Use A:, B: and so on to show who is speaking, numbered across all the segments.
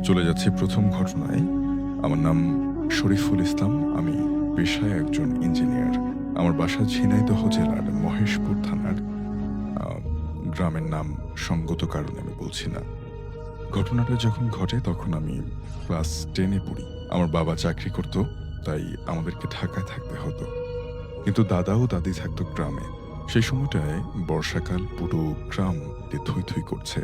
A: চলে যাচ্ছি প্রথম ঘটনায়। আমার নাম শরীফুল ইসলাম। আমি পেশায় একজন ইঞ্জিনিয়ার। আমার বাসা ঝিনাইদহ জেলার মহেশপুর থানার আ গ্রামের নাম সঙ্গত কারণে আমি বলছি না। ঘটনাটা যখন ঘটে তখন আমি ক্লাস 10 এ পড়ি। আমার বাবা চাকরি করত, তাই আমাদেরকে ঢাকায় থাকতে হতো। কিন্তু দাদা ও দাদি থাকতো গ্রামে। সেই সময়টায় বর্ষাকাল, পুরো গ্রামটি থই, থই করছে।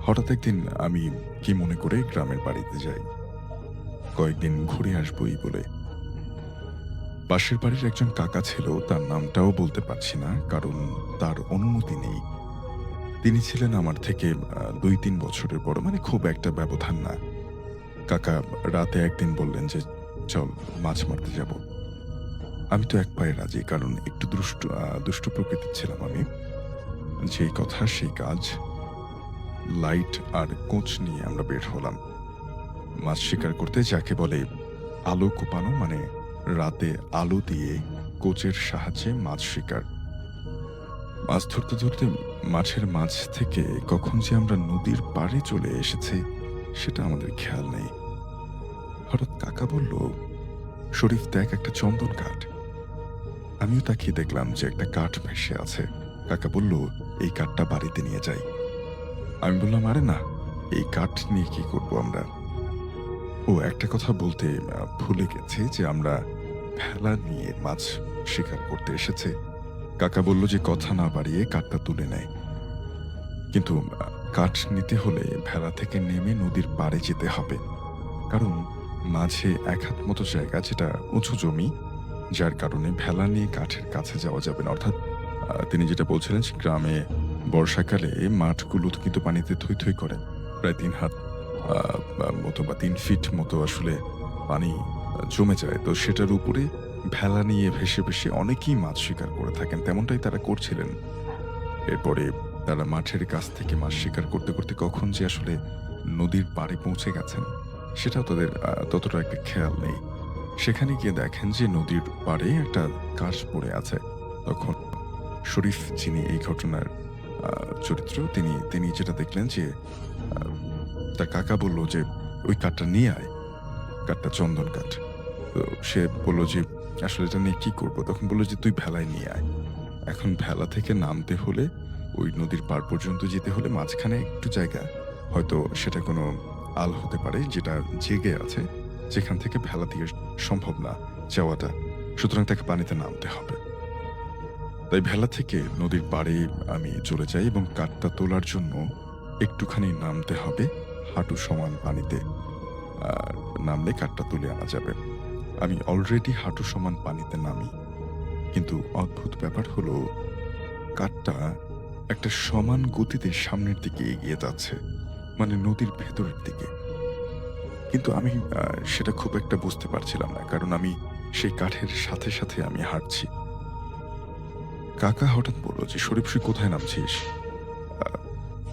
A: হঠাৎ একদিন আমি কি মনে করে গ্রামের বাড়িতে যাই। কয়েকদিন ঘুরে আসবো এই বলে। পাশের বাড়ির একজন কাকা ছিল, তার নামটাও বলতে পারছি না কারণ তার অনুমতি নেই। তিনি ছিলেন আমার থেকে ২-৩ বছরের বড়, মানে খুব একটা ব্যবধান না। কাকা রাতে একদিন বললেন যে, "চল মাছ মারতে যাব।" আমি তো এক পায়ে রাজি, কারণ একটু দুষ্ট প্রকৃতির ছিলাম আমি। যেই কথা সেই কাজ। লাইট আর কোঁচ নিয়ে আমরা বের হলাম। মাছ শিকার করতে, যাকে বলে আলো কোপানো, মানে রাতে আলো দিয়ে কোচের সাহায্যে মাছ শিকার। মাছ ধরতে, ধরতে মাঠের মাঝ থেকে কখন যে আমরা নদীর পাড়ে চলে এসেছি সেটা আমাদের খেয়াল নেই। হঠাৎ কাকা বলল, "শরীফ দেখ, একটা চন্দন কাঠ।" আমিও তাকিয়ে দেখলাম যে একটা কাঠ ভেসে আছে। কাকা বলল, "এই কাঠটা বাড়িতে নিয়ে যাই।" আমি বললাম, "আরে না, এই কাঠ নিয়ে কি করব আমরা?" ও একটা কথা বলতে ভুলে গেছি যে আমরা ভেলা নিয়ে মাছ শিকার করতে এসেছি। কাকা বলল যে কথা না বাড়িয়ে কাঠটা তুলে নেয়। কিন্তু কাঠ নিতে হলে ভেলা থেকে নেমে নদীর পাড়ে যেতে হবে। কারণ মাঝে ১ হাত মতো জায়গা, যেটা উঁচু জমি, যার কারণে ভেলা নিয়ে কাঠের কাছে যাওয়া যাবে না। অর্থাৎ তিনি যেটা বলছিলেন যে গ্রামে বর্ষাকালে মাঠগুলো কিন্তু পানিতে থই, থই করে। প্রায় ৩ হাত আ বা মতো বা ৩ ফিট মতো আসলে পানি জমে যায়। তো সেটার উপরে ভেলা নিয়ে ভেসে, ভেসে অনেকেই মাছ শিকার করে থাকেন। তেমনটাই তারা করছিলেন। এরপরে তারা মাঠের কাছ থেকে মাছ শিকার করতে, করতে কখন যে আসলে নদীর পাড়ে পৌঁছে গেছেন, সেটাও তাদের ততটা একটা খেয়াল নেই। সেখানে গিয়ে দেখেন যে নদীর পাড়ে একটা কাঠ পড়ে আছে। তখন শরীফ, যিনি এই ঘটনার আ চরিত্র, তিনি তিনি যেটা দেখলেন যে আ তার কাকা বলল যে, "ওই কাঠটা নিয়ে আয়।" কাঠটা চন্দন কাঠ। তো সে বলল যে, "আসলে এটা নিয়ে কি করব?" তখন বলল যে, "তুই ভেলায় নিয়ে আয়।" এখন ভেলা থেকে নামতে হলে, ওই নদীর পাড় পর্যন্ত যেতে হলে মাঝখানে একটু জায়গা, হয়তো সেটা কোনো আল হতে পারে যেটা জেগে আছে, যেখান থেকে ভেলা দিয়ে সম্ভব না যাওয়াটা। সুতরাং তাকে পানিতে নামতে হবে। তাই ভেলা থেকে নদীর পাড়ে আমি চলে যাই এবং কাঠটা তোলার জন্য একটুখানি নামতে হবে হাঁটু সমান পানিতে। আর নামলে কাঠটা তুলে আনা যাবে। আমি অলরেডি হাঁটু সমান পানিতে নামি। কিন্তু অদ্ভুত ব্যাপার হলো, কাঠটা একটা সমান গতিতে সামনের দিকে এগিয়ে যাচ্ছে। মানে নদীর ভেতরের দিকে। কিন্তু আমি সেটা খুব একটা বুঝতে পারছিলাম না। কারণ আমি সেই কাঠের সাথে, সাথে আমি হাঁটছি। কাকা হঠাৎ বলল যে, "শরীফ, কোথায় নামছিস?" আ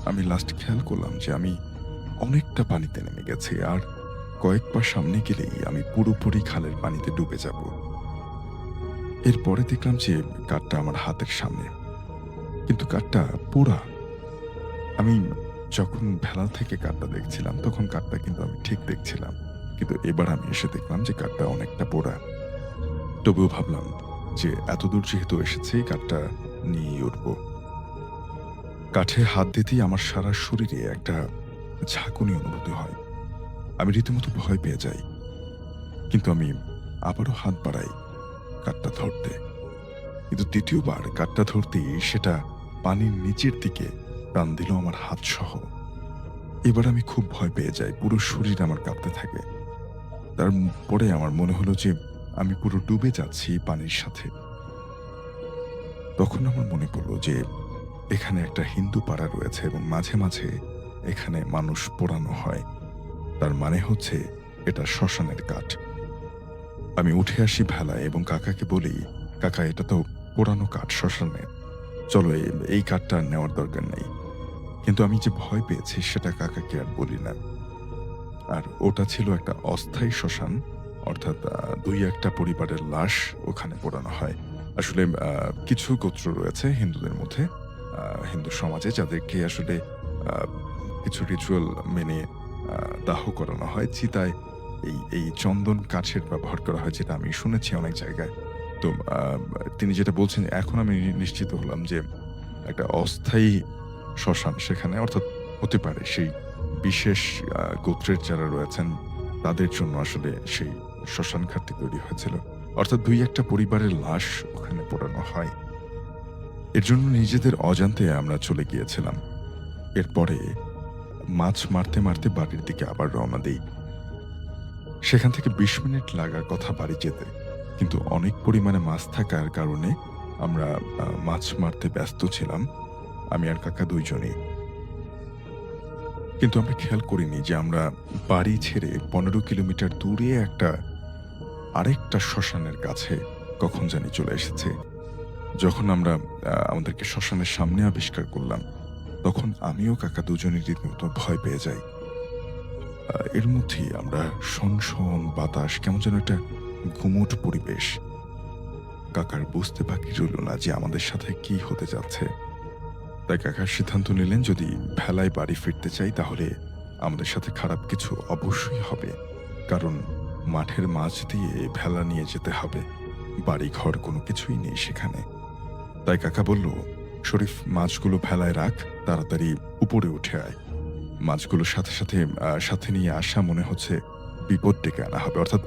A: আমি লাস্ট খেয়াল করলাম যে আমি অনেকটা পানিতে নেমে গেছি। আর কয়েক পা সামনে গেলেই আমি পুরোপুরি খালের পানিতে ডুবে যাব। এরপরে দেখলাম যে কাঠটা আমার হাতের সামনে। কিন্তু কাঠটা পোড়া। আমি যখন ভেলা থেকে কাঠটা দেখছিলাম, তখন কাঠটা কিন্তু আমি ঠিক দেখছিলাম। কিন্তু এবার আমি এসে দেখলাম যে কাঠটা অনেকটা পোড়া। তবুও ভাবলাম যে এতদূর যেহেতু এসেছি, কাঠটা নিয়েই উঠবো। কাঠে হাত দিতেই আমার সারা শরীরে একটা ঝাঁকুনি অনুভূতি হয়। আমি রীতিমতো ভয় পেয়ে যাই। কিন্তু আমি আবারও হাত বাড়াই কাঠটা ধরতে। কিন্তু ২য় বার কাঠটা ধরতেই সেটা পানির নিচের দিকে টান দিল আমার হাতসহ। এবার আমি খুব ভয় পেয়ে যাই। পুরো শরীর আমার কাঁপতে থাকে। তারপরে আমার মনে হলো যে আমি পুরো ডুবে যাচ্ছি পানির সাথে। তখন আমার মনে পড়ল যে এখানে একটা হিন্দু পাড়া রয়েছে এবং মাঝে, মাঝে এখানে মানুষ পোড়ানো হয়। তার মানে হচ্ছে এটা শ্মশানের কাঠ। আমি উঠে আসি ভেলায় এবং কাকাকে বলি, "কাকা, এটা তো পোড়ানো কাঠ শ্মশানের। চলো, এই কাঠটা আর নেওয়ার দরকার নেই।" কিন্তু আমি যে ভয় পেয়েছি সেটা কাকাকে আর বলি না। আর ওটা ছিল একটা অস্থায়ী শ্মশান। অর্থাৎ ২-১ টা পরিবারের লাশ ওখানে পোড়ানো হয়। আসলে কিছু গোত্র রয়েছে হিন্দুদের মধ্যে, হিন্দু সমাজে, যাদেরকে আসলে কিছু রিচুয়াল মেনে দাহ করানো হয়। চিতায় এই চন্দন কাঠের ব্যবহার করা হয়, যেটা আমি শুনেছি অনেক জায়গায়। তো তিনি যেটা বলছেন, এখন আমি নিশ্চিত হলাম যে একটা অস্থায়ী শ্মশান সেখানে, অর্থাৎ হতে পারে সেই বিশেষ গোত্রের যারা রয়েছেন তাদের জন্য আসলে সেই শ্মশান ঘাটটি তৈরি হয়েছিল। অর্থাৎ ২-১টা পরিবারের লাশ ওখানে পোড়ানো হয়। এর জন্য নিজেদের অজান্তে আমরা চলে গিয়েছিলাম। এরপরে মাছ মারতে, মারতে বাড়ির দিকে আবার রওনা দেই। সেখান থেকে ২০ মিনিট লাগার কথা বাড়ি যেতে। কিন্তু অনেক পরিমাণে মাছ থাকার কারণে আমরা মাছ মারতে ব্যস্ত ছিলাম, আমি আর কাকা ২ জনই। কিন্তু আমরা খেয়াল করিনি যে আমরা বাড়ি ছেড়ে ১৫ কিলোমিটার দূরে আরেকটা শ্মশানের কাছে কখন জানি চলে এসেছি। যখন আমরা আমাদেরকে শ্মশানের সামনে আবিষ্কার করলাম, তখন আমি ও কাকা দুজনই রীতিমতো ভয় পেয়ে যাই। এর মধ্যেই আমরা শনশন বাতাস, কেমন যেন একটা গুমোট পরিবেশ। কাকার বুঝতে বাকি রইল না যে আমাদের সাথে কি হতে যাচ্ছে। তাই কাকা সিদ্ধান্ত নিলেন, যদি ভেলায় বাড়ি ফিরতে চাই তাহলে আমাদের সাথে খারাপ কিছু অবশ্যই হবে, কারণ মাঠের মাঝ দিয়ে ভেলা নিয়ে যেতে হবে, বাড়ি ঘর কোনো কিছুই নেই সেখানে। তাই কাকা বলল, শরীফ, মাছগুলো ভেলায় রাখ, তাড়াতাড়ি উপরে উঠে আয়। মাছগুলোর সাথে সাথে সাথে নিয়ে আসা মনে হচ্ছে বিপদ ডেকে আনা হবে। অর্থাৎ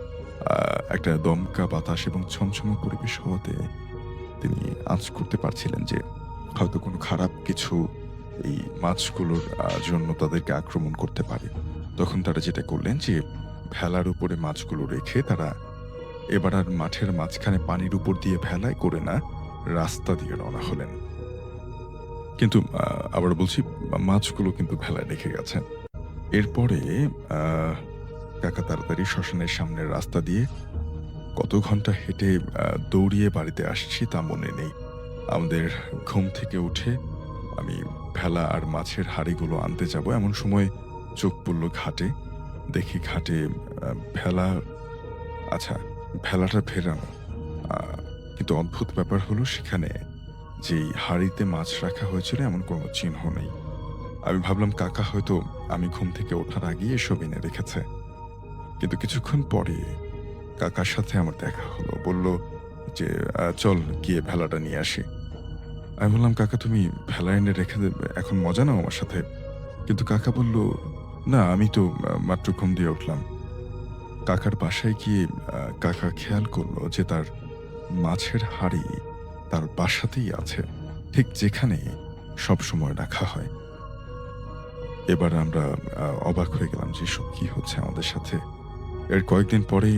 A: একটা দমকা বাতাস এবং ছমছমে পরিবেশ হওয়াতে তিনি আঁচ করতে পারছিলেন যে হয়তো কোনো খারাপ কিছু এই মাছগুলোর জন্য তাদেরকে আক্রমণ করতে পারে। তখন তারা যেটা করলেন যে ভেলার উপরে মাছগুলো রেখে তারা এবার আর মাঠের মাঝখানে পানির উপর দিয়ে ভেলায় করে না, রাস্তা দিয়ে রওনা হলেন। কিন্তু আবার বলছি, মাছগুলো কিন্তু ভেলায় রেখে গেছেন। এরপরে কাকা তাড়াতাড়ি শ্মশানের সামনের রাস্তা দিয়ে কত ঘন্টা হেঁটে দৌড়িয়ে বাড়িতে আসছি তা মনে নেই। আমাদের ঘুম থেকে উঠে আমি ভেলা আর মাছের হাঁড়িগুলো আনতে যাব, এমন সময় চোখ পড়ল ঘাটে। দেখি ঘাটে ভেলা, আচ্ছা, ভেলাটা ভেড়ানো। কিন্তু অদ্ভুত ব্যাপার হলো, সেখানে যেই হাঁড়িতে মাছ রাখা হয়েছিল এমন কোনো চিহ্ন নেই। আমি ভাবলাম কাকা হয়তো আমি ঘুম থেকে ওঠার আগেই এসব এনে রেখেছে। কিন্তু কিছুক্ষণ পরে কাকার সাথে আমার দেখা হলো। বলল যে চল গিয়ে ভেলাটা নিয়ে আসি। আমি বললাম, কাকা তুমি ভেলা এনে রেখে দেবে, এখন মজা নাও আমার সাথে। কিন্তু কাকা বলল, না, আমি তো মাত্র ঘুম দিয়ে উঠলাম। কাকার বাসায় গিয়ে কাকা খেয়াল করলো যে তার মাছের হাঁড়ি তার বাসাতেই আছে, ঠিক যেখানে সবসময় রাখা হয়। এবার আমরা অবাক হয়ে গেলাম যে সব কি হচ্ছে আমাদের সাথে। এর কয়েকদিন পরেই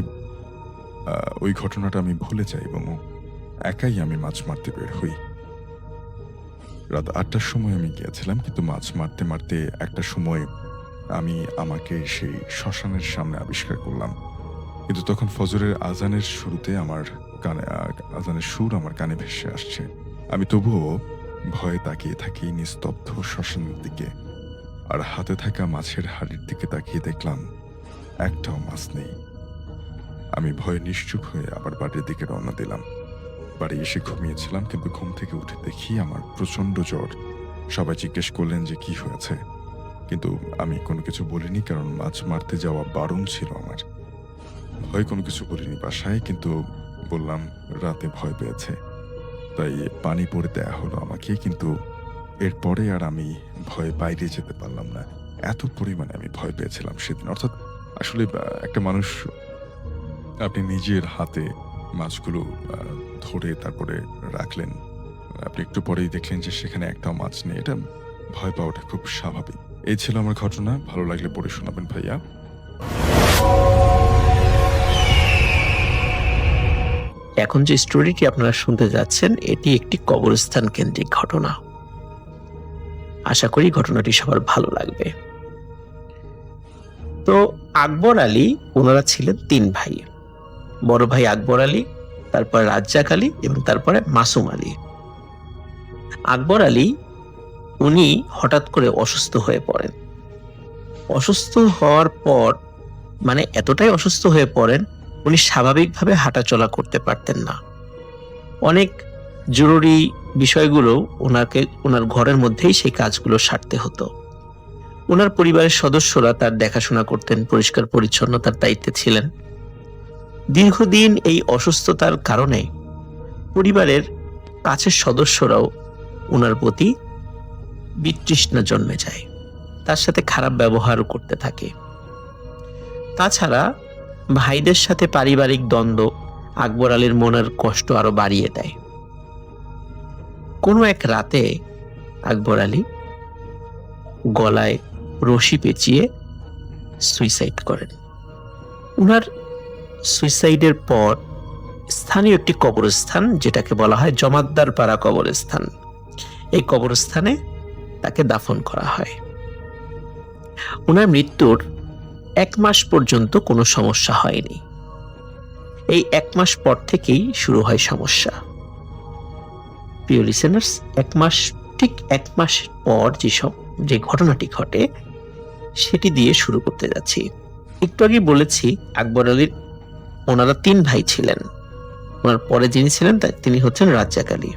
A: ওই ঘটনাটা আমি ভুলে যাই এবং একাই আমি মাছ মারতে বের হই। রাত ৮টার সময় আমি গিয়েছিলাম, কিন্তু মাছ মারতে মারতে একটা সময় আমি আমাকে সেই শ্মশানের সামনে আবিষ্কার করলাম। কিন্তু তখন ফজরের আজানের শুরুতে আমার কানে আজানের সুর আমার কানে ভেসে আসছে। আমি তবুও ভয়ে তাকিয়ে থাকি নিস্তব্ধ শ্মশানের দিকে, আর হাতে থাকা মাছের হাঁড়ির দিকে তাকিয়ে দেখলাম একটাও মাছ নেই। আমি ভয়ে নিশ্চুপ হয়ে আবার বাড়ির দিকে রওনা দিলাম। বাড়ি এসে ঘুমিয়েছিলাম, কিন্তু ঘুম থেকে উঠে দেখি আমার প্রচন্ড জ্বর। সবাই জিজ্ঞেস করলেন যে কি হয়েছে, কিন্তু আমি কোনো কিছু বলিনি, কারণ মাছ মারতে যাওয়া বারণ ছিল আমার। ভয় কোনো কিছু বলিনি বাসায়, কিন্তু বললাম রাতে ভয় পেয়েছে, তাই পানি পড়ে দেয়া হলো আমাকে। কিন্তু এরপরে আর আমি ভয়ে বাইরে যেতে পারলাম না। এত পরিমাণে আমি ভয় পেয়েছিলাম সেদিন। অর্থাৎ আসলে একটা মানুষ, আপনি নিজের হাতে মাছগুলো ধরে তারপরে রাখলেন, আপনি একটু পরেই দেখলেন যে সেখানে একটাও মাছ নেই। এটা ভয় পাওয়াটা খুব স্বাভাবিক। এই ছিল আমার ঘটনা। ভালো লাগলে পড়ে শোনাবেন ভাইয়া।
B: এখন যে স্টোরিটি আপনারা শুনতে যাচ্ছেন, এটি একটি কবরস্থান কেন্দ্রিক ঘটনা। আশা করি ঘটনাটি সবার ভালো লাগবে। তো আকবর আলী, ওনারা ছিলেন 3 ভাই। বড় ভাই আকবর আলী, তারপর রাজ্জাক আলী এবং তারপরে মাসুম আলী। আকবর আলী উনি হঠাৎ করে অসুস্থ হয়ে পড়েন। অসুস্থ হওয়ার পর, মানে এতটাই অসুস্থ হয়ে পড়েন, উনি স্বাভাবিকভাবে হাঁটাচলা করতে পারতেন না। অনেক জরুরি বিষয়গুলো ওনার ঘরের মধ্যেই সেই কাজগুলো সারতে হতো। ওনার পরিবারের সদস্যরা তার দেখাশোনা করতেন, পরিষ্কার পরিচ্ছন্নতার দায়িত্বে ছিলেন। দীর্ঘদিন এই অসুস্থতার কারণে পরিবারের কাছের সদস্যরাও ওনার প্রতি বিতৃষ্ণা জন্মে যায়, তার সাথে খারাপ ব্যবহারও করতে থাকে। তাছাড়া ভাইদের সাথে পারিবারিক দ্বন্দ্ব আকবর আলীর মনের কষ্ট আরো বাড়িয়ে দেয়। কোনো এক রাতে আকবর আলী গলায় রশি পেঁচিয়ে সুইসাইড করেন। উনার সুইসাইডের পর স্থানীয় একটি কবরস্থান, যেটাকে বলা হয় জমাদ্দার পাড়া কবরস্থান, এই কবরস্থানে তাকে দাফন করা হয়। উনার মৃত্যুর 1 মাস পর্যন্ত কোনো সমস্যা হয়নি। এই 1 মাস পর থেকেই শুরু হয় সমস্যা। প্রিয় লিসেনার্স, 1 মাস পর যে ঘটনাটি ঘটে সেটি দিয়ে শুরু করতে যাচ্ছি। একটু আগে বলেছি আকবর আলীর ওনারা 3 ভাই ছিলেন। ওনার পরে যিনি ছিলেন তিনি হচ্ছেন রাজ্জাক আলী।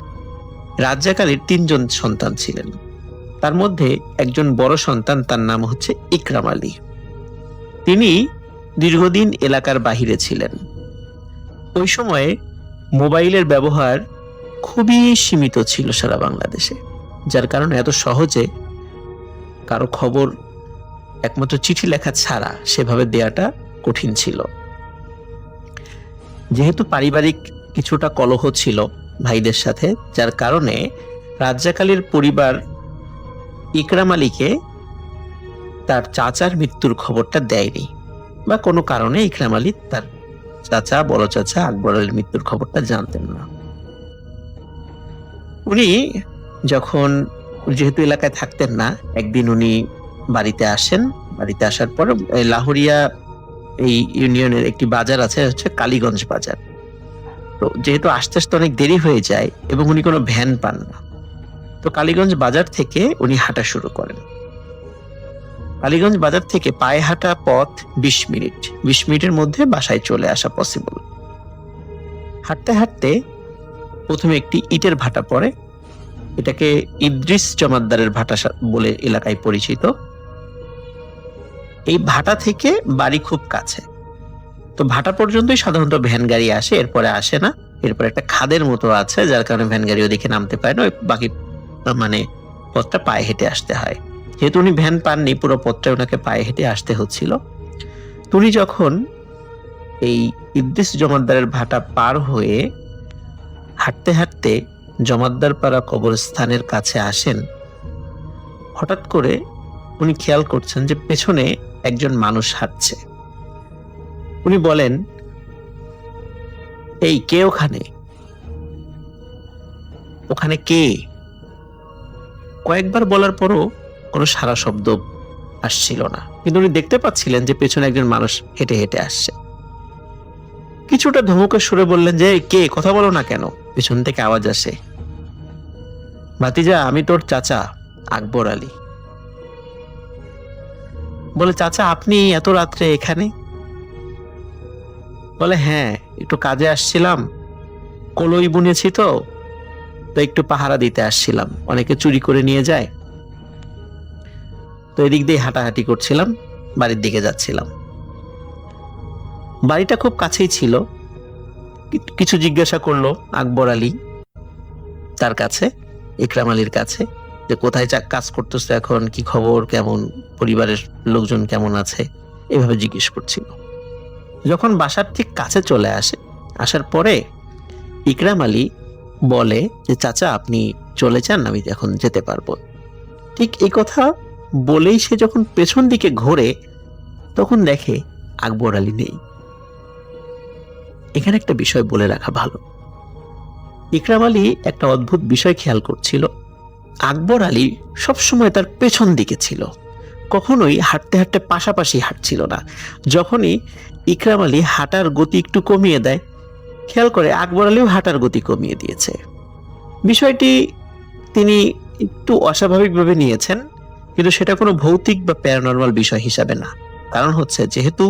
B: রাজ্জাক আলীর 3 জন সন্তান ছিলেন। তার মধ্যে একজন বড় সন্তান, তার নাম হচ্ছে ইকরাম আলী। তিনি দীর্ঘদিন এলাকার বাহিরে ছিলেন। ওই সময়ে মোবাইলের ব্যবহার খুবই সীমিত ছিল সারা বাংলাদেশে, যার কারণে এত সহজে কারো খবর একমাত্র চিঠি লেখা ছাড়া সেভাবে দেয়াটা কঠিন ছিল। যেহেতু পারিবারিক কিছুটা কলহ ছিল ভাইদের সাথে, যার কারণে রাজ্জাক আলীর পরিবার ইকরাম আলীকে তার চাচার মৃত্যুর খবরটা দেয়নি, বা কোনো কারণে ইকরাম আলী তার বড় চাচা আকবর আলীর মৃত্যুর খবরটা জানতেন না। উনি যখন যেহেতু এলাকায় থাকতেন না, একদিন উনি বাড়িতে আসেন। বাড়িতে আসার পর লাহোরিয়া এই ইউনিয়নের একটি বাজার আছে, হচ্ছে কালীগঞ্জ বাজার। তো যেহেতু আসতে আসতে অনেক দেরি হয়ে যায় এবং উনি কোনো ভ্যান পান না, তো কালীগঞ্জ বাজার থেকে উনি হাঁটা শুরু করেন। কালীগঞ্জ বাজার থেকে পায়ে হাঁটা পথ 20 মিনিট। 20 মিনিটের মধ্যে বাসায় চলে আসা পসিবল। হাঁটতে হাঁটতে প্রথমে একটি ইটের ভাটা পড়ে। এটাকে ইদ্রিস জমাদ্দারের ভাটা বলে এলাকায় পরিচিত। এই ভাটা থেকে বাড়ি খুব কাছে, তো ভাটা পর্যন্তই সাধারণত ভ্যান গাড়ি আসে, এরপরে আসে না। এরপর একটা খাদের মতো আছে, যার কারণে ভ্যান গাড়ি ওদিকে নামতে পারে না। বাকি পথটা পায়ে হেঁটে আসতে হয়। যেহেতু উনি ভ্যান পাননি, পুরো পথটা ওনাকে পায়ে হেঁটে আসতে হচ্ছিল। উনি যখন এই ইদ্রিস জমাদ্দারের ভাটা পার হয়ে হাঁটতে হাঁটতে জমাদ্দার পাড়া কবরস্থানের কাছে আসেন, হঠাৎ করে উনি খেয়াল করছেন যে পেছনে একজন মানুষ হাঁটছে। উনি বলেন, এই কে ওখানে? ওখানে কে? কয়েকবার বলার পরও কোনো সারা শব্দ আসছিল না, কিন্তু উনি দেখতে পাচ্ছিলেন যে পেছনে একজন মানুষ হেঁটে হেঁটে আসছে। কিছুটা ধমকের সুরে বললেন যে, কে? কথা বলো না কেন? পেছন থেকে আওয়াজ আসে, ভাতিজা, আমি তোর চাচা আকবর আলী। বলে, চাচা আপনি এত রাত্রে এখানে? বলে, হ্যাঁ, একটু কাজে আসছিলাম, কলই বুনেছি তো একটু পাহারা দিতে আসছিলাম, অনেকে চুরি করে নিয়ে যায়, তো এদিক দিয়ে হাঁটাহাঁটি করছিলাম, বাড়ির দিকে যাচ্ছিলাম। বাড়িটা খুব কাছেই ছিল। কিছু জিজ্ঞাসা করলো আকবর আলী তার কাছে, ইকরাম আলীর কাছে, যে কোথায় কাজ করতেছে এখন, কি খবর, কেমন, পরিবারের লোকজন কেমন আছে, এভাবে জিজ্ঞেস করছিল। যখন বাসার ঠিক কাছে চলে আসে, আসার পরে ইকরাম আলী বলে যে, চাচা আপনি চলে যান, আমি এখন যেতে পারবো। ঠিক এই কথা বলেই সে যখন পেছন দিকে ঘোরে, তখন দেখে আকবর আলী নেই। এখানে একটা বিষয় বলে রাখা ভালো, ইকরাম আলী একটা অদ্ভুত বিষয় খেয়াল করছিল। আকবর আলী সবসময় তার পেছন দিকে ছিল, কখনোই হাঁটতে হাঁটতে পাশাপাশি হাঁটছিল না। যখনই ইকরাম আলী হাঁটার গতি একটু কমিয়ে দেয়, খেয়াল করে আকবর আলীও হাঁটার গতি কমিয়ে দিয়েছে। বিষয়টি তিনি একটু অস্বাভাবিকভাবে নিয়েছেন, কিন্তু সেটা কোনো ভৌতিক বা প্যারানর্মাল বিষয় হিসাবে না। কারণ হচ্ছে, যেহেতু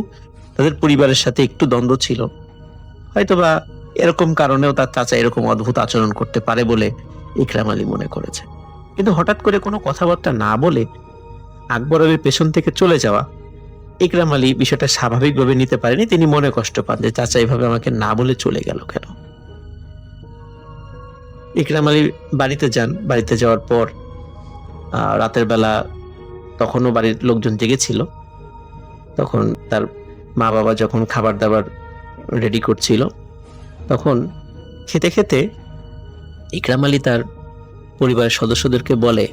B: তাদের পরিবারের সাথে একটু দ্বন্দ্ব ছিল, হয়তোবা এরকম কারণেও তার চাচা এরকম অদ্ভুত আচরণ করতে পারে বলে ইকরাম আলী মনে করেছে। কিন্তু হঠাৎ করে কোনো কথাবার্তা না বলে আকবর আলীর পেছন থেকে চলে যাওয়া ইকরাম আলী বিষয়টা স্বাভাবিকভাবে নিতে পারেনি। তিনি মনে কষ্ট পান যে চাচা এইভাবে আমাকে না বলে চলে গেল কেন। ইকরাম আলী বাড়িতে যান। বাড়িতে যাওয়ার পর রাতের বেলা তখনও বাড়ির লোকজন জেগেছিল। তখন তার মা বাবা যখন খাবার দাবার রেডি করছিল, তখন খেতে খেতে ইকরাম আলী তার পরিবারের সদস্যদেরকে বলে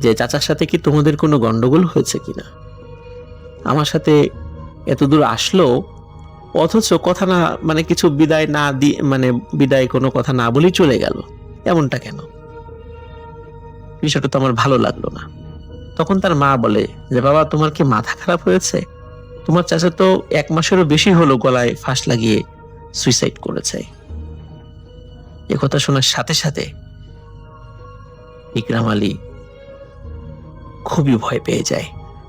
B: যে চাচার সাথে কি তোমাদের কোনো গন্ডগোল হয়েছে কিনা? আমার সাথে এতদূর আসলো অথচ কথা না, মানে কিছু বিদায় না দিয়ে, মানে বিদায় কোনো কথা না বলেই চলে গেল, এমনটা কেন? বিষয়টা তো আমার ভালো লাগলো না। তখন তার মা বলে যে বাবা, তোমার কি মাথা খারাপ হয়েছে? তোমার চাচা তো 1 মাসেরও বেশি হলো গলায় ফাঁস লাগিয়ে সুইসাইড করেছে। এ কথা শোনার সাথে সাথে ইকরাম আলী খুবই ভয় পেয়ে যায়।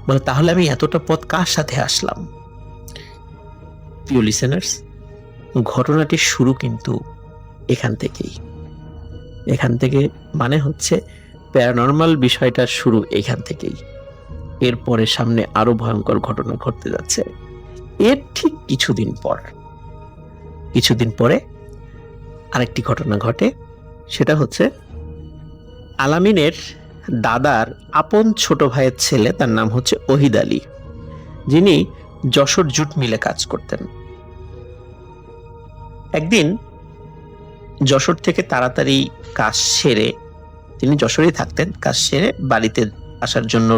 B: বলে তাহলে আমি এতটা পথ কার সাথে আসলাম? প্রিয় লিসেনার্স, ঘটনাটির শুরু কিন্তু এখান থেকেই। এখান থেকে মানে হচ্ছে প্যারানর্মাল বিষয়টার শুরু এখান থেকেই। এরপরে সামনে আরো ভয়ঙ্কর ঘটনা ঘটতে যাচ্ছে। এর ঠিক কিছুদিন পরে আরেকটি ঘটনা ঘটে। সেটা হচ্ছে আলামিনের দাদার আপন ছোট ভাইয়ের ছেলে, তার নাম হচ্ছে ওহিদ আলী, যিনি যশোর জুট মিলে কাজ করতেন। একদিন যশোর থেকে তাড়াতাড়ি কাজ সেরে, তিনি যশোরেই থাকতেন, কাজ সেরে বাড়িতে আসার জন্য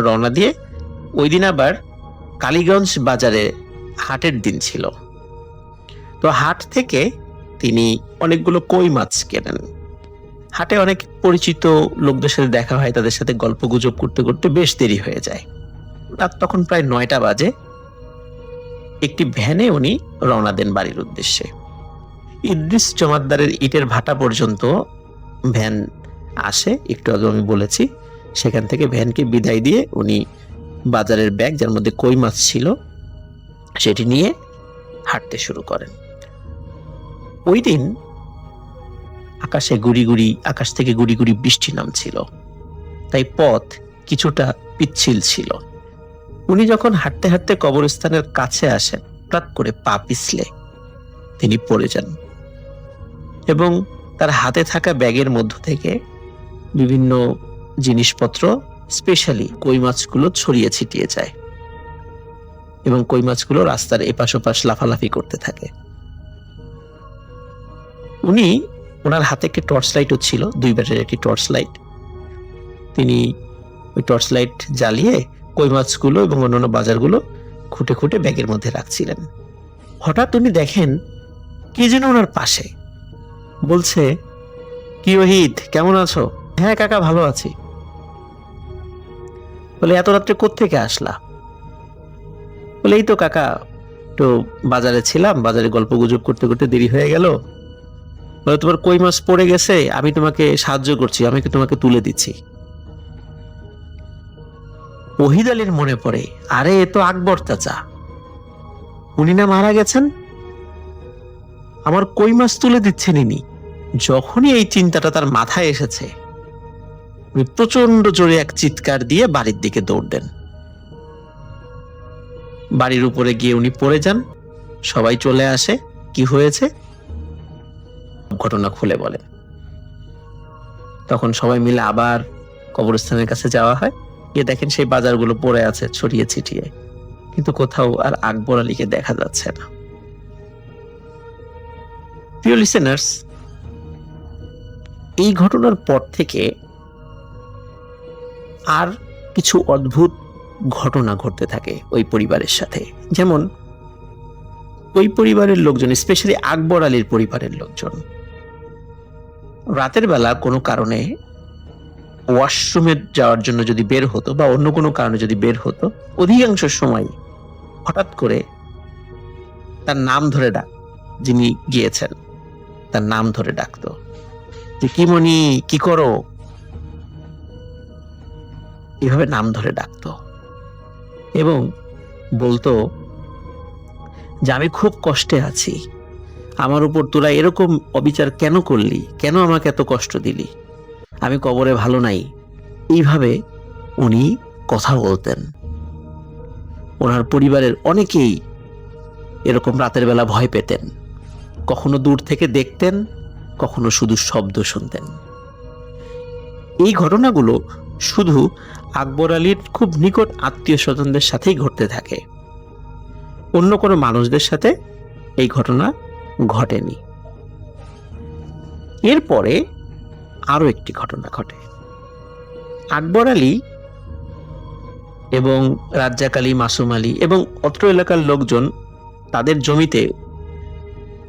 B: রওনা দিয়ে ওই দিন আবার কালীগঞ্জ বাজারে হাটের দিন ছিল। তো হাট থেকে তিনি অনেকগুলো কই মাছ কেনেন। হাটে অনেক পরিচিত লোকদের সাথে দেখা হয়, তাদের সাথে গল্প গুজব করতে করতে বেশ দেরি হয়ে যায়। রাত তখন প্রায় 9টা বাজে। একটি ভ্যানে উনি রওনা দেন বাড়ির উদ্দেশ্যে। ইদ্রিস জমাদ্দারের ইটের ভাটা পর্যন্ত ভ্যান আসে, একটু আগে আমি বলেছি। সেখান থেকে ভ্যানকে বিদায় দিয়ে উনি বাজারের ব্যাগ, যার মধ্যে কই মাছ ছিল, সেটি নিয়ে হাঁটতে শুরু করেন। ওই দিন আকাশ থেকে গুড়ি গুড়ি বৃষ্টি নামছিল, তাই পথ কিছুটা পিচ্ছিল ছিল। উনি যখন হাঁটতে হাঁটতে কবরস্থানের কাছে আসেন, হঠাৎ করে পা পিছলে তিনি পড়ে যান এবং তার হাতে থাকা ব্যাগের মধ্য থেকে বিভিন্ন জিনিসপত্র, স্পেশালি কই মাছগুলো ছড়িয়ে ছিটিয়ে যায় এবং কই মাছগুলো রাস্তার এপাশ ওপাশ লাফালাফি করতে থাকে। ওনার হাতে একটি টর্চ লাইটও ছিল, 2 ব্যাটারির একটি টর্চ লাইট। তিনি ওই টর্চ লাইট জ্বালিয়ে কই মাছগুলো এবং অন্যান্য বাজারগুলো খুঁটে খুঁটে ব্যাগের মধ্যে রাখছিলেন। হঠাৎ উনি দেখেন কে যেন ওনার পাশে বলছে, কি ওহিদ, কেমন আছো? হ্যাঁ কাকা, ভালো আছি। বলে এত রাত্রে কোত্থেকে আসলা? বলে এই তো কাকা, তো বাজারে ছিলাম, বাজারে গল্প গুজব করতে করতে দেরি হয়ে গেল। বলে তোমার কই মাছ পড়ে গেছে, আমি তোমাকে সাহায্য করছি, আমি তোমাকে তুলে দিচ্ছি। ওহিদ আলীর মনে পড়ে, আরে এ তো আকবর চাচা, উনি না মারা গেছেন, আমার কই মাছ তুলে দিচ্ছেন ইনি। যখনই এই চিন্তাটা তার মাথায় এসেছে, উনি প্রচন্ড জোরে এক চিৎকার দিয়ে বাড়ির দিকে দৌড় দেন। বাড়ির উপরে গিয়ে উনি পড়ে যান। সবাই চলে আসে, কি হয়েছে ঘটনা খুলে বলে। তখন সবাই মিলে আবার কবরস্থানের কাছে যাওয়া হয়। গিয়ে দেখেন সেই বাজারগুলো পড়ে আছে ছড়িয়ে ছিটিয়ে, কিন্তু কোথাও আর আকবর আলীকে দেখা যাচ্ছে না। প্রিয় লিসেনার্স, এই ঘটনার পর থেকে আর কিছু অদ্ভুত ঘটনা ঘটতে থাকে ওই পরিবারের সাথে। যেমন ওই পরিবারের লোকজন, স্পেশালি আকবর আলীর পরিবারের লোকজন, রাতের বেলা কোনো কারণে ওয়াশরুমে যাওয়ার জন্য যদি বের হতো বা অন্য কোনো কারণে যদি বের হতো, অধিকাংশ সময় হঠাৎ করে তার নাম ধরে যিনি গিয়েছেন তার নাম ধরে ডাকতো, যে কি মনি, কি করো, এভাবে নাম ধরে ডাকতো এবং বলতো যে আমি খুব কষ্টে আছি, আমার উপর তোরা এরকম অবিচার কেন করলি, কেন আমাকে এত কষ্ট দিলি, আমি কবরে ভালো নাই। এইভাবে উনি কথা বলতেন। ওনার পরিবারের অনেকেই এরকম রাতের বেলা ভয় পেতেন, কখনো দূর থেকে দেখতেন, কখনো শুধু শব্দ শুনতেন। এই ঘটনাগুলো শুধু আকবর আলীর খুব নিকট আত্মীয় স্বজনদের সাথেই ঘটতে থাকে, অন্য কোনো মানুষদের সাথে এই ঘটনা ঘটেনি। এরপরে আরো একটি ঘটনা ঘটে। আকবর আলী এবং রাজ্জাক আলী, মাসুম আলী এবং অত্র এলাকার লোকজন তাদের জমিতে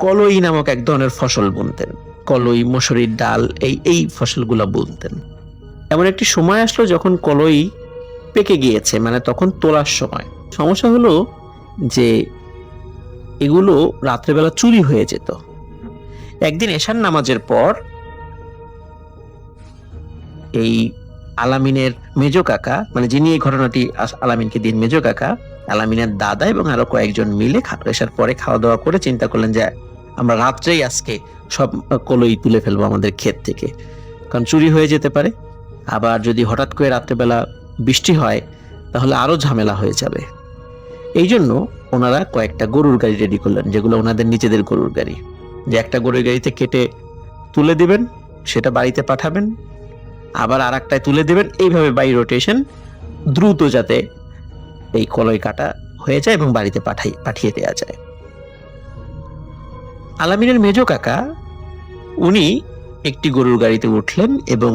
B: কলই নামক এক ধরনের ফসল বুনতেন। কলই, মসুরির ডাল, এই ফসলগুলো বুনতেন। এমন একটি সময় আসলো যখন কলই পেকে গিয়েছে, মানে তখন তোলার সময়। সমস্যা হলো যে এগুলো রাত্রেবেলা চুরি হয়ে যেত। একদিন এশার নামাজের পর এই আলামিনের মেজ কাকা, মানে যিনি এই ঘটনাটি আলামিনকে দিন, মেজ কাকা, আলামিনের দাদা এবং আরো কয়েকজন মিলে এশার পরে খাওয়া দাওয়া করে চিন্তা করলেন যে আমরা রাত্রেই আজকে সব কলই তুলে ফেলবো আমাদের ক্ষেত থেকে, কারণ চুরি হয়ে যেতে পারে। আবার যদি হঠাৎ করে রাত্রেবেলা বৃষ্টি হয় তাহলে আরো ঝামেলা হয়ে যাবে। এই জন্য ওনারা কয়েকটা গরুর গাড়ি রেডি করলেন, যেগুলো ওনাদের নিজেদের গরুর গাড়ি, যে একটা গরুর গাড়িতে কেটে তুলে দিবেন, সেটা বাড়িতে পাঠাবেন, আবার আর একটায় তুলে দিবেন, এইভাবে বাই রোটেশন দ্রুত যাতে এই কলই কাটা হয়ে যায় এবং বাড়িতে পাঠিয়ে দেওয়া যায়। আলামিনের মেজ কাকা উনি একটি গরুর গাড়িতে উঠলেন এবং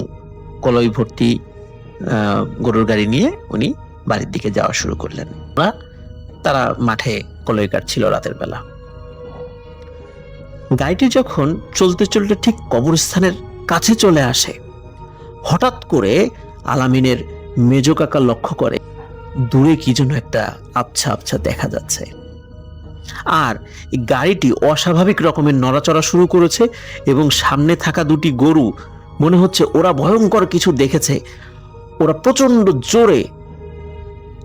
B: কলই ভর্তি গরুর গাড়ি নিয়ে উনি বাড়ির দিকে যাওয়া শুরু করলেন। তারা মাঠে কলই কাটছিল রাতের বেলা। গাড়িটি যখন চলতে চলতে ঠিক কবরস্থানের কাছে চলে আসে, হঠাৎ করে আলামিনের মেজ কাকা লক্ষ্য করে দূরে কি যেন একটা আবছা আবছা দেখা যাচ্ছে, আর গাড়িটি অস্বাভাবিক রকমের নড়াচড়া শুরু করেছে এবং সামনে থাকা দুটি গরু মনে হচ্ছে ওরা ভয়ঙ্কর কিছু দেখেছে। ওরা প্রচন্ড জোরে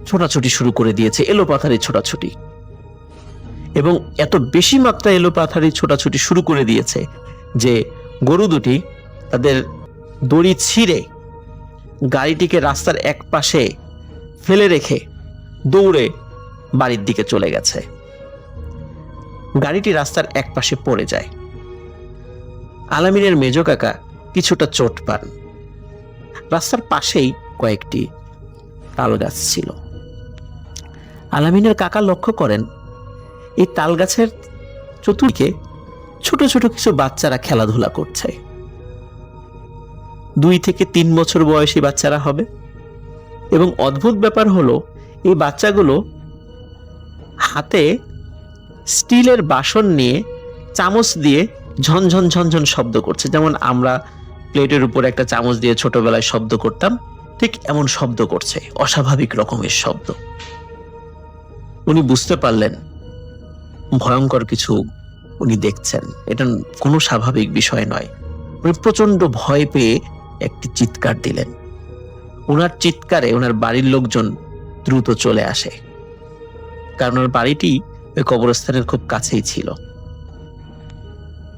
B: ছোটাছুটি শুরু করে দিয়েছে, এলোপাথারি ছোটাছুটি, এবং এত বেশি মাত্রায় এলোপাথারি ছোটাছুটি শুরু করে দিয়েছে যে গরু দুটি তাদের দড়ি ছিঁড়ে গাড়িটিকে রাস্তার এক পাশে ফেলে রেখে দৌড়ে বাড়ির দিকে চলে গেছে। গাড়িটি রাস্তার এক পাশে পড়ে যায়। আলামিনের মেজ কাকা কিছুটা চোট পান। রাস্তার পাশেই কয়েকটি তাল গাছ ছিল। আলামিনের কাকা লক্ষ্য করেন এই তাল গাছের চতুর্দিকে ছোট ছোট কিছু বাচ্চারা খেলাধুলা করছে। 2 থেকে 3 বছর বয়সী বাচ্চারা হবে, এবং অদ্ভুত ব্যাপার হলো এই বাচ্চাগুলো হাতে স্টিলের বাসন নিয়ে চামচ দিয়ে ঝনঝন ঝনঝন শব্দ করছে, যেমন আমরা প্লেটের উপর একটা চামচ দিয়ে ছোটবেলায় শব্দ করতাম, ঠিক এমন শব্দ করছে, অস্বাভাবিক রকমের শব্দ। উনি বুঝতে পারলেন ভয়ঙ্কর কিছু উনি দেখছেন, এটা কোনো স্বাভাবিক বিষয় নয়। উনি প্রচন্ড ভয় পেয়ে একটি চিৎকার দিলেন। ওনার চিৎকারে ওনার বাড়ির লোকজন দ্রুত চলে আসে, কারণ ওনার বাড়িটি ওই কবরস্থানের খুব কাছেই ছিল।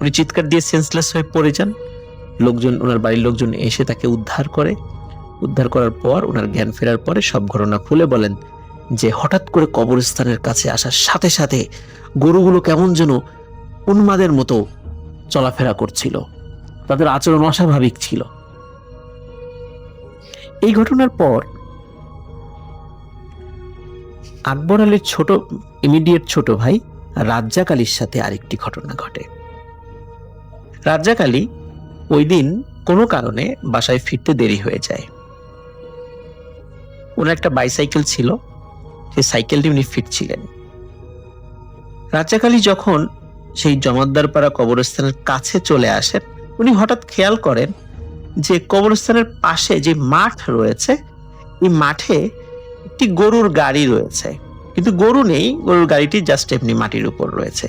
B: উনি চিৎকার দিয়ে সেন্সলেস হয়ে পড়ে যান। লোকজন, ওনার বাড়ির লোকজন এসে তাকে উদ্ধার করে। উদ্ধার করার পর ওনার জ্ঞান ফেরার পরে সব ঘটনা খুলে বলেন যে হঠাৎ করে কবরস্থানের কাছে আসার সাথে সাথে গরুগুলো কেমন যেন উন্মাদের মতো চলাফেরা করছিল, তাদের আচরণ অস্বাভাবিক ছিল। এই ঘটনার পর আকবর আলীর ইমিডিয়েট ছোট ভাই রাজ্জাক আলীর সাথে আরেকটি ঘটনা ঘটে। রাজ্জাক আলী ওই দিন কোনো কারণে বাসায় ফিরতে দেরি হয়ে যায়। ওনার একটা বাইসাইকেল ছিল, সেই সাইকেলটি উনি ফিরছিলেন। রাজ্জাক আলী যখন সেই জমাদ্দারপাড়া কবরস্থানের কাছে চলে আসেন, উনি হঠাৎ খেয়াল করেন যে কবরস্থানের পাশে যে মাঠ রয়েছে, এই মাঠে একটি গরুর গাড়ি রয়েছে, কিন্তু গরু নেই, গরুর গাড়িটি জাস্ট এমনি মাটির উপর রয়েছে,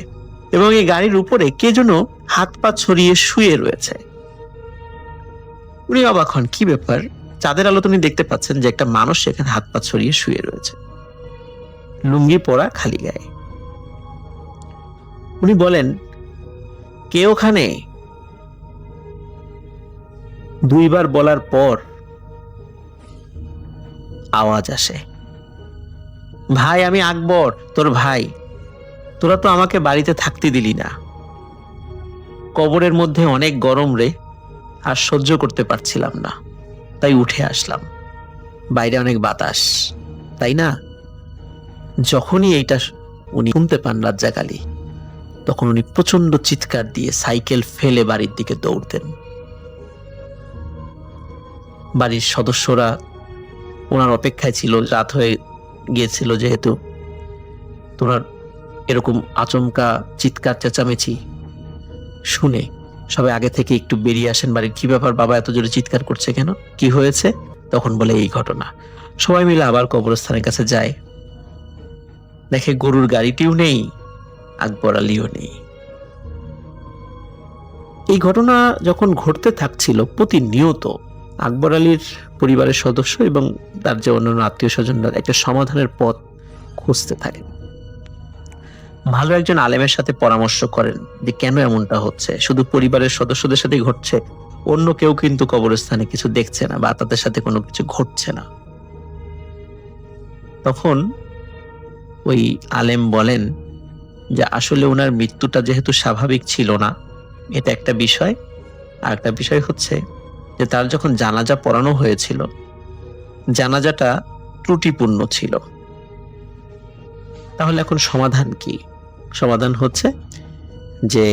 B: এবং এই গাড়ির উপরে কে যেন হাত পা ছড়িয়ে শুয়ে রয়েছে। উনি অবাক হন, কি ব্যাপার? চাঁদের আলো উনি দেখতে পাচ্ছেন যে একটা মানুষ সেখানে হাত পা ছড়িয়ে শুয়ে রয়েছে, লুঙ্গি পরা, খালি গায়ে। উনি বলেন, কে ওখানে? 2 বার বলার পর আওয়াজ আসে, ভাই আমি আকবর, তোর ভাই। তোরা তো আমাকে বাড়িতে থাকতে দিলি না, কবরের মধ্যে অনেক গরম রে, আর সহ্য করতে পারছিলাম না, তাই উঠে আসলাম। বাইরে অনেক বাতাস, তাই না? যখনই এইটা উনি শুনতে পান রাজ্জাক আলী, তখন উনি প্রচন্ড চিৎকার দিয়ে সাইকেল ফেলে বাড়ির দিকে দৌড়তেন। বাড়ির সদস্যরা ওনার অপেক্ষায় ছিল, রাত হয়ে গিয়েছিল যেহেতু। তোনার এরকম আচমকা চিৎকার চেঁচামেচি শুনে সবাই আগে থেকে একটু বেরিয়ে আসেন বাড়ির। কি ব্যাপার বাবা, এত জোরে চিৎকার করছে কেন, কি হয়েছে? তখন বলে এই ঘটনা। সবাই মিলে আবার কবরস্থানের কাছে যায়, দেখে গরুর গাড়িটিও নেই, আকবর আলীও নেই। এই ঘটনা যখন ঘটতে থাকছিল, প্রতিনিয়ত আকবর আলীর পরিবারের সদস্য এবং তার যে অন্যান্য আত্মীয় স্বজনরা একটা সমাধানের পথ খুঁজতে থাকেন। ভালো একজন আলেমের সাথে পরামর্শ করেন যে কেন এমনটা হচ্ছে, শুধু পরিবারের সদস্যদের সাথেই ঘটছে, অন্য কেউ কিন্তু কবরস্থানে কিছু দেখছে না বা তাদের সাথে কোনো কিছু ঘটছে না। তখন ওই আলেম বলেন যে আসলে ওনার মৃত্যুটা যেহেতু স্বাভাবিক ছিল না, এটা একটা বিষয়। আর একটা বিষয় হচ্ছে যে তার যখন জানাজা পড়ানো হয়েছিল, জানাজাটা ত্রুটিপূর্ণ ছিল। তাহলে এখন সমাধান কি? সমাধান হচ্ছে যে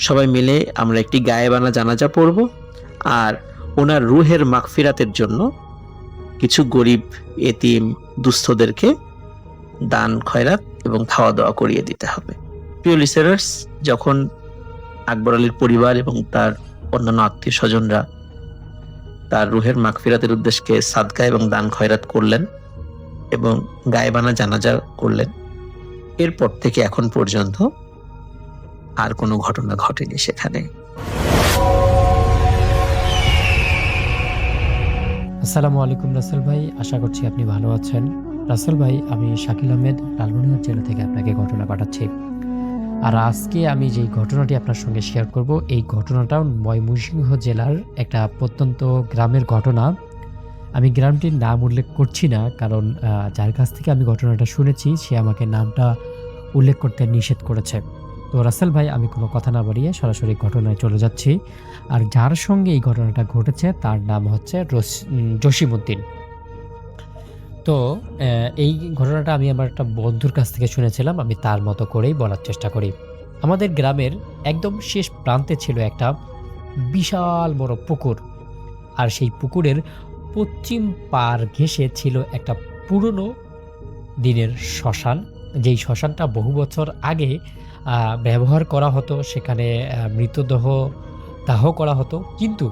B: সবাই মিলে আমরা একটি গায়েবানা জানাজা পড়ব, আর ওনার রুহের মাগফিরাতের জন্য কিছু গরিব এতিম দুস্থদেরকে দান খয়রাত এবং খাওয়া দাওয়া করিয়ে দিতে হবে। প্রিয় লিসেনার্স, যখন আকবর আলীর পরিবার এবং তার অন্যান্য আত্মীয় স্বজনরা তার রুহের মাগফিরাতের উদ্দেশ্যে সাদকা এবং দান খয়রাত করলেন এবং গায়েবানা জানাজা করলেন, এরপর থেকে এখন পর্যন্ত আর কোনো ঘটনা ঘটেনি সেখানে।
C: আসসালামু আলাইকুম রাসেল ভাই, আশা করছি আপনি ভালো আছেন। রাসেল ভাই, আমি শাকিল আহমেদ লালমনিরহাট জেলা থেকে আপনাকে ঘটনা পাঠাচ্ছি। আর আজকে আমি যেই ঘটনাটি আপনার সঙ্গে শেয়ার করব, এই ঘটনাটাও ময়মনসিংহ জেলার একটা প্রত্যন্ত গ্রামের ঘটনা। আমি গ্রামটির নাম উল্লেখ করছি না, কারণ যার কাছ থেকে আমি ঘটনাটা শুনেছি সে আমাকে নামটা উল্লেখ করতে নিষেধ করেছে। তো রাসেল ভাই, আমি কোনো কথা না বাড়িয়ে সরাসরি ঘটনায় চলে যাচ্ছি। আর যার সঙ্গে এই ঘটনাটা ঘটেছে তার নাম হচ্ছে জসিমউদ্দিন। তো এই ঘটনাটা আমি আমার একটা বন্ধুর কাছ থেকে শুনেছিলাম, আমি তার মতো করেই বলার চেষ্টা করি। আমাদের গ্রামের একদম শেষ প্রান্তে ছিল একটা বিশাল বড় পুকুর, আর সেই পুকুরের পশ্চিম পার ঘেঁষে ছিল একটা পুরনো দিনের শ্মশান, যেই শ্মশানটা বহু বছর আগে ব্যবহার করা হতো, সেখানে মৃতদেহ দাহ করা হতো। কিন্তু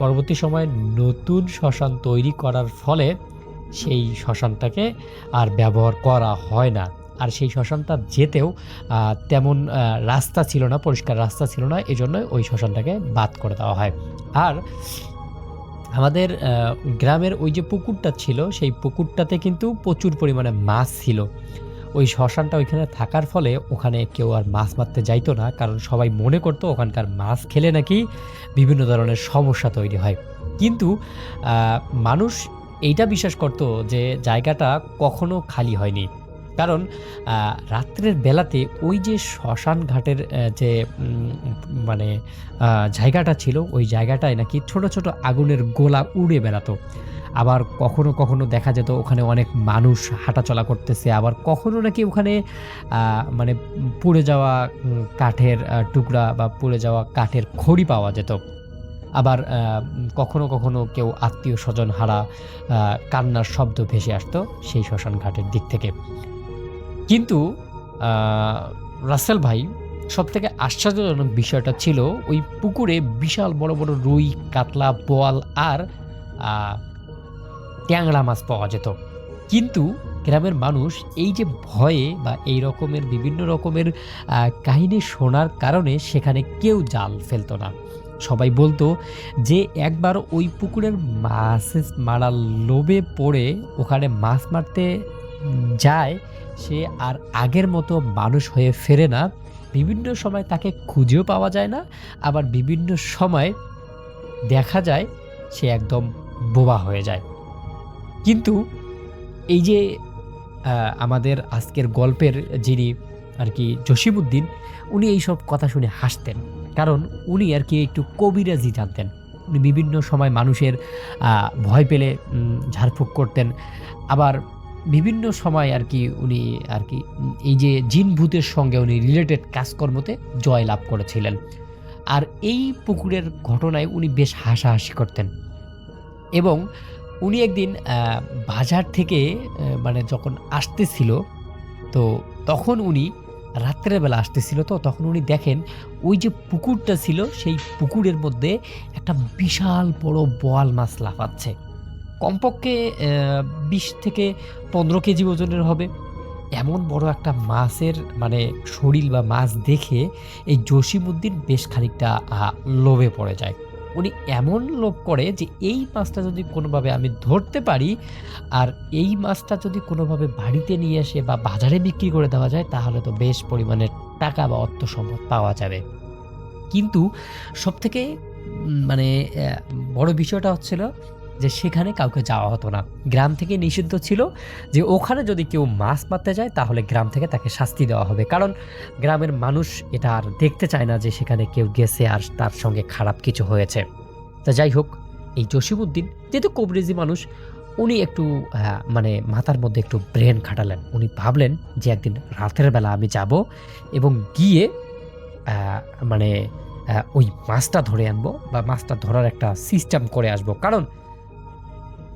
C: পরবর্তী সময়ে নতুন শ্মশান তৈরি করার ফলে সেই শ্মশানটাকে আর ব্যবহার করা হয় না। আর সেই শ্মশানটা যেতেও তেমন রাস্তা ছিল না, পরিষ্কার রাস্তা ছিল না, এজন্য ওই শ্মশানটাকে বাদ করে দেওয়া হয়। আর আমাদের গ্রামের ওই যে পুকুরটা ছিল, সেই পুকুরটাতে কিন্তু প্রচুর পরিমাণে মাছ ছিল। ওই শ্মশানটা ওইখানে থাকার ফলে ওখানে কেউ আর মাছ মারতে যাইতো না, কারণ সবাই মনে করতো ওখানকার মাছ খেলে নাকি বিভিন্ন ধরনের সমস্যা তৈরি হয়। কিন্তু মানুষ এইটা বিশ্বাস করতো যে জায়গাটা কখনো খালি হয়নি, কারণ রাত্রের বেলাতে ওই যে শ্মশান ঘাটের যে মানে জায়গাটা ছিল, ওই জায়গাটায় নাকি ছোট ছোট আগুনের গোলা উড়ে বেড়াতো। আবার কখনো কখনো দেখা যেত ওখানে অনেক মানুষ হাঁটাচলা করতেছে, আবার কখনো নাকি ওখানে মানে পুড়ে যাওয়া কাঠের টুকরা বা পুড়ে যাওয়া কাঠের খড়ি পাওয়া যেত। আবার কখনো কখনো কেউ আত্মীয় স্বজন হারা কান্নার শব্দ ভেসে আসতো সেই শ্মশান ঘাটের দিক থেকে। কিন্তু রাসেল ভাই, সবথেকে আশ্চর্যজনক বিষয়টা ছিল ওই পুকুরে বিশাল বড় বড় রুই, কাতলা, বোয়াল আর ট্যাংরা মাছ পাওয়া যেত। কিন্তু গ্রামের মানুষ এই যে ভয়ে বা এই রকমের বিভিন্ন রকমের কাহিনী শোনার কারণে সেখানে কেউ জাল ফেলতো না। সবাই বলতো যে একবার ওই পুকুরের মাছ মারার লোভে পড়ে ওখানে মাছ মারতে যায়, সে আর আগের মতো মানুষ হয়ে ফেরে না, বিভিন্ন সময় তাকে খুঁজেও পাওয়া যায় না, আবার বিভিন্ন সময় দেখা যায় সে একদম বোবা হয়ে যায়। কিন্তু এই যে আমাদের আজকের গল্পের যিনি আর কি জসিমউদ্দিন, উনি এইসব কথা শুনে হাসতেন। কারণ উনি আর কি একটু কবিরাজি জানতেন। উনি বিভিন্ন সময় মানুষের ভয় পেলে ঝাড়ফুঁক করতেন। আবার বিভিন্ন সময় আর কি উনি আর কি এই যে জিন ভূতের সঙ্গে উনি রিলেটেড কাজকর্মতে জয়লাভ করেছিলেন। আর এই পুকুরের ঘটনায় উনি বেশ হাসাহাসি করতেন। এবং উনি একদিন বাজার থেকে মানে যখন আসতেছিল, তো তখন উনি রাত্রের বেলা আসতেছিল, তো তখন উনি দেখেন ওই যে পুকুরটা ছিল সেই পুকুরের মধ্যে একটা বিশাল বড় বোয়াল মাছ লাফাচ্ছে। কমপক্ষে ২০ থেকে ১৫ কেজি ওজনের হবে। এমন বড় একটা মাছের মানে শরীর বা মাছ দেখে এই জসিমউদ্দিন বেশ খানিকটা লোভে পড়ে যায়। উনি এমন লোভ করে যে এই মাছটা যদি কোনোভাবে আমি ধরতে পারি, আর এই মাছটা যদি কোনোভাবে বাড়িতে নিয়ে এসে বা বাজারে বিক্রি করে দেওয়া যায়, তাহলে তো বেশ পরিমাণের টাকা বা অর্থ সম্পদ পাওয়া যাবে। কিন্তু সবথেকে মানে বড় বিষয়টা হচ্ছিল যে সেখানে কাউকে যাওয়া হতো না। গ্রাম থেকে নিষিদ্ধ ছিল যে ওখানে যদি কেউ মাছ মারতে যায় তাহলে গ্রাম থেকে তাকে শাস্তি দেওয়া হবে। কারণ গ্রামের মানুষ এটা আর দেখতে চায় না যে সেখানে কেউ গেছে আর তার সঙ্গে খারাপ কিছু হয়েছে। তা যাই হোক, এই জসিমউদ্দিন যেহেতু কবিরাজি মানুষ, উনি একটু মানে মাথার মধ্যে একটু ব্রেন খাটালেন। উনি ভাবলেন যে একদিন রাতের বেলা আমি যাব এবং গিয়ে মানে ওই মাছটা ধরে আনবো বা মাছটা ধরার একটা সিস্টেম করে আসবো। কারণ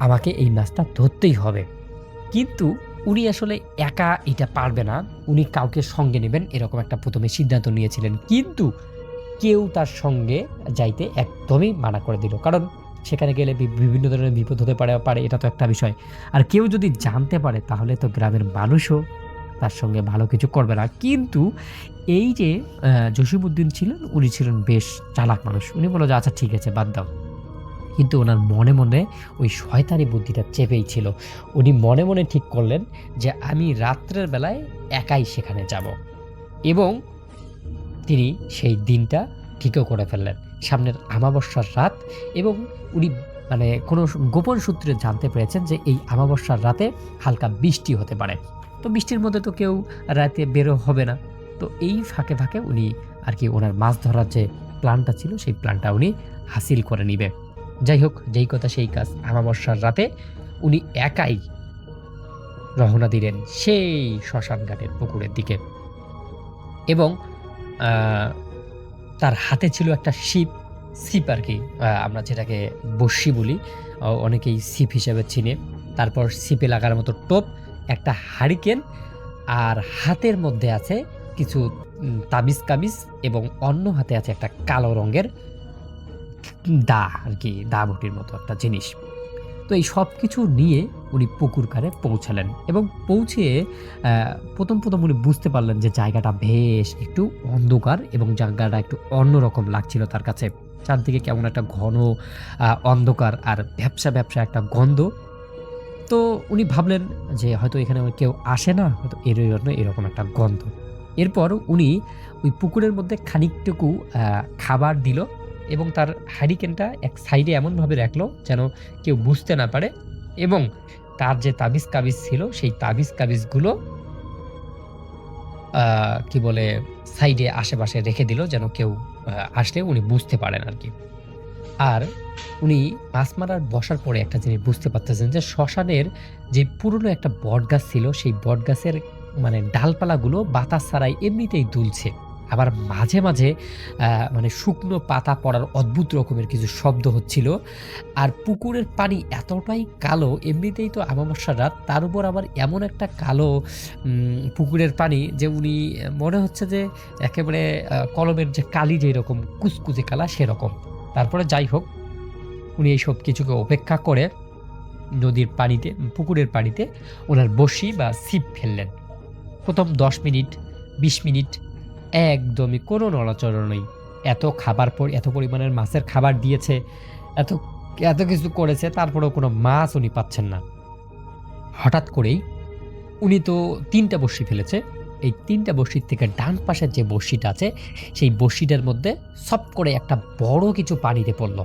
C: আমাকে এই মাছটা ধরতেই হবে। কিন্তু উনি আসলে একা এটা পারবে না। উনি কাউকে সঙ্গে নেবেন এরকম একটা ১ম এ সিদ্ধান্ত নিয়েছিলেন। কিন্তু কেউ তার সঙ্গে যাইতে একদমই মানা করে দিল। কারণ সেখানে গেলে বিভিন্ন ধরনের বিপদ হতে পারে, এটা তো একটা বিষয়। আর কেউ যদি জানতে পারে তাহলে তো গ্রামের মানুষও তার সঙ্গে ভালো কিছু করবে না। কিন্তু এই যে জসিমউদ্দিন ছিলেন, উনি ছিলেন বেশ চালাক মানুষ। উনি বলল যে আচ্ছা ঠিক আছে, বাদ দাও। কিন্তু ওনার মনে, মনে ওই শয়তানি বুদ্ধিটা চেপেই ছিল। উনি মনে, মনে ঠিক করলেন যে আমি রাত্রের বেলায় একাই সেখানে যাব। এবং তিনি সেই দিনটা ঠিকও করে ফেললেন। সামনের আমাবস্যার রাত, এবং উনি মানে কোনো গোপন সূত্রে জানতে পেরেছেন যে এই আমাবস্যার রাতে হালকা বৃষ্টি হতে পারে। তো বৃষ্টির মধ্যে তো কেউ রাতে বেরো হবে না। তো এই ফাঁকে, ফাঁকে উনি আর কি ওনার মাছ ধরার যে প্ল্যানটা ছিল সেই প্ল্যানটা উনি হাসিল করে নিবে। যাই হোক, যেই কথা সেই কাজ। আমাবস্যার রাতে উনি একাই রওনা দিলেন সেই শ্মশান ঘাটের পুকুরের দিকে। এবং আ তার হাতে ছিল একটা ছিপ আর কি। আমরা যেটাকে বড়শি বলি। অনেকেই ছিপ হিসেবে চিনে। তারপর ছিপে লাগার মতো টোপ, একটা হারিকেন, আর হাতের মধ্যে আছে কিছু তাবিজ-কাবিজ, এবং অন্য হাতে আছে একটা কালো রঙের দা আর কি, দা বটির মতো একটা জিনিস। তো এই সবকিছু নিয়ে উনি পুকুর পাড়ে পৌঁছালেন এবং পৌঁছে ১ম উনি বুঝতে পারলেন যে জায়গাটা বেশ একটু অন্ধকার এবং জায়গাটা একটু অন্যরকম লাগছিল তার কাছে। চারদিকে কেমন একটা ঘন অন্ধকার আর ভ্যাপসা একটা গন্ধ। তো উনি ভাবলেন যে হয়তো এখানে কেউ আসে না, হয়তো এর জন্য এরকম একটা গন্ধ। এরপর উনি ওই পুকুরের মধ্যে খানিকটুকু খাবার দিল এবং তার হারিকেনটা এক সাইডে এমনভাবে রাখলো যেন কেউ বুঝতে না পারে, এবং তার যে তাবিজ-কাবিজ ছিল সেই তাবিজ-কাবিজগুলো কি বলে সাইডে আশেপাশে রেখে দিল যেন কেউ আসলে উনি বুঝতে পারেন আরকি। আর উনি মাছ মারার বসার পরে একটা জিনিস বুঝতে পারতেছেন যে শ্মশানের যে পুরনো একটা বটগাছ ছিল সেই বটগাছের মানে ডালপালাগুলো বাতাস ছাড়াই এমনিতেই দুলছে। আবার মাঝে, মাঝে মানে শুকনো পাতা পড়ার অদ্ভুত রকমের কিছু শব্দ হচ্ছিল। আর পুকুরের পানি এতটাই কালো, এমনিতেই তো আমাবস্যার রাত, তার উপর আবার এমন একটা কালো পুকুরের পানি যে উনি মনে হচ্ছে যে একেবারে কলমের যে কালি যেরকম কুচকুচে কালা সেরকম। তারপরে যাই হোক, উনি এই সব কিছুকে উপেক্ষা করে নদীর পানিতে, পুকুরের পানিতে উনার বড়শি বা ছিপ ফেললেন। ১ম ১০ মিনিট, ২০ মিনিট একদমই কোনো নড়াচড়া নেই। এত খাবার এত পরিমাণের মাছের খাবার দিয়েছে, এত এত কিছু করেছে, তারপরেও কোনো মাছ উনি পাচ্ছেন না। হঠাৎ করেই উনি তো ৩ টা বড়শি ফেলেছে, এই ৩টা বড়শির থেকে ডান পাশের যে বড়শিটা আছে সেই বড়শিটার মধ্যে সপ করে একটা বড় কিছু পানিতে পড়ল।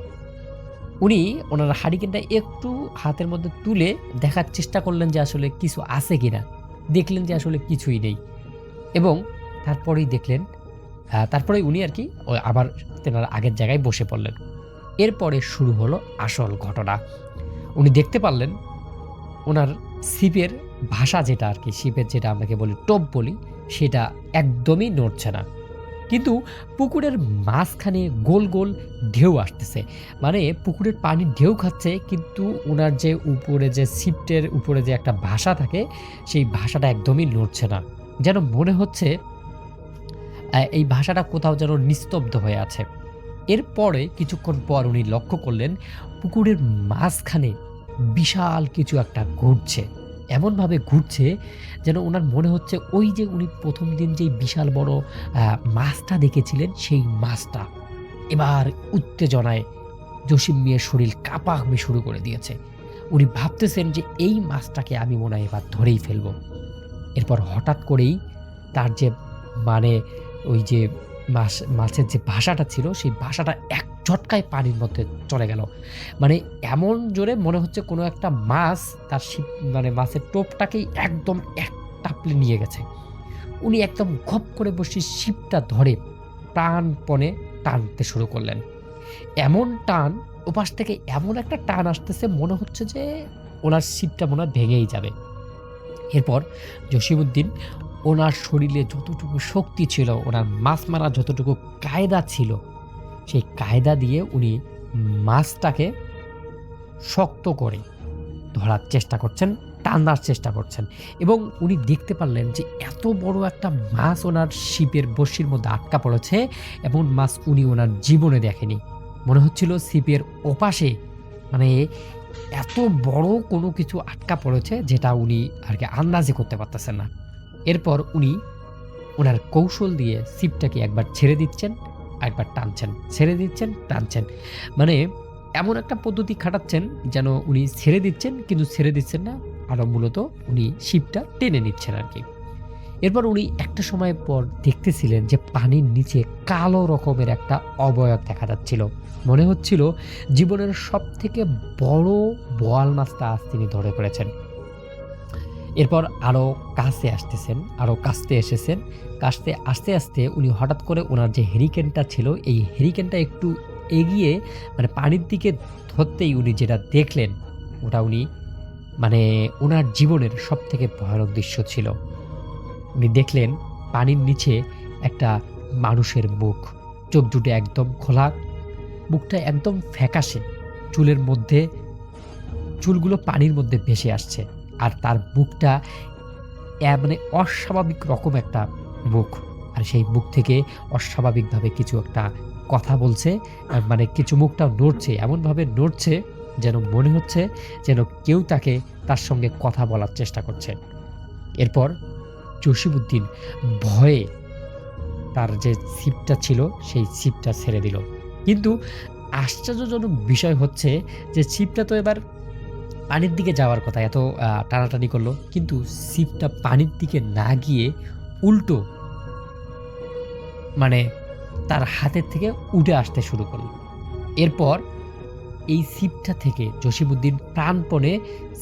C: উনি ওনার হারিকেনটা একটু হাতের মধ্যে তুলে দেখার চেষ্টা করলেন যে আসলে কিছু আছে কিনা। দেখলেন যে আসলে কিছুই নেই এবং তারপরেই দেখলেন তারপরেই উনি আর কি আবার তেনার আগের জায়গায় বসে পড়লেন। এরপরে শুরু হলো আসল ঘটনা। উনি দেখতে পারলেন ওনার ছিপের ভাষা যেটা আর কি, ছিপের যেটা আমরাকে বলি টোপ বলি, সেটা একদমই নড়ছে না। কিন্তু পুকুরের মাঝখানে গোল গোল ঢেউ আসতেছে, মানে পুকুরের পানি ঢেউ খাচ্ছে, কিন্তু ওনার যে উপরে যে ছিপটের উপরে যে একটা ভাষা থাকে সেই ভাষাটা একদমই নড়ছে না। যেন মনে হচ্ছে এই ভাষাটা কোথাও যেন নিস্তব্ধ হয়ে আছে। এরপরে কিছুক্ষণ পর উনি লক্ষ্য করলেন পুকুরের মাঝখানে বিশাল কিছু একটা ঘুরছে। এমনভাবে ঘুরছে যেন ওনার মনে হচ্ছে ওই যে উনি প্রথম দিন যেই বিশাল বড় মাছটা দেখেছিলেন সেই মাছটা। এবার উত্তেজনায় জসিম মিয়ার শরীর কাঁপাকাঁপি শুরু করে দিয়েছে। উনি ভাবতেছেন যে এই মাছটাকে আমি মনে হয় এবার ধরেই ফেলব। এরপর হঠাৎ করেই তার যে মানে ওই যে মাছের যে ভাষাটা ছিল সেই ভাষাটা এক ঝটকায় পানির মধ্যে চলে গেল। মানে এমন জোরে মনে হচ্ছে কোনো একটা মাছ তার মানে মাছের টোপটাকেই একদম এক টাপলে নিয়ে গেছে। উনি একদম ঘপ করে বসে ছিপটা ধরে প্রাণপণে টানতে শুরু করলেন। এমন টান, ওপাশ থেকে এমন একটা টান আসতেছে মনে হচ্ছে যে ওনার ছিপটা মনে হয় ভেঙেই যাবে। এরপর জসিমউদ্দিন ওনার শরীরে যতটুকু শক্তি ছিল, ওনার মাছ মারা যতটুকু কায়দা ছিল, সেই কায়দা দিয়ে উনি মাছটাকে শক্ত করে ধরার চেষ্টা করছেন, টানার চেষ্টা করছেন এবং উনি দেখতে পারলেন যে এত বড় একটা মাছ ওনার ছিপের বড়শির মধ্যে আটকা পড়েছে। এমন মাছ উনি ওনার জীবনে দেখেনি। মনে হচ্ছিল ছিপের ওপাশে মানে এত বড় কোনো কিছু আটকা পড়েছে যেটা উনি আর কি আন্দাজই করতে পারতেছেন না। এরপর উনি ওনার কৌশল দিয়ে ছিপটাকে একবার ছেড়ে দিচ্ছেন, একবার টানছেন, ছেড়ে দিচ্ছেন, টানছেন। মানে এমন একটা পদ্ধতি খাটাচ্ছেন যেন উনি ছেড়ে দিচ্ছেন কিন্তু ছেড়ে দিচ্ছেন না, আরও মূলত উনি ছিপটা টেনে নিচ্ছেন আর কি। এরপর উনি একটা সময় পর দেখতেছিলেন যে পানির নিচে কালো রকমের একটা অবয়ব দেখা যাচ্ছিল। মনে হচ্ছিল জীবনের সবথেকে বড় বোয়াল মাছটা আজ তিনি ধরে ফেলেছেন। এরপর আরও কাছে আসতেছেন, আরও কাছতে এসেছেন। কাছতে আস্তে আস্তে উনি হঠাৎ করে ওনার যে হেরিকেনটা ছিল এই হেরিকেনটা একটু এগিয়ে মানে পানির দিকে ধরতেই উনি যেটা দেখলেন ওটা উনি মানে ওনার জীবনের সবথেকে ভয়ানক দৃশ্য ছিল। উনি দেখলেন পানির নিচে একটা মানুষের মুখ, চোখ দুটো একদম খোলা, মুখটা একদম ফ্যাকাশে, চুলের মধ্যে চুলগুলো পানির মধ্যে ভেসে আসছে আর তার মুখটা মানে অস্বাভাবিক রকম একটা মুখ। আর সেই মুখ থেকে অস্বাভাবিকভাবে কিছু একটা কথা বলছে, মানে কিছু মুখটা নড়ছে, এমনভাবে নড়ছে যেন মনে হচ্ছে যেন কেউ তার সঙ্গে কথা বলার চেষ্টা করছে। এরপর জসিমউদ্দিন ভয়ে তার যে ছিপটা ছিল সেই ছিপটা ছেড়ে দিল। কিন্তু আশ্চর্যজনক বিষয় হচ্ছে যে ছিপটা তো এবার পানির দিকে যাওয়ার কথা, এত টানাটানি করলো, কিন্তু ছিপটা পানির দিকে না গিয়ে উল্টো মানে তার হাতের থেকে উঠে আসতে শুরু করলো। এরপর এই ছিপটা থেকে জসিমউদ্দিন প্রাণপণে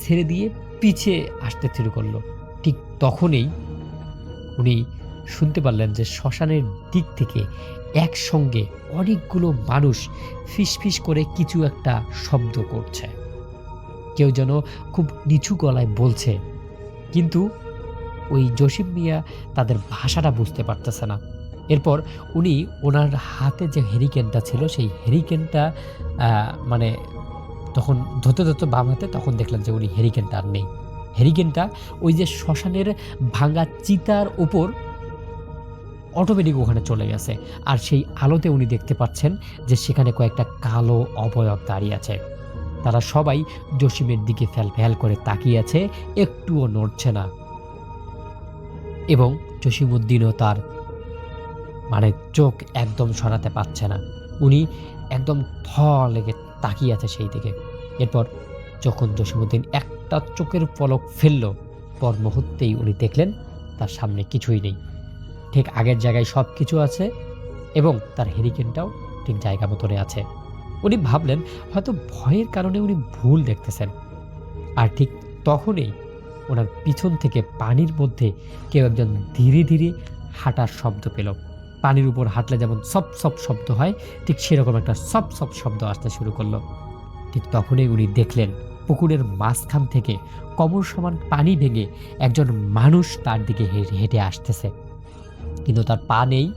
C: ছেড়ে দিয়ে পিছে আসতে শুরু করলো। ঠিক তখনই উনি শুনতে পারলেন যে শ্মশানের দিক থেকে একসঙ্গে অনেকগুলো মানুষ ফিসফিস করে কিছু একটা শব্দ করছে। কেউ যেন খুব নিচু গলায় বলছে, কিন্তু ওই জসিম মিয়া তাদের ভাষাটা বুঝতে পারতেছে না। এরপর উনি ওনার হাতে যে হেরিকেনটা ছিল সেই হেরিকেনটা মানে তখন ধরতে ধরতে বাম হাতে, তখন দেখলেন যে উনি হেরিকেনটা আর নেই। হেরিকেনটা ওই যে শ্মশানের ভাঙা চিতার ওপর অটোমেটিক ওখানে চলে গেছে। আর সেই আলোতে উনি দেখতে পাচ্ছেন যে সেখানে কয়েকটা কালো অবয়ব দাঁড়িয়ে আছে। তারা সবাই জসিমের দিকে ফ্যাল করে তাকিয়ে আছে, একটুও নড়ছে না। এবং জসিমউদ্দিনও তার মানে চোখ একদম সরাতে পারছে না। উনি একদম থ লেগে তাকিয়ে আছে সেই দিকে। এরপর যখন জসিমউদ্দিন একটা চোখের পলক ফেলল, পর মুহূর্তেই উনি দেখলেন তার সামনে কিছুই নেই। ঠিক আগের জায়গায় সব কিছু আছে এবং তার হেরিকেনটাও ঠিক জায়গা মতনে আছে। উনি ভাবলেন হয়তো ভয়ের কারণে উনি ভুল দেখতেছেন। আর ঠিক তখনই ওনার পিছন থেকে পানির মধ্যে কেউ একজন ধীরে ধীরে হাঁটার শব্দ পেল। পানির উপর হাঁটলে যেমন সপ সপ শব্দ হয়, ঠিক সেরকম একটা সপ সপ শব্দ আসতে শুরু করলো। ঠিক তখনই উনি দেখলেন পুকুরের মাঝখান থেকে কোমর সমান পানি ভেঙে একজন মানুষ তার দিকে হেঁটে আসতেছে। কিন্তু তার পা নেই,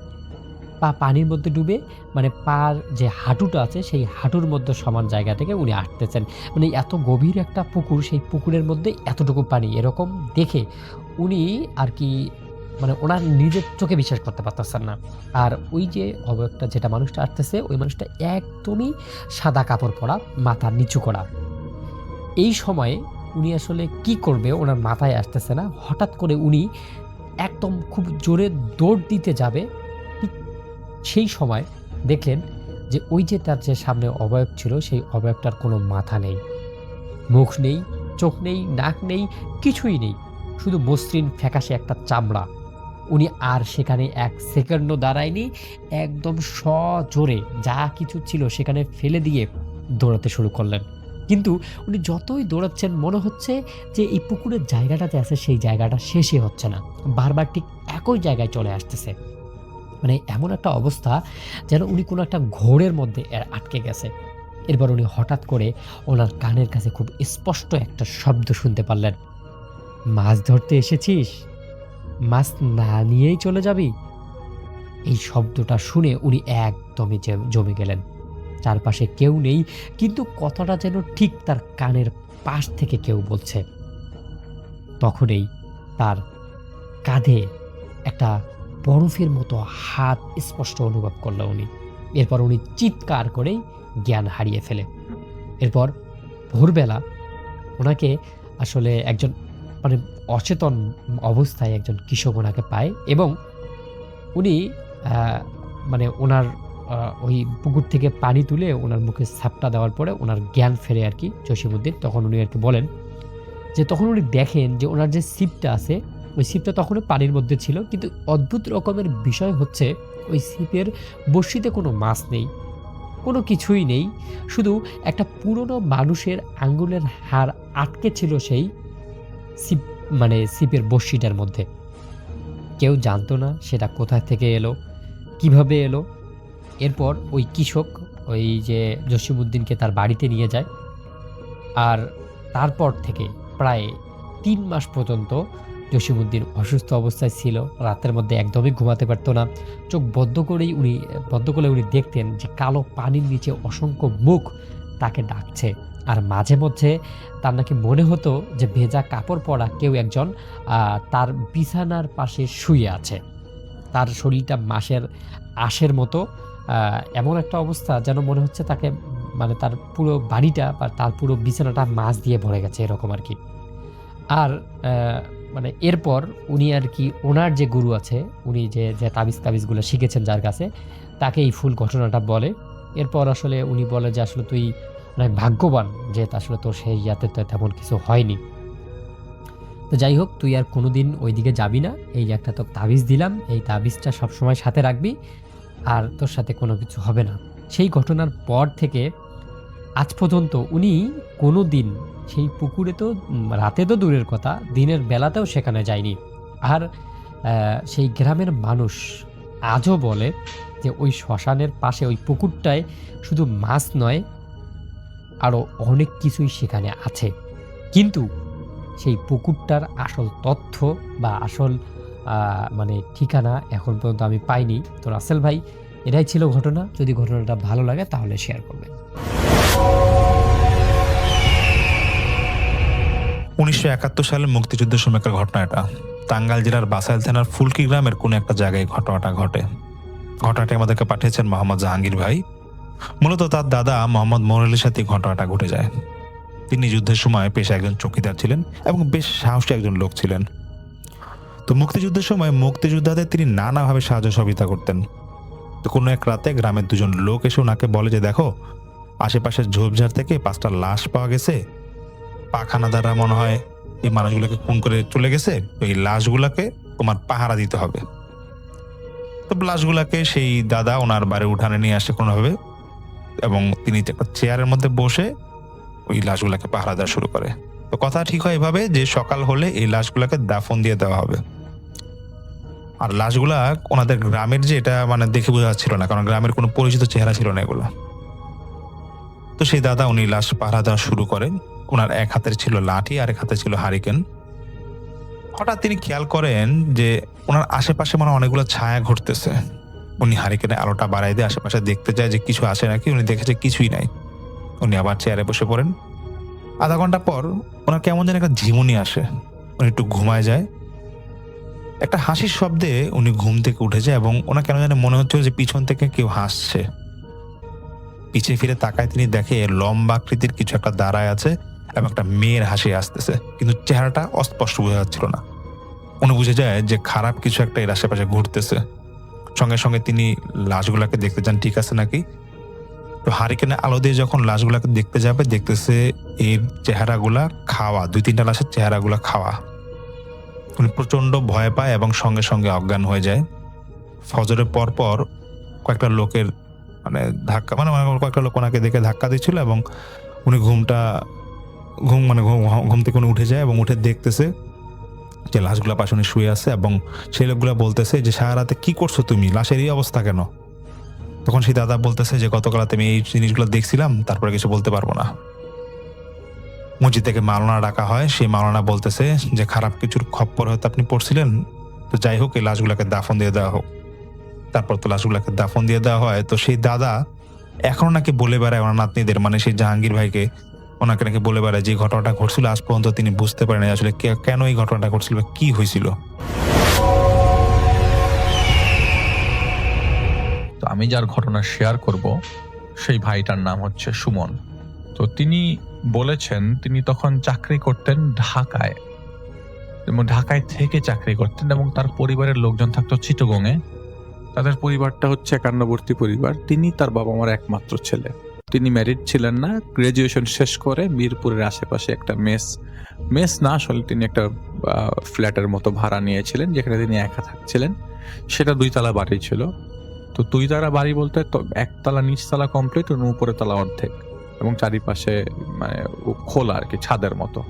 C: পা পানির মধ্যে ডুবে, মানে পার যে হাঁটুটা আছে সেই হাঁটুর মধ্যে সমান জায়গা থেকে উনি আসতেছেন। মানে এত গভীর একটা পুকুর, সেই পুকুরের মধ্যে এতটুকু পানি, এরকম দেখে উনি আর কি মানে ওনার নিজের চোখে বিশ্বাস করতে পারতেছেন না। আর ওই যে অবয়বটা, যেটা মানুষটা আসতেছে, ওই মানুষটা একদমই সাদা কাপড় পরা, মাথা নিচু করা। এই সময়ে উনি আসলে কি করবে ওনার মাথায় আসতেছে না। হঠাৎ করে উনি একদম খুব জোরে দৌড় দিতে যাবে, ঠিক সেই সময় দেখলেন যে ওই যে তার যে সামনে অবয়ব ছিল, সেই অবয়বটার কোনো মাথা নেই, মুখ নেই, চোখ নেই, নাক নেই, কিছুই নেই, শুধু মসৃণ ফ্যাকাশে একটা চামড়া। উনি আর সেখানে এক সেকেন্ডও দাঁড়ায়নি, একদম সজোরে যা কিছু ছিল সেখানে ফেলে দিয়ে দৌড়াতে শুরু করলেন। কিন্তু উনি যতই দৌড়াচ্ছেন মনে হচ্ছে যে এই পুকুরের জায়গাটাতে আছে সেই জায়গাটা শেষই হচ্ছে না, বারবার ঠিক একই জায়গায় চলে আসতেছে। মানে এমন একটা অবস্থা যেন উনি কোনো একটা ঘোরের মধ্যে আটকে গেছে। এরপর উনি হঠাৎ করে ওনার কানের কাছে খুব স্পষ্ট একটা শব্দ শুনতে পারলেন, মাছ ধরতে এসেছিস, মাছ না নিয়েই চলে যাবি। এই শব্দটা শুনে উনি একদমই জমে গেলেন। চারপাশে কেউ নেই, কিন্তু কথাটা যেন ঠিক তার কানের পাশ থেকে কেউ বলছে। তখনই তার কাঁধে একটা বরফের মতো হাত স্পষ্ট অনুভব করলো উনি। এরপর উনি চিৎকার করেই জ্ঞান হারিয়ে ফেলে। এরপর ভোরবেলা ওনাকে আসলে একজন মানে অচেতন অবস্থায় একজন কৃষক ওনাকে পায় এবং উনি মানে ওনার ওই পুকুর থেকে পানি তুলে ওনার মুখে ঝাপটা দেওয়ার পরে ওনার জ্ঞান ফেরে আর কি জসীমউদ্দিন। তখন উনি আর কি বলেন যে তখন উনি দেখেন যে ওনার যে ছিপটা আছে, ওই ছিপটা তখনও পানির মধ্যে ছিল, কিন্তু অদ্ভুত রকমের বিষয় হচ্ছে ওই ছিপের বড়শিতে কোনো মাছ নেই, কোনো কিছুই নেই, শুধু একটা পুরনো মানুষের আঙ্গুলের হাড় আটকে ছিল সেই ছিপ, মানে ছিপের বড়শিটার মধ্যে। কেউ জানতো না সেটা কোথায় থেকে এলো, কিভাবে এলো। এরপর ওই কৃষক ওই যে জসীমউদ্দিনকে তার বাড়িতে নিয়ে যায়। আর তারপর থেকে প্রায় ৩ মাস পর্যন্ত জসীমউদ্দিন অসুস্থ অবস্থায় ছিল। রাতের মধ্যে একদমই ঘুমাতে পারত না। চোখ বদ্ধ করলে উনি দেখতেন যে কালো পানির নিচে অসংখ্য মুখ তাকে ডাকছে। আর মাঝে মধ্যে তার নাকি মনে হতো যে ভেজা কাপড় পরা কেউ একজন তার বিছানার পাশে শুয়ে আছে। তার শরীরটা মাসের আঁশের মতো, এমন একটা অবস্থা যেন মনে হচ্ছে তাকে, মানে তার পুরো বাড়িটা বা তার পুরো বিছানাটা মাছ দিয়ে ভরে গেছে, এরকম আর কি। আর মানে এরপর উনি আর কি ওনার যে গুরু আছে, উনি যে তাবিজগুলো শিখেছেন যার কাছে, তাকে এই ফুল ঘটনাটা বলে। এরপর আসলে উনি বলে যে আসলে তুই অনেক ভাগ্যবান যে আসলে তোর সেই ইয়াতে তো তেমন কিছু হয়নি। তো যাই হোক, তুই আর কোনোদিন ওইদিকে যাবি না, এই যে একটা তোর তাবিজ দিলাম, এই তাবিজটা সবসময় সাথে রাখবি, আর তোর সাথে কোনো কিছু হবে না। সেই ঘটনার পর থেকে আজ পর্যন্ত উনি কোনো দিন সেই পুকুরে তো রাতে তো দূরের কথা, দিনের বেলাতেও সেখানে যায়নি। আর সেই গ্রামের মানুষ আজও বলে যে ওই শ্মশানের পাশে ওই পুকুরটায় শুধু মাছ নয়, আরও অনেক কিছুই সেখানে আছে। কিন্তু সেই পুকুরটার আসল তথ্য বা আসল মানে ঠিকানা এখন পর্যন্ত আমি পাইনি। তো রাসেল ভাই, এটাই ছিল ঘটনা। যদি ঘটনাটা ভালো লাগে তাহলে শেয়ার করবেন।
D: 1971 সালে মুক্তিযুদ্ধের সময়কার ঘটনা এটা। টাঙ্গাইল জেলার বাসাইল থানার ফুলকি গ্রামের কোনো একটা জায়গায় ঘটনাটা ঘটে। ঘটনাটি আমাদেরকে পাঠিয়েছেন মোহাম্মদ জাহাঙ্গীর ভাই। মূলত তার দাদা মোহাম্মদ মনিরের সাথে ঘটনাটা ঘটে যায়। তিনি যুদ্ধের সময় পেশায় একজন চৌকিদার ছিলেন এবং বেশ সাহসী একজন লোক ছিলেন। তো মুক্তিযুদ্ধের সময় মুক্তিযোদ্ধাদের তিনি নানাভাবে সাহায্য সহযোগিতা করতেন। তো কোনো এক রাতে গ্রামের দুজন লোক এসে ওনাকে বলে যে দেখো, আশেপাশের ঝোপঝাড় থেকে 5টা লাশ পাওয়া গেছে, পাখানাদাররা মনে হয় এই মানুষগুলোকে খুন করে চলে গেছে, তো এই লাশগুলোকে তোমার পাহারা দিতে হবে। তো লাশগুলাকে সেই দাদা ওনার বাড়ির উঠানে নিয়ে আসে কোনোভাবে, এবং তিনি একটা চেয়ারের মধ্যে বসে ওই লাশগুলাকে পাহারা দেওয়া শুরু করে। তো কথা ঠিক হয় এভাবে যে সকাল হলে এই লাশগুলাকে দাফন দিয়ে দেওয়া হবে। আর লাশগুলা ওনাদের গ্রামের, যে এটা মানে দেখে বোঝা যাচ্ছিল না, কারণ গ্রামের কোনো পরিচিত চেহারা ছিল না এগুলো। তো সেই দাদা উনি লাশ পাহারা দেওয়া শুরু করেন। ওনার এক হাতের ছিল লাঠি আর এক হাতে ছিল হারিকেন। হঠাৎ তিনি খেয়াল করেন যে ওনার আশেপাশে মানে অনেকগুলো ছায়া ঘুরতেছে। উনি হারিকেনে আলোটা বাড়াই দিয়ে আশেপাশে দেখতে চায় যে কিছু আসে নাকি। উনি দেখেছে কিছুই নাই। উনি আবার চেয়ারে বসে পড়েন। আধা ঘন্টা পর ওনার কেমন যেন একটা ঝিমুনি আসে। উনি একটু ঘুমায় যায়। একটা হাসির শব্দে উনি ঘুম থেকে উঠে যায় এবং ওনার কেন যেন মনে হচ্ছিল যে পিছন থেকে কেউ হাসছে। পিছিয়ে ফিরে তাকায়, তিনি দেখে লম্বা আকৃতির কিছু একটা দাঁড়ায় আছে এবং একটা মেয়ের হাসি আসতেছে, কিন্তু চেহারাটা অস্পষ্ট বোঝা যাচ্ছিল না। উনি বুঝে যায় যে খারাপ কিছু একটা এর আশেপাশে ঘুরতেছে। সঙ্গে সঙ্গে তিনি লাশগুলাকে দেখতে যান ঠিক আছে নাকি। তো হারিকেনে আলো দিয়ে যখন লাশগুলাকে দেখতে যাবে, দেখতেছে এই চেহারাগুলা খাওয়া, 2-3টা লাশের চেহারাগুলা খাওয়া। উনি প্রচন্ড ভয় পায় এবং সঙ্গে সঙ্গে অজ্ঞান হয়ে যায়। ফজরের পর পর কয়েকটা লোকের মানে ধাক্কা, মানে কয়েকটা লোক ওনাকে দেখে ধাক্কা দিচ্ছিল এবং উনি ঘুম থেকে উনি উঠে যায় এবং উঠে দেখতেছে যে লাশগুলা পাশে উনি শুয়ে আছে এবং সেই লোকগুলা বলতেছে যে সারা রাতে কি করছো তুমি, লাশের এই অবস্থা কেন? তখন সেই দাদা বলতেছে যে গতকাল আমি এই জিনিসগুলো দেখছিলাম, তারপরে কিছু বলতে পারবো না। মসজিদ থেকে মাওলানা ডাকা হয়। সেই মাওলানা বলতেছে যে খারাপ কিছুর খপ্পর হয়তো আপনি পড়ছিলেন, তো যাই হোক এই লাশগুলাকে দাফন দিয়ে দেওয়া হোক। তারপর তো লাশগুলাকে দাফন দিয়ে দেওয়া হয়। তো সেই দাদা এখনো নাকি বলে বেড়ায় ওনার নাতনিদের, মানে সেই জাহাঙ্গীর ভাইকে, ওনাকে নাকি বলে বেড়ায় যে ঘটনাটা ঘটছিল আজ পর্যন্ত তিনি বুঝতে পারেন আসলে কেন এই ঘটনাটা ঘটছিল, কি হয়েছিল।
E: তো আমি যার ঘটনা শেয়ার করব সেই ভাইটার নাম হচ্ছে সুমন। তো তিনি বলেছেন তিনি তখন চাকরি করতেন ঢাকায়, এবং ঢাকায় থেকে চাকরি করতেন, এবং তার পরিবারের লোকজন থাকতো চিটাগংয়ে। তাদের পরিবারটা হচ্ছে একান্নবর্তী পরিবার। তিনি তার বাবা মার একমাত্র ছেলে। তিনি ম্যারিড ছিলেন না। গ্রাজুয়েশন শেষ করে মিরপুরের আশেপাশে একটা মেস না আসলে তিনি একটা ফ্ল্যাটের মতো ভাড়া নিয়েছিলেন, যেখানে তিনি একা থাকছিলেন। সেটা 2 তলা বাড়ি ছিল। তো 2 তলা বাড়ি বলতে তো 1তলা নিচতলা কমপ্লিট, উপরে তলা অর্ধেক, এবং চারিপাশে মানে খোলা আর কি, ছাদের মতো।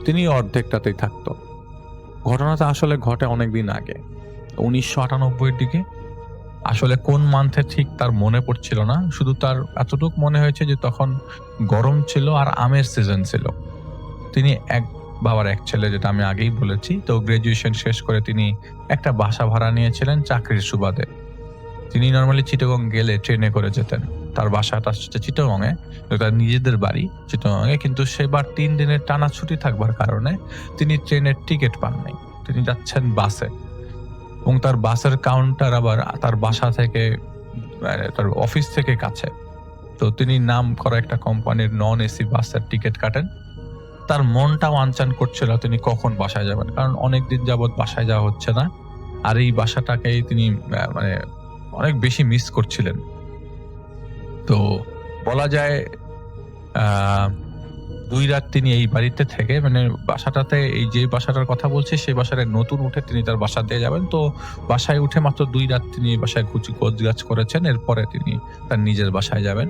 E: তিনি অর্ধেকটাতেই থাকতো। ঘটনাটা আসলে ঘটে অনেকদিন আগে, 1998-এর দিকে। আসলে কোন মান্থে ঠিক তার মনে পড়ছিল না, শুধু তার এতটুকু মনে হয়েছে যে তখন গরম ছিল আর আমের সিজন ছিল। তিনি এক বাবার এক ছেলে, যেটা আমি আগেই বলেছি। তো গ্রাজুয়েশন শেষ করে তিনি একটা বাসা ভাড়া নিয়েছিলেন চাকরির সুবাদে। তিনি নর্মালি চিটাগং গেলে ট্রেনে করে যেতেন। তার বাসাটা হচ্ছে চিটাগংয়ে, তার নিজেদের বাড়ি চিটাগংয়ে, কিন্তু সেবার 3 দিনের টানা ছুটি থাকবার কারণে তিনি ট্রেনের টিকিট পান নাই। তিনি যাচ্ছেন বাসে, এবং তার বাসের কাউন্টার আবার তার বাসা থেকে, তার অফিস থেকে কাছে। তো তিনি নাম করা একটা কোম্পানির নন এসি বাসের টিকিট কাটেন। তার মনটাও আনচান করছিল তিনি কখন বাসায় যাবেন, কারণ অনেকদিন যাবৎ বাসায় যাওয়া হচ্ছে না, আর এই বাসাটাকেই তিনি মানে অনেক বেশি মিস করছিলেন। তো বলা যায় 2 রাত তিনি এই বাড়িতে থেকে, মানে বাসাটাতে, এই যে বাসাটার কথা বলছি সেই বাসায় নতুন উঠে তিনি তার বাসা দিয়ে যাবেন। তো বাসায় উঠে মাত্র 2 রাত তিনি বাসায় গোছগাছ করেছেন। এরপরে তিনি তার নিজের বাসায় যাবেন।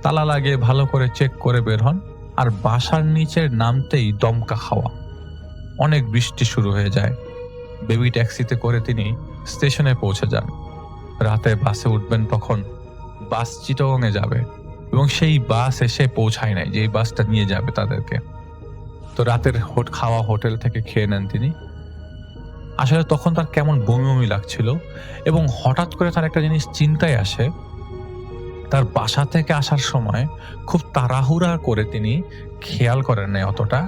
E: তালা লাগিয়ে ভালো করে চেক করে বের হন, আর বাসার নিচে নামতেই দমকা খাওয়া। অনেক বৃষ্টি শুরু হয়ে যায়। বেবি ট্যাক্সিতে করে তিনি স্টেশনে পৌঁছে যান। রাতে বাসে উঠবেন, তখন বাস চিটাগংয়ে যাবে, এবং সেই বাস এসে পৌঁছায় নাই যে বাসটা নিয়ে যাবে তাদেরকে। তো রাতের খাওয়া হোটেল থেকে খেয়ে নেন তিনি। আসলে তখন তার কেমন বমি বমি লাগছিল, এবং হঠাৎ করে তার একটা জিনিস চিন্তায় আসে। তার বাসা থেকে আসার সময় খুব তাড়াহুড়া করে তিনি খেয়াল করেন নাই অতটা।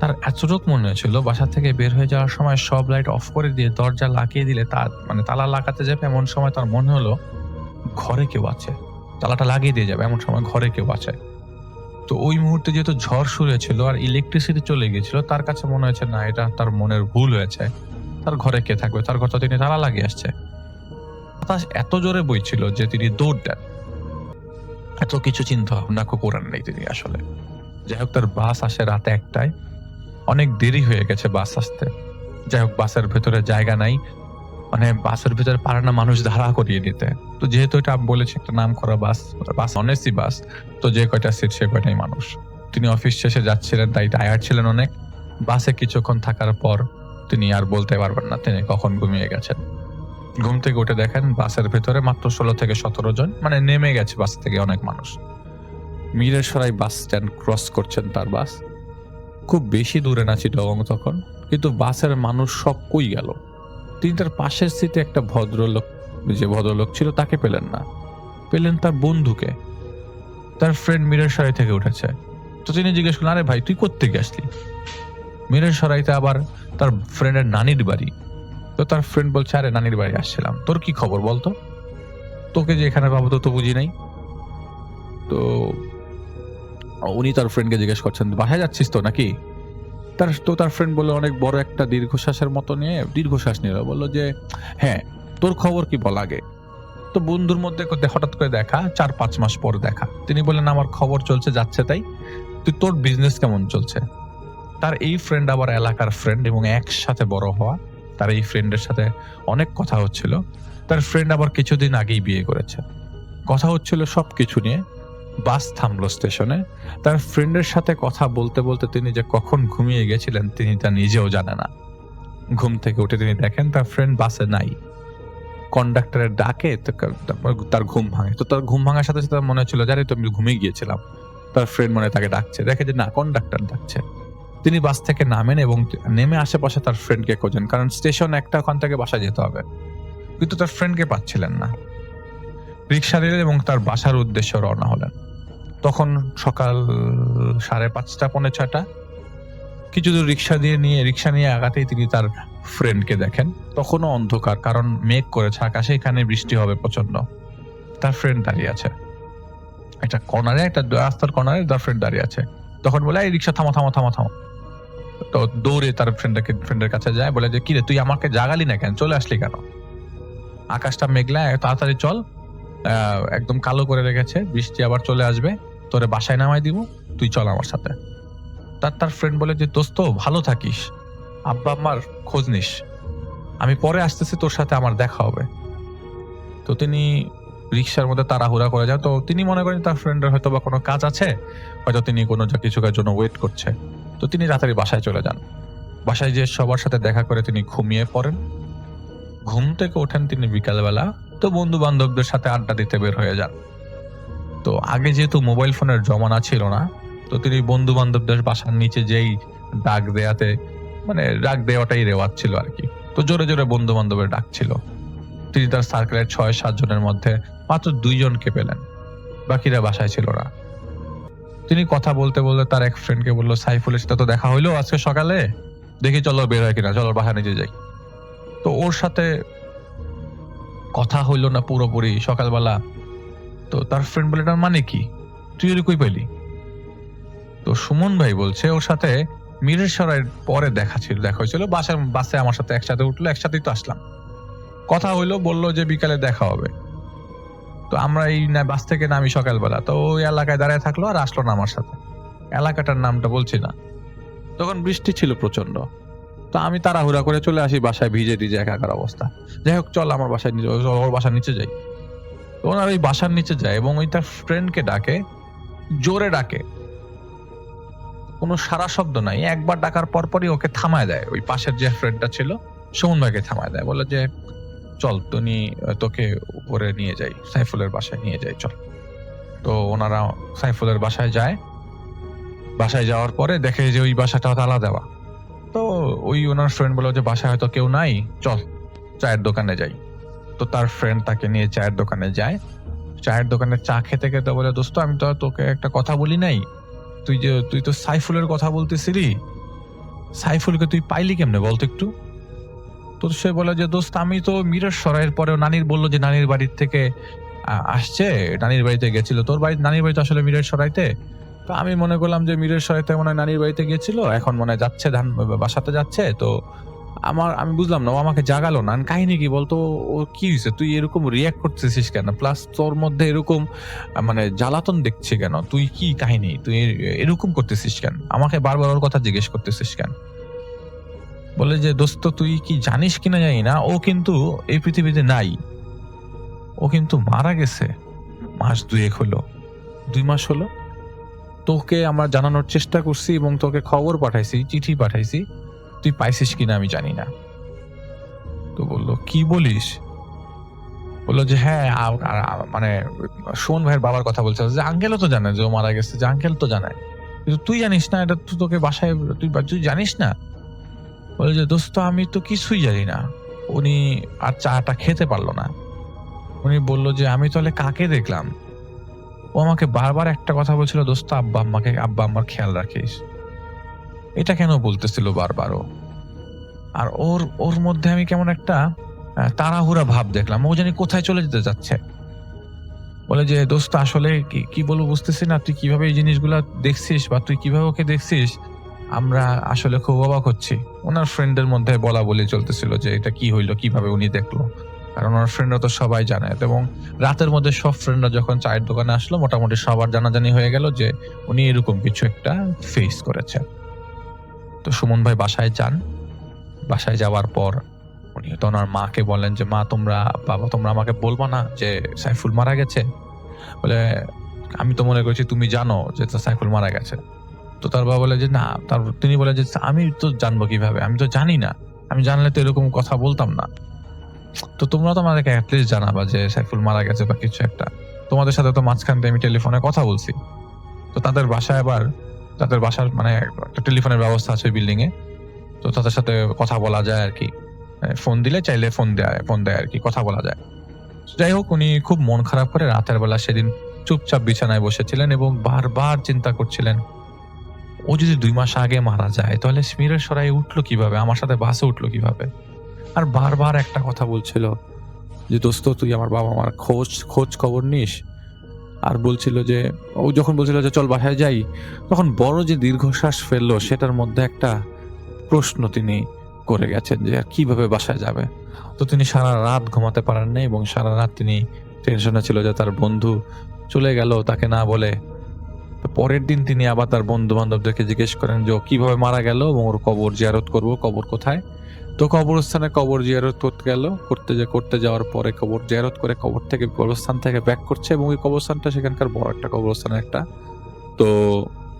E: তার এতটুকু মনে হয়েছিল বাসা থেকে বের হয়ে যাওয়ার সময় সব লাইট অফ করে দিয়ে দরজা লাগিয়ে দিলে, তার মানে তালা লাগাতে যাবে, এমন সময় তার মনে হলো ঘরে কেউ আছে। তালাটা লাগিয়ে দিয়ে যাবে, এমন সময় ঘরে কেউ আছে। তো ওই মুহূর্তে যেহেতু ঝড় শুরু হয়েছিল আর ইলেকট্রিসিটি চলে গিয়েছিল, তার কাছে মনে হয়েছে না, এটা তার মনের ভুল হয়েছে, তার ঘরে কে থাকবে, তার ঘর তো তিনি তালা লাগিয়ে আসছে। বাতাস এত জোরে বইছিল যে তিনি দৌড় দেন। এত কিছু চিন্তা ভাবনা করেন নাই তিনি আসলে। যাই হোক, তার বাস আসে রাতে 1টায়। অনেক দেরি হয়ে গেছে বাস আসতে। যাই হোক, বাসের ভেতরে জায়গা নাই, মানে বাসের ভেতরে পারে না মানুষ ধারা করিয়ে নিতে। তো যেহেতু এটা আমি বলেছি একটা নাম করা বাস, বাস অনেসি বাস, তো যে কয়টা সিট সে কয়টাই মানুষ। তিনি অফিস শেষে যাচ্ছিলেন, তাই টায়ার্ড ছিলেন অনেক। বাসে কিছুক্ষণ থাকার পর তিনি আর বলতে পারবেন না তিনি কখন ঘুমিয়ে গেছেন। ঘুম থেকে উঠে দেখেন বাসের ভেতরে মাত্র 16 থেকে 17 জন, মানে নেমে গেছে বাস থেকে অনেক মানুষ। মিরসরাই বাস স্ট্যান্ড ক্রস করছেন তার বাস। খুব বেশি দূরে না চিটাগং তখন, কিন্তু বাসের মানুষ সব কই গেল। তিনি তার পাশের সিটে একটা ভদ্রলোক ছিল তাকে পেলেন না, পেলেন তার বন্ধুকে। তার ফ্রেন্ড মিরসরাই থেকে উঠেছে। তো তিনি জিজ্ঞেস করলেন, আরে ভাই তুই কোত্থেকে আসলি? মিরসরাইতে আবার তার ফ্রেন্ডের নানির বাড়ি। তো তার ফ্রেন্ড বলছে, আরে নানির বাড়ি আসছিলাম, তোর কি খবর বলতো? তোকে যে এখানে পাবো তো বুঝি নাই। তো উনি তার ফ্রেন্ডকে জিজ্ঞেস করছেন, বাসায় যাচ্ছিস তো নাকি? তার ফ্রেন্ড বললো, অনেক বড় একটা দীর্ঘশ্বাসের মতো নিয়ে দীর্ঘশ্বাস নিল, বললো যে হ্যাঁ তোর খবর কি বল আগে। তো বন্ধুর মধ্যে হঠাৎ করে দেখা, 4-5 মাস পর দেখা। তিনি বললেন, আমার খবর চলছে যাচ্ছে তাই, তুই তোর বিজনেস কেমন চলছে? তার এই ফ্রেন্ড আবার এলাকার ফ্রেন্ড এবং একসাথে বড় হওয়া, তার এই ফ্রেন্ডের সাথে অনেক কথা হচ্ছিল। তার ফ্রেন্ড আবার কিছুদিন আগেই বিয়ে করেছে। কথা হচ্ছিল সবকিছু নিয়ে। বাস থামলো স্টেশনে। তার ফ্রেন্ডের সাথে কথা বলতে বলতে তিনি যে কখন ঘুমিয়ে গেছিলেন তিনি তা নিজেও জানে না। ঘুম থেকে উঠে তিনি দেখেন তার ফ্রেন্ড বাসে নাই। কন্ডাক্টরের ডাকে তার ঘুম ভাঙে। তো তার ঘুম ভাঙার সাথে সাথে মনে হচ্ছিল, জানি তো আমি ঘুমিয়ে গিয়েছিলাম। তার ফ্রেন্ড মনে তাকে ডাকছে, দেখে যে না, কন্ডাক্টর ডাকছে। তিনি বাস থেকে নামেন এবং নেমে আশেপাশে তার ফ্রেন্ডকে খোঁজেন, কারণ স্টেশন একটা, ওখান থেকে বাসা যেতে হবে। কিন্তু তার ফ্রেন্ডকে পাচ্ছিলেন না। রিক্সা নিলেন এবং তার বাসার উদ্দেশ্যে রওনা হলেন। তখন সকাল 5:30 পৌনে 6টা। কিছু দূর রিক্সা নিয়ে আগাতেই তিনি তার ফ্রেন্ডকে দেখেন। তখনও অন্ধকার, কারণ মেঘ করেছে আকাশে, এখানে বৃষ্টি হবে প্রচন্ড। তার ফ্রেন্ড দাঁড়িয়ে আছে একটা কর্নারে, একটা রাস্তার কর্নারে তার ফ্রেন্ড দাঁড়িয়ে আছে। তখন বলে, এই রিক্সা থামো থামো থামো থামো। তো দৌড়ে তার ফ্রেন্ডের কাছে যায়, বলে যে কিরে তুই আমাকে জাগালি না কেন, চলে আসলি কেন? আকাশটা মেঘলা, তাড়াতাড়ি চল, একদম কালো করে রেখেছে, বৃষ্টি আবার চলে আসবে, তোরে বাসায় নামাই দিব, তুই চল আমার সাথে। তার ফ্রেন্ড বলে যে দোস্ত ভালো থাকিস, আব্বা আম্মার খোঁজ নিস, আমি পরে আসতেছি, তোর সাথে আমার দেখা হবে। তো তিনি রিক্সার মধ্যে তাড়াহুড়া করে যান। তো তিনি মনে করেন তার ফ্রেন্ডের হয়তো বা কোনো কাজ আছে, হয়তো তিনি কোনো কিছুর জন্য ওয়েট করছে। তো তিনি তাড়াতাড়ি বাসায় চলে যান। বাসায় যে সবার সাথে দেখা করে তিনি ঘুমিয়ে পড়েন। ঘুম থেকে ওঠেন তিনি বিকালবেলা। তো বন্ধু বান্ধবদের সাথে আড্ডা দিতে বের হয়ে যান। তো আগে যেহেতু মোবাইল ফোনের জমানা ছিল না, তো তিনি বন্ধু বান্ধবদের বাসার নিচে যেই ডাক দেওয়াটাই রেওয়াজ ছিল আর কি। তো জোরে জোরে বন্ধু বান্ধবের ডাক ছিল। তিনি তার সার্কেলের 6-7 জনের মধ্যে মাত্র 2 জনকে পেলেন, বাকিরা বাসায় ছিল না। তিনি কথা বলতে বলতে তার এক ফ্রেন্ডকে বললো, সাইফুলের সাথে তো দেখা হইলো আজকে সকালে, দেখি চলো বের হয় কিনা, চলো বাসা নিচে যাই। তো ওর সাথে কথা হইলো না পুরোপুরি সকালবেলা। তো তার ফ্রেন্ড বলে, এটার মানে কি, তুই ওর কই পেলি? তো সুমন ভাই বলছে, ওর সাথে মিরসরাইয়ের পরে দেখা হয়েছিল, বাসে আমার সাথে একসাথে উঠলো, একসাথেই তো আসলাম, কথা হইলো, বললো যে বিকালে দেখা হবে। তো আমরা এই বাস থেকে নামি সকালবেলা, তো ওই এলাকায় দাঁড়িয়ে থাকলো আর আসলো না আমার সাথে। এলাকাটার নামটা বলছি না। তখন বৃষ্টি ছিল প্রচন্ড। তো আমি তাড়াহুড়া করে চলে আসি বাসায়, ভিজে টিজে একাকার অবস্থা। যাই হোক, চল আমার বাসায়, ওর বাসার নিচে যাই। তো ওনার ওই বাসার নিচে যায় এবং ওই তার ফ্রেন্ডকে ডাকে, জোরে ডাকে, কোনো সারা শব্দ নাই। একবার ডাকার পরপরই ওকে থামায় দেয়। ওই পাশের যে ফ্রেন্ডটা ছিল সুমন ভাইকে থামায় দেয়, বলে যে চল তোকে উপরে নিয়ে যাই, সাইফুলের বাসায় নিয়ে যাই, চল। তো ওনারা সাইফুলের বাসায় যায়। বাসায় যাওয়ার পরে দেখে যে ওই বাসাটা তালা দেওয়া। তো ওই ওনার ফ্রেন্ড বলে যে বাসায় হয়তো কেউ নাই, চল চায়ের দোকানে যাই। তো তার ফ্রেন্ড তাকে নিয়ে চায়ের দোকানে যায়। চায়ের দোকানে চা খেতে খেতে বলে, দোস্ত আমি তো তোকে একটা কথা বলি নাই, তুই তো সাইফুলের কথা বলতেছিলি, সাইফুলকে তুই পাইলি কেমনে বলতো একটু? তো সে বলে যে দোস্ত আমি তো মিরসরাইয়ের পরেও, নানির বললো যে নানির বাড়ির থেকে আসছে, নানির বাড়িতে গেছিল। তোর নানির বাড়ি তো আসলে মিরসরাইতে। তো আমি মনে করলাম যে মিরসরাইতে মনে হয় নানির বাড়িতে গেছিল, এখন মনে হয় যাচ্ছে বাসাতে যাচ্ছে। তো আমি বুঝলাম না, ও আমাকে জাগালো না। কাহিনী কি বলতো, ও কি হয়েছে, তুই এরকম রিয়াক্ট করতেছিস কেন, প্লাস তোর মধ্যে এরকম জ্বালাতন দেখছি কেন, তুই কি কাহিনী, তুই এরকম করতেছিস কেন, আমাকে বারবার ওর কথা জিজ্ঞেস করতেছিস কেন? বলে যে দোস্ত তুই কি জানিস কিনা জানি না, ও কিন্তু এই পৃথিবীতে নাই, ও কিন্তু মারা গেছে। মাস 2 হলো, 2 মাস হলো, তোকে আমরা জানানোর চেষ্টা করছি এবং তোকে খবর পাঠাইছি, চিঠি পাঠাইছি, তুই পাইছিস কিনা আমি জানি না। তো বললো কি বলিস? বললো যে হ্যাঁ, মানে সুমন ভাইয়ের বাবার কথা বলছে, যে আঙ্কেলও তো জানে যে ও মারা গেছে, যে আঙ্কেল তো জানে, কিন্তু তুই জানিস না, এটা তো তোকে বাসায় তুই জানিস না। বলে যে দোস্ত আমি তো কিছুই জানি না। উনি আর চাটা খেতে পারলো না। উনি বলল যে আমি তাহলে কাকে দেখলাম? ও আমাকে বারবার একটা কথা বলছিল, দোস্ত আব্বা আম্মার খেয়াল রাখিস। এটা কেন বলতেছিল বারবারও। আর ওর মধ্যে আমি কেমন একটা তাড়াহুড়া ভাব দেখলাম, ও জানি কোথায় চলে যেতে যাচ্ছে। বলে যে দোস্ত আসলে কি বলবো বুঝতেছি না, তুই কিভাবে এই জিনিসগুলা দেখছিস বা তুই কিভাবে ওকে দেখছিস, আমরা আসলে খুব অবাক হচ্ছি। ওনার ফ্রেন্ডের মধ্যে বলা বলি চলতেছিল যে এটা কি হইলো, কিভাবে উনি দেখলো, কারণ ওনার ফ্রেন্ডরা তো সবাই জানে। এবং রাতের মধ্যে সব ফ্রেন্ডরা যখন চায়ের দোকানে আসলো, মোটামুটি সবার জানাজানি হয়ে গেল যে উনি এরকম কিছু একটা ফেস করেছে। তো সুমন ভাই বাসায় যান। বাসায় যাওয়ার পর উনি তো ওনার মাকে বলেন যে বাবা তোমরা আমাকে বলবা না যে সাইফুল মারা গেছে? বলে আমি তো মনে করছি তুমি জানো যে সাইফুল মারা গেছে। তো তার বাবা বলে যে না, তিনি বলে যে আমি তো জানবো কিভাবে, আমি তো জানি না, আমি জানলে তো এরকম কথা বলতাম না। তো তোমরা তো আমাদেরকে অ্যাটলিস্ট জানাবা যে সাইফুল মারা গেছে বা কিছু একটা। তোমাদের সাথে তো মাঝখান দিয়ে আমি টেলিফোনে কথা বলছি। তো তাদের বাসার মানে একটা টেলিফোনের ব্যবস্থা আছে বিল্ডিং এ, তো তাদের সাথে কথা বলা যায় আর কি। ফোন দিলে চাইলে ফোন দেয় আর কি, কথা বলা যায়। যাই হোক, উনি খুব মন খারাপ করে রাতের বেলা সেদিন চুপচাপ বিছানায় বসেছিলেন এবং বারবার চিন্তা করছিলেন, ও যদি 2 মাস আগে মারা যায় তাহলে স্মিরের সরাই উঠলো কিভাবে, আমার সাথে বাসে উঠলো কিভাবে। আর বারবার একটা কথা বলছিল যে দোস্ত তুই আমার বাবা মার খোঁজ খবর নিস। আর বলছিল যে ও যখন বলছিল যে চল বাসায় যাই, তখন বড় যে দীর্ঘশ্বাস ফেললো সেটার মধ্যে একটা প্রশ্ন তিনি করে গেছেন যে আর কিভাবে বাসায় যাবে। তো তিনি সারা রাত ঘুমাতে পারেন না এবং সারা রাত তিনি টেনশনে ছিল যে তার বন্ধু চলে গেল তাকে না বলে। তো পরের দিন তিনি আবার তার বন্ধু বান্ধবদেরকে জিজ্ঞেস করেন যে ও কিভাবে মারা গেল এবং ওর কবর জিয়ারত করব, কবর কোথায়। তো কবরস্থানে কবর জিয়ারত করতে যাওয়ার পরে কবর জিয়ারত করে কবর থেকে কবরস্থান থেকে ব্যাক করছে এবং ওই কবরস্থানটা সেখানকার বড় একটা কবরস্থানের একটা। তো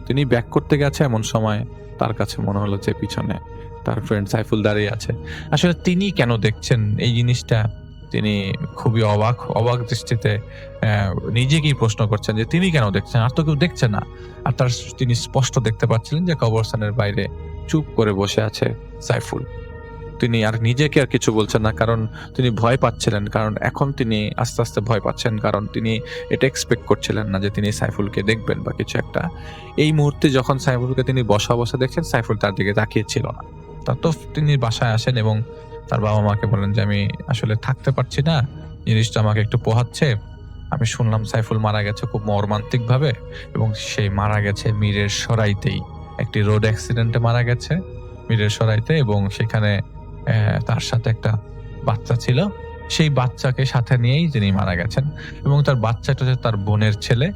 E: তিনি ব্যাক করতে গেছে, এমন সময় তার কাছে মনে হলো যে পিছনে তার ফ্রেন্ড সাইফুল দাঁড়িয়ে আছে। আসলে তিনি কেন দেখছেন এই জিনিসটা, তিনি খুবই অবাক দৃষ্টিতে নিজেকেই প্রশ্ন করছেন যে তিনি কেন দেখছেন, আর তো কেউ দেখছে না। আর তিনি স্পষ্ট দেখতে পাচ্ছিলেন যে কবরস্থানের বাইরে চুপ করে বসে আছে সাইফুল। তিনি আর নিজেকে আর কিছু বলছেন না, কারণ তিনি ভয় পাচ্ছিলেন, কারণ এখন তিনি আস্তে আস্তে ভয় পাচ্ছেন, কারণ তিনি এটা এক্সপেক্ট করছিলেন না যে তিনি সাইফুলকে দেখবেন বা কিছু একটা। এই মুহূর্তে যখন সাইফুলকে তিনি বসা দেখছেন, সাইফুল তার দিকে তাকিয়েছিল না। তো তিনি বাসায় আসেন এবং তার বাবা মাকে বলেন যে আমি আসলে থাকতে পারছি না, জিনিসটা আমাকে একটু পোহাচ্ছে। আমি শুনলাম সাইফুল মারা গেছে খুব মর্মান্তিক ভাবে, এবং সে মারা গেছে মিরের সরাইতেই, একটি রোড অ্যাক্সিডেন্টে মারা গেছে মিরের সরাইতে, এবং সেখানে তার সাথে একটা বাচ্চা ছিল, সেই বাচ্চাকে সাথে নিয়েই তিনি মারা গেছেন। এবং তার বাচ্চাটা হচ্ছে তার বোনের ছেলে,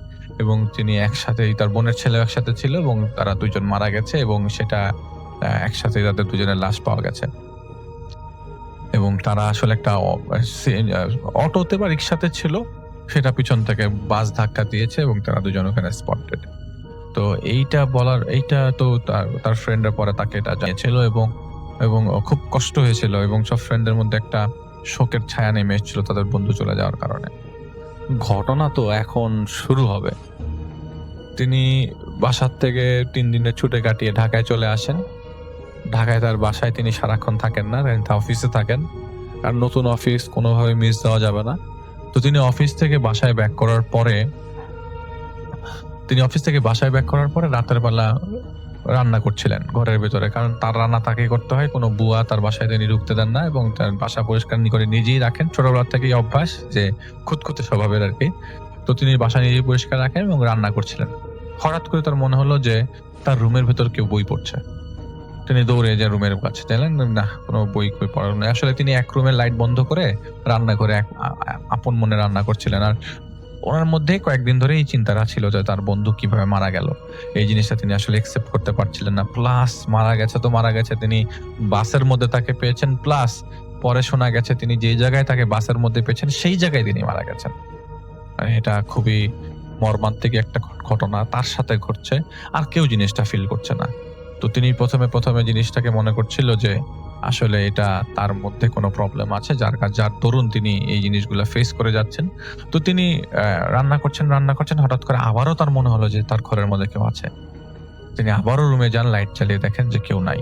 E: এবং তিনি একসাথেই, তার বোনের ছেলেও একসাথে ছিল এবং তারা দুজন মারা গেছে, এবং সেটা একসাথে তাদের দুজনের লাশ পাওয়া গেছে। এবং তারা আসলে একটা অটোতে বা রিক্সাতে ছিল, সেটা পিছন থেকে বাস ধাক্কা দিয়েছে এবং তারা দুজন ওখানে স্পটেড। তো এইটা তো তার ফ্রেন্ডের পরে তাকে এটা জানিয়েছিল এবং খুব কষ্ট হয়েছিল, এবং সব ফ্রেন্ডের মধ্যে একটা শোকের ছায়া নেমে এসেছিল তাদের বন্ধু চলে যাওয়ার কারণে। ঘটনা তো এখন শুরু হবে। তিনি বাসার থেকে 3 দিনের ছুটি কাটিয়ে ঢাকায় চলে আসেন। ঢাকায় তার বাসায় তিনি সারাক্ষণ থাকেন না, তিনি অফিসে থাকেন, আর নতুন অফিস কোনোভাবে মিস দেওয়া যাবে না। তো তিনি অফিস থেকে বাসায় ব্যাক করার পরে রাতের বেলা রান্না করছিলেন ঘরের ভেতরে, কারণ তার রান্না তাকে করতে হয়, কোনো বুয়া তার বাসায় তিনি ঢুকতে দেন না, এবং তার বাসা পরিষ্কার করে নিজেই রাখেন, ছোটবেলা থেকেই অভ্যাস যে খুঁতখুঁতে স্বভাবের আর কি। তো তিনি বাসা নিজেই পরিষ্কার রাখেন এবং রান্না করছিলেন। হঠাৎ করে তার মনে হলো যে তার রুমের ভেতর কেউ বই পড়ছে। তিনি দৌড়ে যে রুমের কাছে চাইলেন, না কোনো বই পড়ার নেই। আসলে তিনি এক রুমের লাইট বন্ধ করে রান্না করে আপন মনে রান্না করছিলেন, আর ওনার মধ্যে কয়েকদিন ধরে এই চিন্তাটা ছিল যে তার বন্ধু কিভাবে মারা গেল, এই জিনিসটা তিনি আসলে একসেপ্ট করতে পারছিলেন না। প্লাস মারা গেছে, তিনি বাসের মধ্যে তাকে পেয়েছেন, প্লাস পরে শোনা গেছে তিনি যে জায়গায় তাকে বাসের মধ্যে পেয়েছেন সেই জায়গায় তিনি মারা গেছেন। মানে এটা খুবই মর্মান্তিক একটা ঘটনা তার সাথে ঘটছে, আর কেউ জিনিসটা ফিল করছে না। তো তিনি প্রথমে জিনিসটাকে মনে করছিল যে আসলে এটা তার মধ্যে কোনো প্রবলেম আছে, যার দরুন তিনি এই জিনিসগুলো ফেস করে যাচ্ছেন। তো তিনি রান্না করছেন, হঠাৎ করে আবারও তার মনে হলো যে তার ঘরের মধ্যে কেউ আছে। তিনি আবারও রুমে যান, লাইট চালিয়ে দেখেন যে কেউ নাই।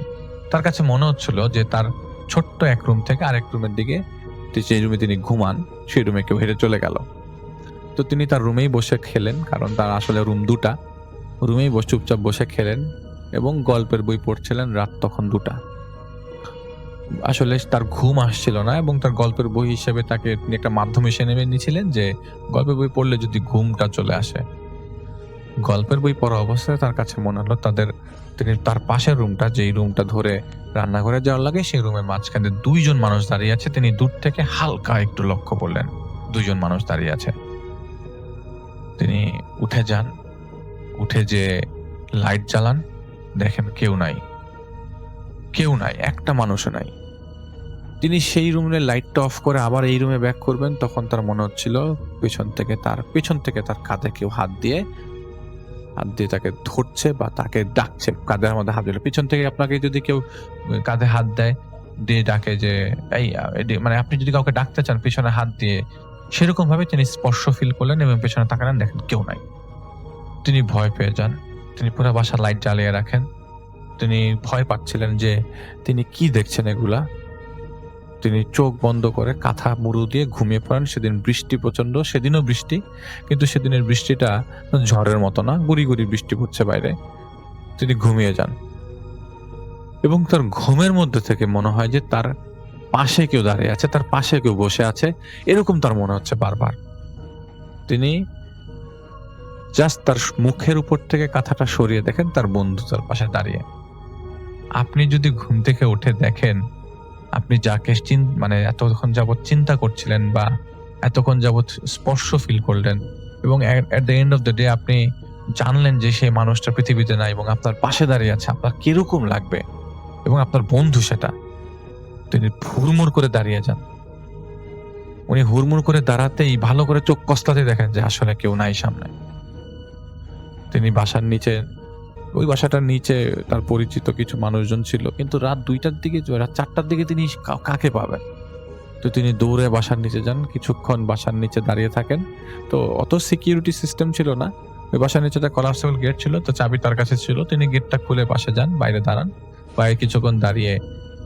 E: তার কাছে মনে হচ্ছিল যে তার ছোট্ট এক রুম থেকে আরেক রুমের দিকে, যে রুমে তিনি ঘুমান সেই রুমে কেউ হেঁটে চলে গেল। তো তিনি তার রুমেই বসে খেলেন, কারণ তার আসলে রুম দুটা, রুমেই চুপচাপ বসে খেলেন এবং গল্পের বই পড়ছিলেন। রাত তখন 2টা। আসলে তার ঘুম আসছিল না এবং তার গল্পের বই হিসেবে তাকে তিনি একটা মাধ্যম হিসেবে নেমে নিয়েছিলেন যে গল্পের বই পড়লে যদি ঘুমটা চলে আসে। গল্পের বই পড়া অবস্থায় তার কাছে মনে হলো তিনি তার পাশের রুমটা, যেই রুমটা ধরে রান্নাঘরে যাওয়ার লাগে, সেই রুমের মাঝখানে 2জন মানুষ দাঁড়িয়ে আছে। তিনি দূর থেকে হালকা একটু লক্ষ্য করলেন 2জন মানুষ দাঁড়িয়ে আছে। তিনি উঠে যান, উঠে যে লাইট জ্বালান, দেখেন কেউ নাই, একটা মানুষও নাই। তিনি সেই রুমের লাইটটা অফ করে আবার এই রুমে ব্যাক করবেন, তখন তার মনে হচ্ছিল পেছন থেকে তার কাঁধে কেউ হাত দিয়ে তাকে ধরছে বা তাকে ডাকছে। কাঁধের মধ্যে হাত দিল পিছন থেকে। আপনাকে যদি কেউ কাঁধে হাত দেয়, দিয়ে ডাকে যে মানে আপনি যদি কাউকে ডাকতে চান পিছনে হাত দিয়ে, সেরকম ভাবে তিনি স্পর্শ ফিল করলেন এবং পেছনে তাকালেন, দেখেন কেউ নাই। তিনি ভয় পেয়ে যান, তিনি পুরো বাসার লাইট জ্বালিয়ে রাখেন। তিনি ভয় পাচ্ছিলেন যে তিনি কি দেখছেন এগুলা। তিনি চোখ বন্ধ করে কাঁথা মুড়ু দিয়ে ঘুমিয়ে পড়েন। সেদিন বৃষ্টি প্রচন্ড, সেদিনও বৃষ্টি, কিন্তু সেদিনের বৃষ্টিটা ঝড়ের মতো না, গুড়ি গুড়ি বৃষ্টি পড়ছে বাইরে। তিনি ঘুমিয়ে যান এবং তার ঘুমের মধ্যে থেকে মনে হয় যে তার পাশে কেউ দাঁড়িয়ে আছে, তার পাশে কেউ বসে আছে, এরকম তার মনে হচ্ছে বারবার। তিনি জাস্ট তার মুখের উপর থেকে কাঁথাটা সরিয়ে দেখেন তার বন্ধু তার পাশে দাঁড়িয়ে। আপনি যদি ঘুম থেকে উঠে দেখেন, আপনি যাকে মানে এতক্ষণ যাবৎ চিন্তা করছিলেন বা এতক্ষণ যাবৎ স্পর্শ ফিল করলেন, এবং at the end of the day আপনি জানলেন যে সেই মানুষটা পৃথিবীতে নাই এবং আপনার পাশে দাঁড়িয়ে আছে, আপনার কিরকম লাগবে? এবং আপনার বন্ধু সেটা। তিনি হুড়মুড় করে দাঁড়িয়ে যান। উনি হুড়মুড় করে দাঁড়াতেই ভালো করে চোখ কষলাতে দেখেন যে আসলে কেউ নাই সামনে। তিনি বাসার নিচে, ওই বাসাটার নিচে তার পরিচিত কিছু মানুষজন ছিল, কিন্তু রাত 2টার দিকে, রাত 4টার দিকে তিনি কাকে পাবেন? তো তিনি দৌড়ে বাসার নিচে যান, কিছুক্ষণ বাসার নিচে দাঁড়িয়ে থাকেন। তো অত সিকিউরিটি সিস্টেম ছিল না, ওই বাসার নিচে একটা কলাপসেবল গেট ছিল, তো চাবি তার কাছে ছিল। তিনি গেটটা খুলে পাশে যান, বাইরে দাঁড়ান। বাইরে কিছুক্ষণ দাঁড়িয়ে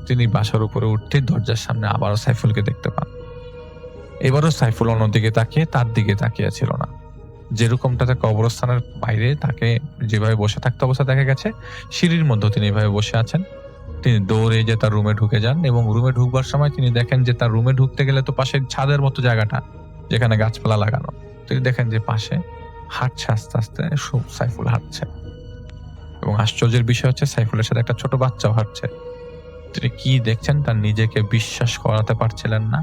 E: তিনি বাসার উপরে উঠতে দরজার সামনে আবারও সাইফুলকে দেখতে পান। এবারও সাইফুল অন্যদিকে তাকিয়ে, তার দিকে তাকিয়ে ছিল না। যেরকমটাতে কবরস্থানের বাইরে তাকে যেভাবে বসে থাকতে অবস্থা দেখা গেছে, সিঁড়ির মধ্যে তিনি এভাবে বসে আছেন। তিনি দৌড়ে যে তার রুমে ঢুকে যান এবং রুমে ঢুকবার সময় তিনি দেখেন যে তার রুমে ঢুকতে গেলে তো পাশে ছাদের মতো জায়গাটা যেখানে গাছপালা লাগানো, তিনি দেখেন যে পাশে হাঁটছে, আস্তে আস্তে সাইফুল হাঁটছে। এবং আশ্চর্যের বিষয় হচ্ছে সাইফুলের সাথে একটা ছোট বাচ্চাও হাঁটছে। তিনি কি দেখছেন তার নিজেকে বিশ্বাস করাতে পারছিলেন না,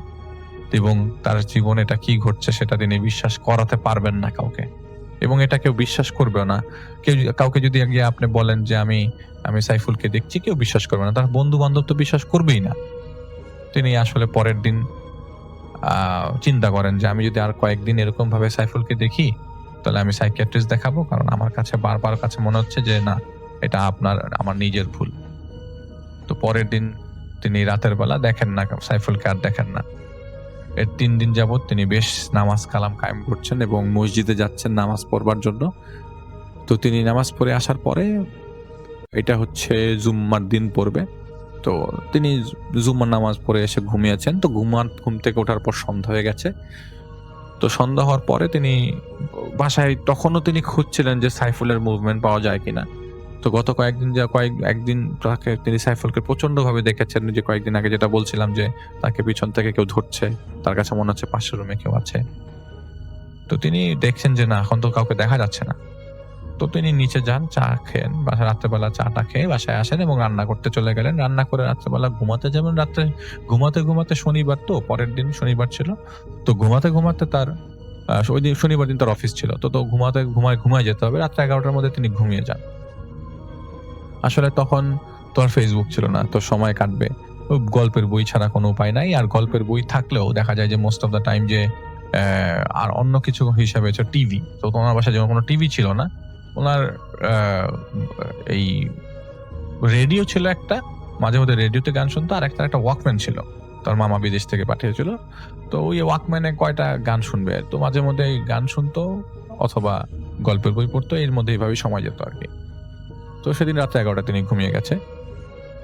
E: এবং তার জীবনে এটা কি ঘটছে সেটা তিনি বিশ্বাস করাতে পারবেন না কাউকে, এবং এটা কেউ বিশ্বাস করবেও না। কাউকে যদি গিয়ে আপনি বলেন যে আমি সাইফুলকে দেখছি, কেউ বিশ্বাস করবে না, তার বন্ধু বান্ধব তো বিশ্বাস করবেই না। তিনি আসলে পরের দিন চিন্তা করেন যে আমি যদি আর কয়েকদিন এরকম ভাবে সাইফুলকে দেখি, তাহলে আমি সাইকিয়াট্রিস্ট দেখাবো, কারণ আমার কাছে বারবার মনে হচ্ছে যে না, এটা আমার নিজের ভুল। তো পরের দিন তিনি রাতের বেলা দেখেন না সাইফুলকে, আর দেখেন না। এর 3 দিন যাবত তিনি বেশ নামাজ কালাম কায়েম করছেন এবং মসজিদে যাচ্ছেন নামাজ পড়বার জন্য। তো তিনি নামাজ পড়ে আসার পরে, এটা হচ্ছে জুম্মার দিন পড়বে, তো তিনি জুম্মার নামাজ পড়ে এসে ঘুমিয়েছেন। তো ঘুম থেকে ওঠার পর সন্ধ্যা হয়ে গেছে। তো সন্ধ্যা হওয়ার পরে তিনি বাসায়, তখনও তিনি খুঁজছিলেন যে সাইফুলের মুভমেন্ট পাওয়া যায় কিনা। তো গত একদিন তাকে তিনি সাইফুলকে প্রচন্ড ভাবে দেখেছেন, যে কয়েকদিন আগে যেটা বলছিলাম যে তাকে পিছন থেকে কেউ ধরছে, তার কাছে মনে হচ্ছে পাশের রুমে কেউ আছে। তো তিনি দেখছেন যে না, এখন তো কাউকে দেখা যাচ্ছে না। তো তিনি নিচে যান, চা খেন, বাসায় রাত্রেবেলা চাটা খেয়ে বাসায় আসেন এবং রান্না করতে চলে গেলেন। রান্না করে রাত্রেবেলা ঘুমাতে যাবেন। রাত্রে ঘুমাতে শনিবার, তো পরের দিন শনিবার ছিল, তো ঘুমাতে তার ওই দিন শনিবার দিন তার অফিস ছিল, তো ঘুমায় যেতে হবে। রাত্রে 11টার মধ্যে তিনি ঘুমিয়ে যান। আসলে তখন তোর ফেসবুক ছিল না, তো সময় কাটবে ওই গল্পের বই ছাড়া কোনো উপায় নাই। আর গল্পের বই থাকলেও দেখা যায় যে মোস্ট অফ দ্য টাইম যে আর অন্য কিছু হিসাবে হচ্ছে টিভি। তো ওনার বাসায় যেমন কোনো টিভি ছিল না, ওনার এই রেডিও ছিল একটা, মাঝে মধ্যে রেডিওতে গান শুনতো, আর একটা ওয়াকম্যান ছিল, তার মামা বিদেশ থেকে পাঠিয়েছিল। তো ওই ওয়াকম্যানে কয়টা গান শুনবে, তো মাঝে মধ্যে গান শুনতো অথবা গল্পের বই পড়তো, এর মধ্যে এইভাবেই সময় যেত আর কি। তো সেদিন রাত্রে 11টা তিনি ঘুমিয়ে গেছে।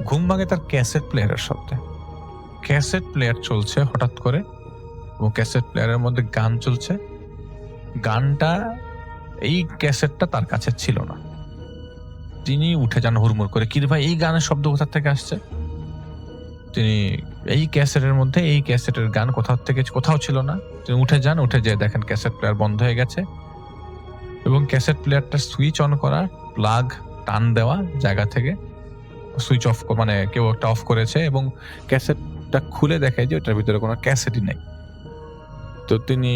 E: ঘুম ভাঙে তার ক্যাসেট প্লেয়ারের শব্দে। ক্যাসেট প্লেয়ার চলছে হঠাৎ করে, এবং ক্যাসেট প্লেয়ারের মধ্যে গান চলছে। গানটা, এই ক্যাসেটটা তার কাছে ছিল না। তিনি উঠে যান হুড়মুড় করে, কি রে ভাই এই গানের শব্দ কোথা থেকে আসছে? তিনি এই ক্যাসেটের মধ্যে, এই ক্যাসেটের গান কোথাও ছিল না। তিনি উঠে যান, উঠে যেয়ে দেখেন ক্যাসেট প্লেয়ার বন্ধ হয়ে গেছে, এবং ক্যাসেট প্লেয়ারটা সুইচ অন করা, প্লাগ টান দেওয়া জায়গা থেকে সুইচ অফ, মানে কেউ একটা অফ করেছে, এবং ক্যাসেটটা খুলে দেখে যে ওটার ভিতরে কোনো ক্যাসেটই নেই। তো তিনি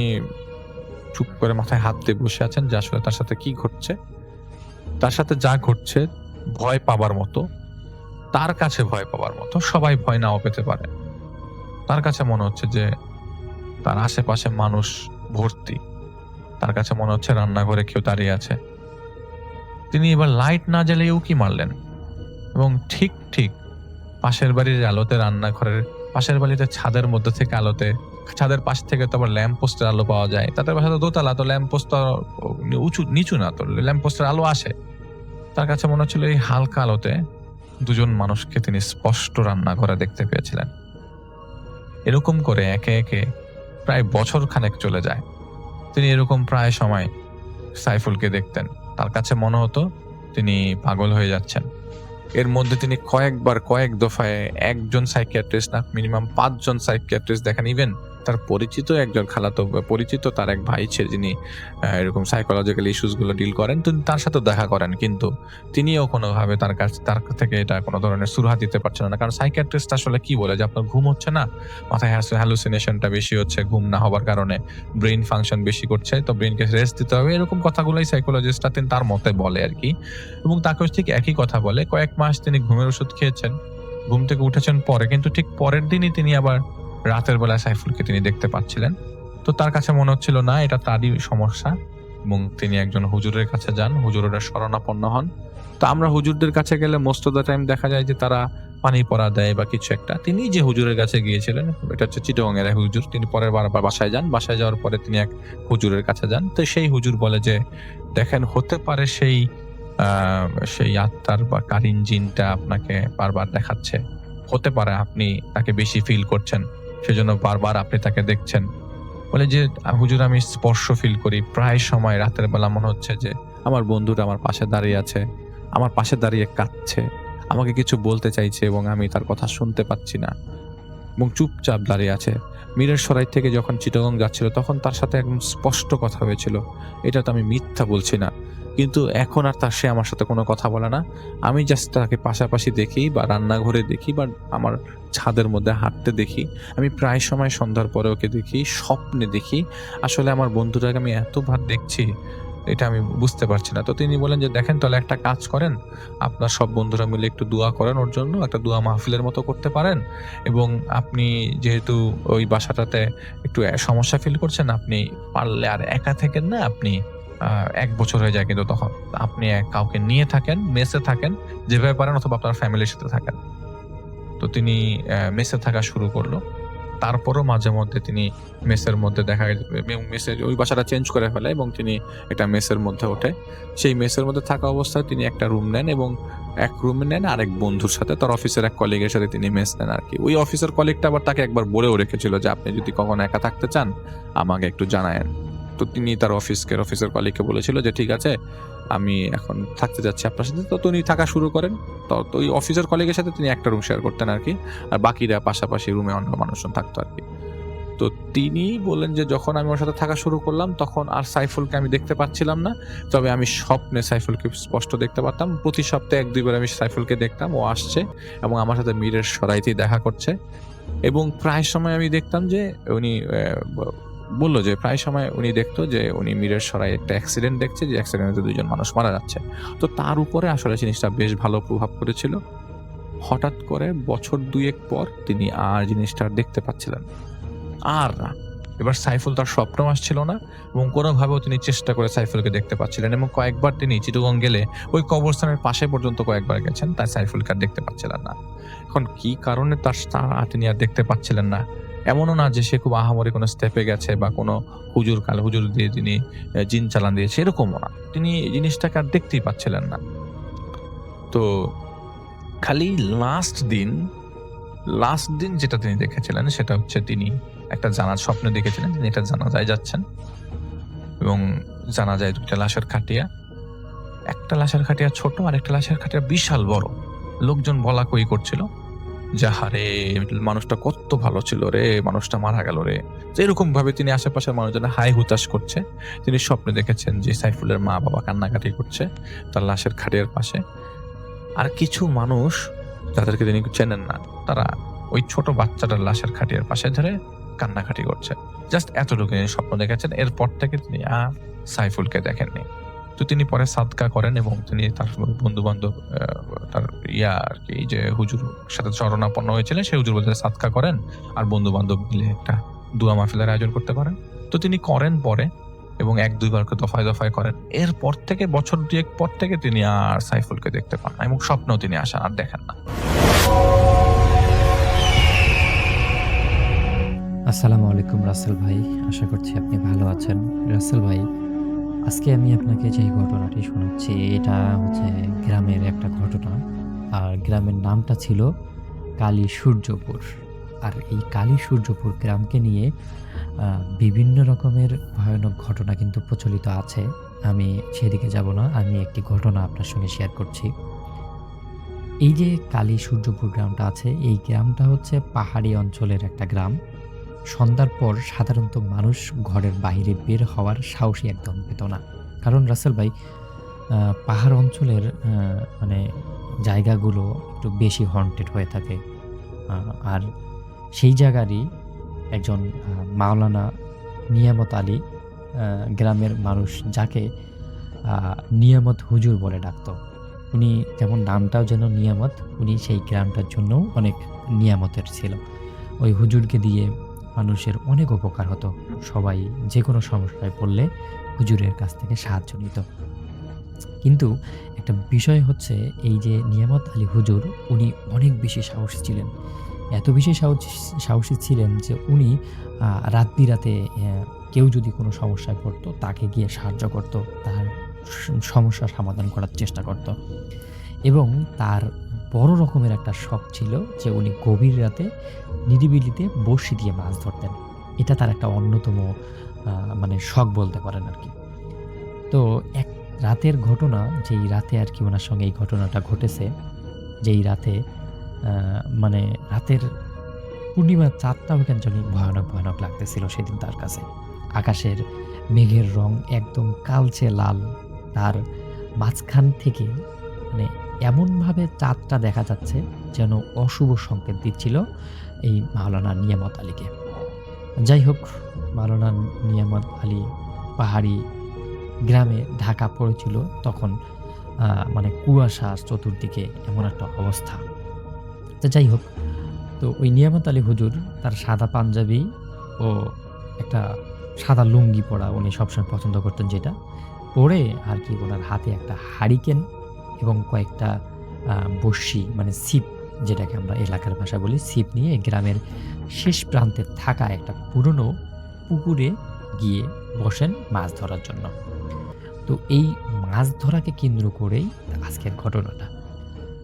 E: চুপ করে মাথায় হাত দিয়ে বসে আছেন যে আসলে তার সাথে কি ঘটছে। তার সাথে যা ঘটছে ভয় পাবার মতো, তার কাছে ভয় পাবার মতো। সবাই ভয় নাও পেতে পারে, তার কাছে মনে হচ্ছে যে তার আশেপাশে মানুষ ভর্তি। তার কাছে মনে হচ্ছে রান্নাঘরে কেউ দাঁড়িয়ে আছে। তিনি এবার লাইট না জ্বালিয়ে উকি মারলেন, এবং ঠিক পাশের বাড়ির আলোতে, রান্নাঘরের পাশের বাড়িতে ছাদের মধ্যে থেকে আলোতে, ছাদের পাশ থেকে তো আবার ল্যাম্প পোস্টের আলো পাওয়া যায়। তাদের বাসা তো দোতলা, তো ল্যাম্প পোস্ট নিচু না, তো ল্যাম্প পোস্টের আলো আসে। তার কাছে মনে হচ্ছিল এই হালকা আলোতে দুজন মানুষকে তিনি স্পষ্ট রান্নাঘরে দেখতে পেয়েছিলেন। এরকম করে একে একে প্রায় বছর খানেক চলে যায়। তিনি এরকম প্রায় সময় সাইফুলকে দেখতেন। তার কাছে মনে হতো তিনি পাগল হয়ে যাচ্ছেন। এর মধ্যে তিনি কয়েক দফায় একজন সাইকিয়াট্রিস্ট না, মিনিমাম 5 জন সাইকিয়াট্রিস্ট দেখেন। ইভেন তার পরিচিত একজন পরিচিত তার এক ভাই ছিল, যিনি এরকম সাইকোলজিক্যাল ইস্যুস গুলো ডিল করেন, তিনি তার সাথে দেখা করেন, কিন্তু তিনিও কোনোভাবে তার থেকে এটা কোনো ধরনের সুরাহা দিতে পারছেন না। কারণ সাইকিয়াট্রিস্ট আসলে কি বলে যে আপনার ঘুম হচ্ছে না, মাথায় হ্যালুসিনেশনটা বেশি হচ্ছে, ঘুম না হবার কারণে ব্রেইন ফাংশন বেশি করছে, তো ব্রেইনকে রেস্ট দিতে হবে, এরকম কথাগুলোই সাইকোলজিস্টরা তিনি তার মতে বলে আর কি। এবং তাকেও ঠিক একই কথা বলে। কয়েক মাস তিনি ঘুমের ওষুধ খেয়েছেন, ঘুম থেকে উঠেছেন পরে, কিন্তু ঠিক পরের দিনই তিনি আবার রাতের বেলায় সাইফুলকে তিনি দেখতে পাচ্ছিলেন। তো তার কাছে মনে হচ্ছিল না এটা তারই সমস্যা, এবং তিনি একজন হুজুরের কাছে যান, হুজুরের শরণাপন্ন হন। তো আমরা হুজুরদের কাছে গেলে মোস্ট অফ দ্য টাইম দেখা যায় যে তারা পানি পড়া দেয় বা কিছু একটা। তিনি যে হুজুরের কাছে গিয়েছিলেন, এটা হচ্ছে চিটাগংয়ের এক হুজুর, তিনি পরের বার আবার বাসায় যান। বাসায় যাওয়ার পরে তিনি এক হুজুরের কাছে যান। তো সেই হুজুর বলে যে দেখেন, হতে পারে সেই আত্মার বা কারিন জিনটা আপনাকে বারবার দেখাচ্ছে, হতে পারে আপনি তাকে বেশি ফিল করছেন, সেজন্য বারবার আপনি তাকে দেখছেন। বলে যে হুজুর, আমি স্পর্শ ফিল করি প্রায় সময় রাতের বেলা, মনে হচ্ছে যে আমার বন্ধুরা আমার পাশে দাঁড়িয়ে আছে, আমার পাশে দাঁড়িয়ে কাঁদছে, আমাকে কিছু বলতে চাইছে, এবং আমি তার কথা শুনতে পাচ্ছি না, এবং চুপচাপ দাঁড়িয়ে আছে। মিরের সরাই থেকে যখন চিটাগং যাচ্ছিল তখন তার সাথে একদম স্পষ্ট কথা হয়েছিল, এটা তো আমি মিথ্যা বলছি না। কিন্তু এখন আর সে আমার সাথে কোনো কথা বলে না। আমি জাস্ট তাকে পাশাপাশি দেখি, বা রান্নাঘরে দেখি, বা আমার ছাদের মধ্যে হাঁটতে দেখি। আমি প্রায় সময় সন্ধ্যার পরে ওকে দেখি, স্বপ্নে দেখি। আসলে আমার বন্ধুটাকে আমি এতবার দেখছি, এটা আমি বুঝতে পারছি না। তো তিনি বলেন যে দেখেন, তাহলে একটা কাজ করেন, আপনার সব বন্ধুরা মিলে একটু দোয়া করেন ওর জন্য, একটা দোয়া মাহফিলের মতো করতে পারেন। এবং আপনি যেহেতু ওই বাসাটাতে একটু সমস্যা ফিল করছেন, আপনি পারলে আর একা থাকেন না, আপনি 1 বছর হয়ে যায় কিন্তু তখন আপনি কাউকে নিয়ে থাকেন, মেসে থাকেন যেভাবে পারেন, অথবা আপনার ফ্যামিলির সাথে থাকেন। তো তিনি মেসে থাকা শুরু করলো। তারপরও মাঝে মধ্যে তিনি মেসের মধ্যে মেসের ওই বাসাটা চেঞ্জ করে ফেলে, এবং তিনি একটা মেসের মধ্যে ওঠে। সেই মেসের মধ্যে থাকা অবস্থায় তিনি একটা রুম নেন, এবং এক রুম নেন আরেক বন্ধুর সাথে, তার অফিসের এক কলিগের সাথে তিনি মেস নেন আর কি। ওই অফিসের কলিগটা আবার তাকে একবার বলেও রেখেছিল যে আপনি যদি কখনো একা থাকতে চান আমাকে একটু জানায়েন। তো তিনি তার অফিসের কলিগকে বলেছিল যে ঠিক আছে, আমি এখন থাকতে যাচ্ছি আপনার সাথে। তো তিনি থাকা শুরু করেন। তো ওই অফিসের কলিগের সাথে তিনি একটা রুম শেয়ার করতেন আর কি, আর বাকিরা পাশাপাশি রুমে অন্য মানুষজন থাকতো আর কি। তো তিনি বলেন যে যখন আমি ওর সাথে থাকা শুরু করলাম তখন আর সাইফুলকে আমি দেখতে পাচ্ছিলাম না, তবে আমি স্বপ্নে সাইফুলকে স্পষ্ট দেখতে পারতাম। প্রতি সপ্তাহে 1-2 বার আমি সাইফুলকে দেখতাম, ও আসছে এবং আমার সাথে মিরের সরাইতেই দেখা করছে। এবং প্রায় সময় আমি দেখতাম যে উনি বললো যে প্রায় সময় উনি দেখতো যে উনি মিরের সরাই একটা অ্যাক্সিডেন্ট দেখছে, যে অ্যাক্সিডেন্টে 2 জন মানুষ মারা যাচ্ছে। তো তার উপরে আসলে জিনিসটা বেশ ভালো প্রভাব পড়েছিল। হঠাৎ করে বছর 2 পর তিনি আর জিনিসটা আর দেখতে পাচ্ছিলেন না। আর না। এবার সাইফুল তার স্বপ্নেও আসছিল না এবং কোনোভাবেও তিনি চেষ্টা করে সাইফুলকে দেখতে পাচ্ছিলেন, এবং কয়েকবার তিনি চিটাগং গেলে ওই কবরস্থানের পাশে পর্যন্ত কয়েকবার গেছেন, তাই সাইফুলকে আর দেখতে পাচ্ছিলেন না। এখন কি কারণে তিনি আর দেখতে পাচ্ছিলেন না? এমনও না যে সে খুব আহামরি কোনো স্টেপে গেছে বা কোনো হুজুর দিয়ে তিনি জিন চালান দিয়েছে, এরকমও না। তিনি এই জিনিসটাকে আর দেখতেই পাচ্ছিলেন না। তো খালি লাস্ট দিন যেটা তিনি দেখেছিলেন সেটা হচ্ছে তিনি একটা স্বপ্নে দেখেছিলেন তিনি একটা জানাজায় যাচ্ছেন এবং জানাজায় 2টা লাশের খাটিয়া, একটা লাশের খাটিয়া ছোট আর একটা লাশের খাটিয়া বিশাল বড়। লোকজন বলাকই করছিল যে হারে মানুষটা কত ভালো ছিল রে, মানুষটা মারা গেল রে। এরকম ভাবে তিনি আশেপাশের মানুষজন হাই হুতাশ করছে। তিনি স্বপ্নে দেখেছেন যে সাইফুলের মা বাবা কান্নাকাটি করছে তার লাশের খাটিয়ার পাশে, আর কিছু মানুষ যাদেরকে তিনি চেনেন না তারা ওই ছোট বাচ্চাটার লাশের খাটিয়ার পাশে ধরে কান্নাকাটি করছে। জাস্ট এতটুকু তিনি স্বপ্ন দেখেছেন। এরপর থেকে তিনি আর সাইফুলকে দেখেননি। তো তিনি পরে সাদকা করেন এবং তিনি তার বন্ধু বান্ধব তার আর কি যে হুজুর সাথে শরণাপন্ন হয়েছিলেন সেই হুজুর বলতে সাদকা করেন আর বন্ধু বান্ধব মিলে একটা দোয়া মাহফিলের আয়োজন করতে পারেন। তো তিনি করেন পরে এবং 1-2 বার দফায় করেন। এরপর থেকে বছর 2 পর থেকে তিনি আর সাইফুলকে দেখতে পান না এবং স্বপ্নেও তিনি আসেন আর দেখেন না।
C: আসসালামু আলাইকুম রাসেল ভাই, আশা করছি আপনি ভালো আছেন। রাসেল ভাই, আজকে আমি আপনাকে যে ঘটনাটি শোনাচ্ছি এটা হচ্ছে গ্রামের একটা ঘটনা, আর গ্রামের নামটা ছিল কালী সূর্যপুর। আর এই কালী সূর্যপুর গ্রামকে নিয়ে বিভিন্ন রকমের ভয়ানক ঘটনা কিন্তু প্রচলিত আছে। আমি সেদিকে যাব না, আমি একটি ঘটনা আপনার সঙ্গে শেয়ার করছি। এই যে কালী সূর্যপুর গ্রামটা আছে, এই গ্রামটা হচ্ছে পাহাড়ি অঞ্চলের একটা গ্রাম। সন্ধ্যার পর সাধারণত মানুষ ঘরের বাইরে বের হওয়ার সাহসই একদম পেত না। কারণ রাসেল ভাই, পাহাড় অঞ্চলের মানে জায়গাগুলো একটু বেশি হন্টেড হয়ে থাকে। আর সেই জায়গারই একজন মাওলানা নিয়ামত আলী, গ্রামের মানুষ যাকে নিয়ামত হুজুর বলে ডাকত। উনি যেমন নামটাও যেন নিয়ামত, উনি সেই গ্রামটার জন্যও অনেক নিয়ামতের ছিল। ওই হুজুরকে দিয়ে মানুষের অনেক উপকার হতো। সবাই যে কোনো সমস্যায় পড়লে হুজুরের কাছ থেকে সাহায্য নিত। কিন্তু একটা বিষয় হচ্ছে, এই যে নিয়ামত আলী হুজুর, উনি অনেক বেশি সাহসী ছিলেন। এত বেশি সাহসী ছিলেন যে উনি রাত বিরাতে কেউ যদি কোনো সমস্যায় পড়তো তাকে গিয়ে সাহায্য করত, তার সমস্যার সমাধান করার চেষ্টা করত। এবং তার বড় রকমের একটা শখ ছিল যে উনি গভীর রাতে নিরিবিলিতে বড়শি দিয়ে মাছ ধরতেন। এটা তার একটা অন্যতম মানে শখ বলতে পারেন আর কি। তো এক রাতের ঘটনা, যেই রাতে আর কি ওনার সঙ্গে এই ঘটনাটা ঘটেছে, যেই রাতে মানে রাতের পূর্ণিমার চাঁদটাও কেন জানি ভয়ানক লাগতেছিল সেদিন তার কাছে। আকাশের মেঘের রং একদম কালচে লাল, তার মাঝখান থেকে মানে এমনভাবে চাঁদটা দেখা যাচ্ছে যেন অশুভ সংকেত দিচ্ছিল এই মাওলানা নিয়ামত আলীকে। যাই হোক, মাওলানা নিয়ামত আলী পাহাড়ি গ্রামে ঢাকা পড়েছিল তখন, মানে কুয়াশা চতুর্দিকে, এমন একটা অবস্থা। তো যাই হোক, তো ওই নিয়ামত আলী হুজুর তার সাদা পাঞ্জাবি ও একটা সাদা লুঙ্গি পরা উনি সবসময় পছন্দ করতেন, যেটা পরে আর কি ওনার হাতে একটা হারিকেন এবং কয়েকটা বড়শি মানে ছিপ, যেটাকে আমরা এলাকার ভাষা বলি, ছিপ নিয়ে গ্রামের শেষ প্রান্তে থাকা একটা পুরনো পুকুরে গিয়ে বসেন মাছ ধরার জন্য। তো এই মাছ ধরাকে কেন্দ্র করেই আজকের ঘটনাটা।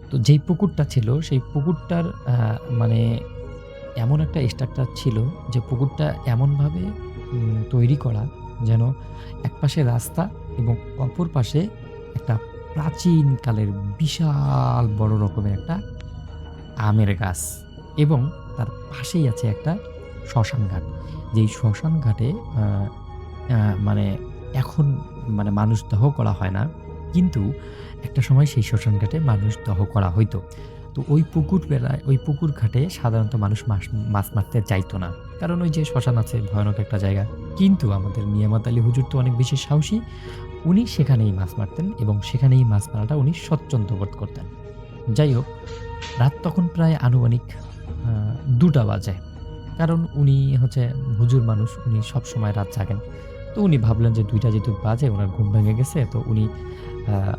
C: তো যেই পুকুরটা ছিল সেই পুকুরটার মানে এমন একটা স্ট্রাকচার ছিল যে পুকুরটা এমনভাবে তৈরি করা যেন এক পাশে রাস্তা এবং অপর পাশে একটা প্রাচীনকালের বিশাল বড় রকমের একটা আমের গাছ, এবং তার পাশেই আছে একটা শ্মশান ঘাট। যেই শ্মশান ঘাটে মানে এখন মানে মানুষ দাহ করা হয় না, কিন্তু একটা সময় সেই শ্মশান ঘাটে মানুষ দাহ করা হইতো। তো ওই পুকুর ঘাটে সাধারণত মানুষ মাছ মারতে যাইতো না, কারণ ওই যে শ্মশান আছে, ভয়ানক একটা জায়গা। কিন্তু আমাদের নিয়ামত আলী হুজুর তো অনেক বেশি সাহসী। উনি সেখানেই মাছ মারতেন এবং সেখানেই মাছ মারাটা উনি স্বচ্ছন্দ্য বোধ করতেন। যাই হোক, রাত তখন প্রায় আনুমানিক ২টা বাজে। কারণ উনি হচ্ছে হুজুর মানুষ, উনি সবসময় রাত জাগেন। তো উনি ভাবলেন যে ২টা যেহেতু বাজে, উনার ঘুম ভেঙে গেছে, তো উনি